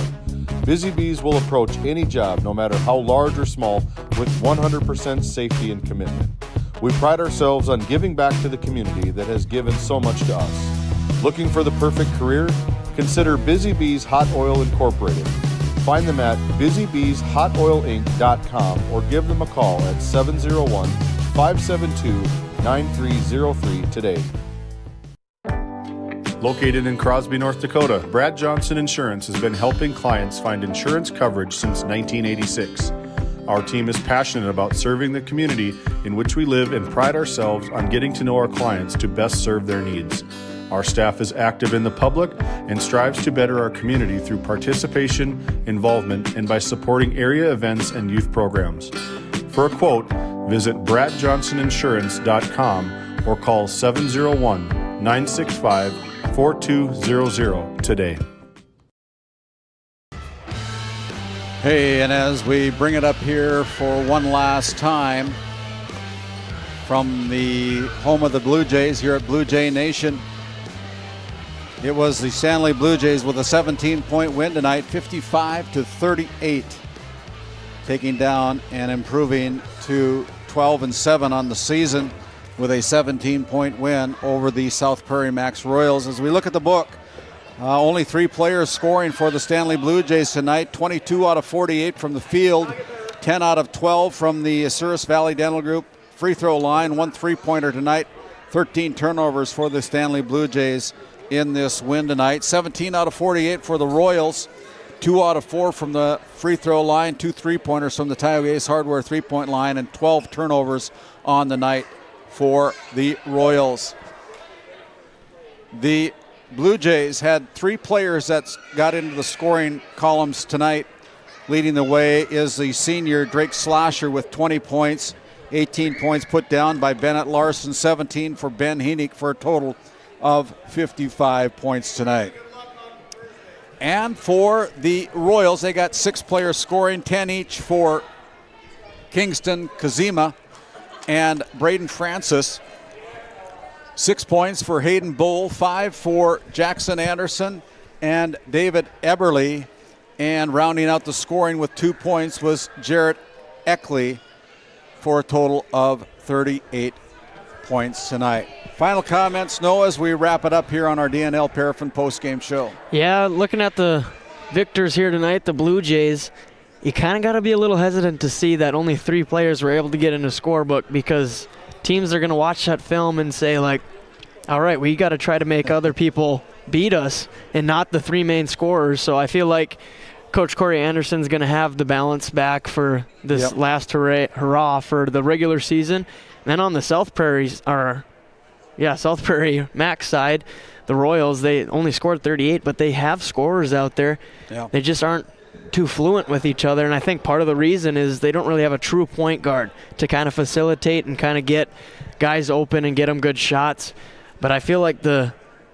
Busy Bees will approach any job, no matter how large or small, with 100% safety and commitment. We pride ourselves on giving back to the community that has given so much to us. Looking for the perfect career? Consider Busy Bees Hot Oil Incorporated. Find them at busybeeshotoilinc.com or give them a call at 701-572-9303 today. Located in Crosby, North Dakota, Brad Johnson Insurance has been helping clients find insurance coverage since 1986. Our team is passionate about serving the community in which we live and pride ourselves on getting to know our clients to best serve their needs. Our staff is active in the public and strives to better our community through participation, involvement, and by supporting area events and youth programs. For a quote, visit bradjohnsoninsurance.com or call 701-965-4200 today. Hey, and as we bring it up here for one last time from the home of the Blue Jays here at Blue Jay Nation, it was the Stanley Blue Jays with a 17-point win tonight, 55-38, taking down and improving to 12-7 on the season with a 17-point win over the South Prairie-Max Royals. As we look at the book, only 3 players scoring for the Stanley Blue Jays tonight, 22 out of 48 from the field, 10 out of 12 from the Souris Valley Dental Group free throw line, 1 3-pointer tonight, 13 turnovers for the Stanley Blue Jays in this win tonight. 17 out of 48 for the Royals, 2 out of 4 from the free throw line, 2 3-pointers from the Tioga Ace Hardware 3-point line, and 12 turnovers on the night for the Royals. The Blue Jays had 3 players that got into the scoring columns tonight. Leading the way is the senior Drake Slasher with 20 points, 18 points put down by Bennett Larson, 17 for Ben Heenick for a total of 55 points tonight. And for the Royals, they got 6 players scoring, 10 each for Kingston Kazima and Braden Francis. 6 points for Hayden Bull, 5 for Jackson Anderson and David Eberly. And rounding out the scoring with 2 points was Jarrett Eckley for a total of 38 points tonight. Final comments, Noah, as we wrap it up here on our DNL Paraffin postgame show. Yeah, looking at the victors here tonight, the Blue Jays, you kind of got to be a little hesitant to see that only 3 players were able to get in the scorebook, because teams are going to watch that film and say, like, all right, we got to try to make other people beat us and not the 3 main scorers. So I feel like Coach Corey Anderson's going to have the balance back for this last hurrah for the regular season. And then on the South Prairie-Max side, the Royals, they only scored 38, but they have scorers out there. Yeah. They just aren't too fluent with each other, and I think part of the reason is they don't really have a true point guard to kind of facilitate and kind of get guys open and get them good shots. But I feel like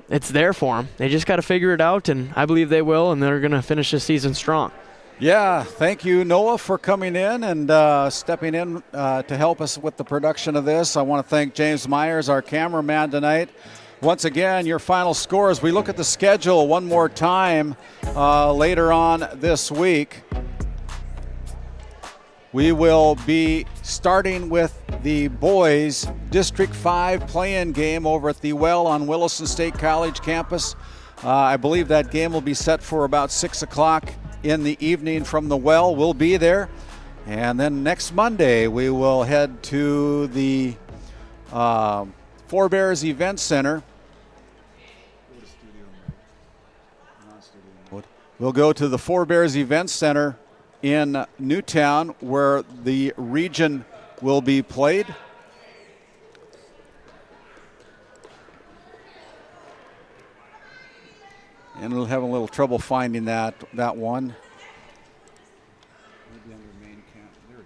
it's there for them. They just got to figure it out, and I believe they will, and they're going to finish this season strong. Yeah, thank you, Noah, for coming in and stepping in to help us with the production of this. I want to thank James Myers, our cameraman tonight. Once again, your final scores. We look at the schedule one more time later on this week. We will be starting with the boys' District 5 play-in game over at the Well on Williston State College campus. I believe that game will be set for about 6 o'clock in the evening from the Well. We'll be there. And then next Monday, we will head to the Four Bears Event Center. We'll go to the Four Bears Event Center in Newtown, where the region will be played. And we'll have a little trouble finding that one. Maybe under main camp. There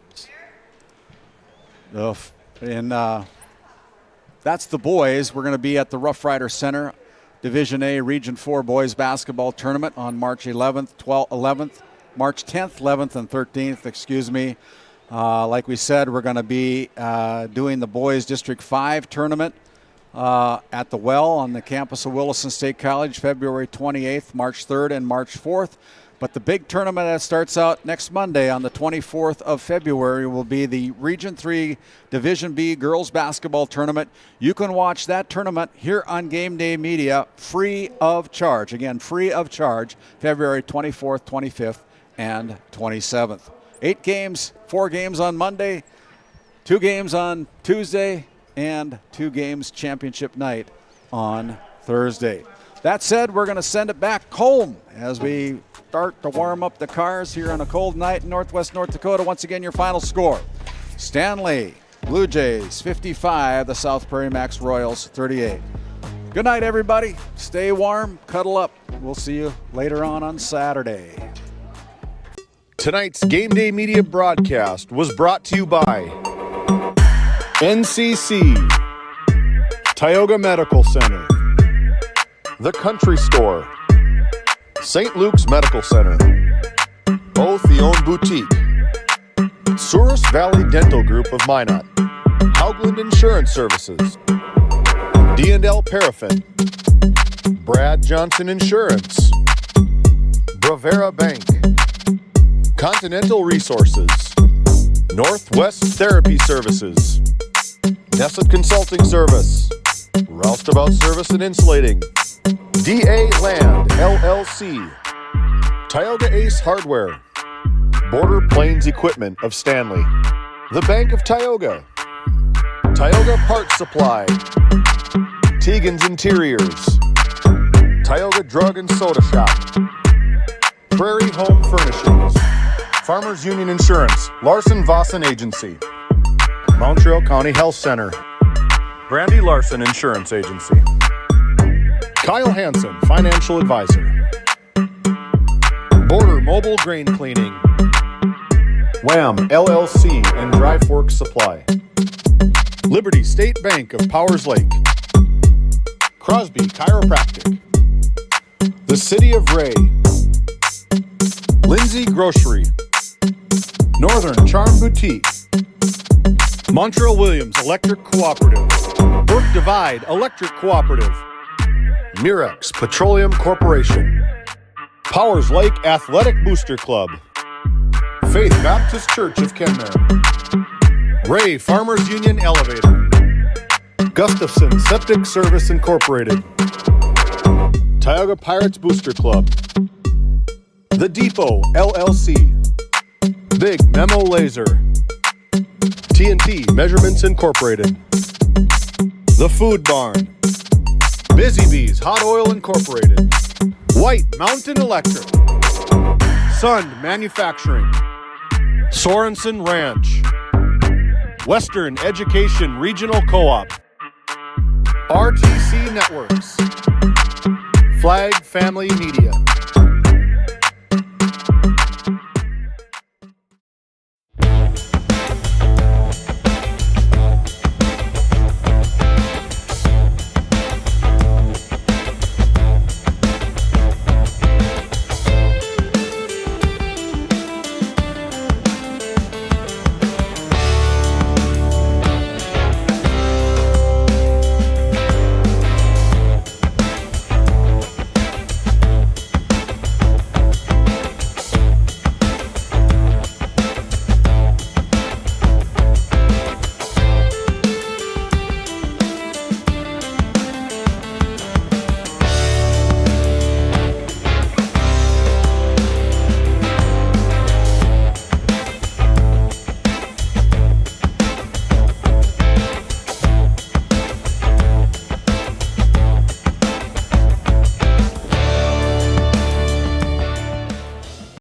it is. And that's the boys. We're going to be at the Rough Rider Center, Division A Region 4 Boys Basketball Tournament on March 11th, 11th, March 10th, 11th, and 13th, like we said, we're going to be doing the Boys District 5 tournament at the Well on the campus of Williston State College, February 28th, March 3rd, and March 4th. But the big tournament that starts out next Monday on the 24th of February will be the Region 3 Division B Girls Basketball Tournament. You can watch that tournament here on Game Day Media free of charge. Again, free of charge, February 24th, 25th, and 27th. 8 games, 4 games on Monday, 2 games on Tuesday, and 2 games championship night on Thursday. That said, we're going to send it back home as we start to warm up the cars here on a cold night in northwest North Dakota. Once again, your final score. Stanley Blue Jays 55, the South Prairie-Max Royals 38. Good night, everybody. Stay warm, cuddle up. We'll see you later on Saturday. Tonight's Game Day Media broadcast was brought to you by NCC, Tioga Medical Center, The Country Store, St. Luke's Medical Center, O'Theone Boutique, Souris Valley Dental Group of Minot, Haugland Insurance Services, D&L Paraffin, Brad Johnson Insurance, Bravera Bank, Continental Resources, Northwest Therapy Services, Nesset Consulting Service, Roustabout Service and Insulating, DA Land LLC, Tioga Ace Hardware, Border Plains Equipment of Stanley, The Bank of Tioga, Tioga Parts Supply, Tegan's Interiors, Tioga Drug and Soda Shop, Prairie Home Furnishings, Farmers Union Insurance, Larson Vossen Agency, Montreal County Health Center, Brandy Larson Insurance Agency, Kyle Hansen, Financial Advisor, Border Mobile Grain Cleaning, Wham LLC and Dry Fork Supply, Liberty State Bank of Powers Lake, Crosby Chiropractic, the City of Ray, Lindsay Grocery, Northern Charm Boutique, Montreal Williams Electric Cooperative, Burke Divide Electric Cooperative, Mirex Petroleum Corporation, Powers Lake Athletic Booster Club, Faith Baptist Church of Kenmare, Ray Farmers Union Elevator, Gustafson Septic Service Incorporated, Tioga Pirates Booster Club, The Depot LLC, Big Memo Laser, TNT Measurements Incorporated, The Food Barn, Busy Bees Hot Oil Incorporated, White Mountain Electric, Sund Manufacturing, Sorensen Ranch, Western Education Regional Co-op, RTC Networks, Flag Family Media.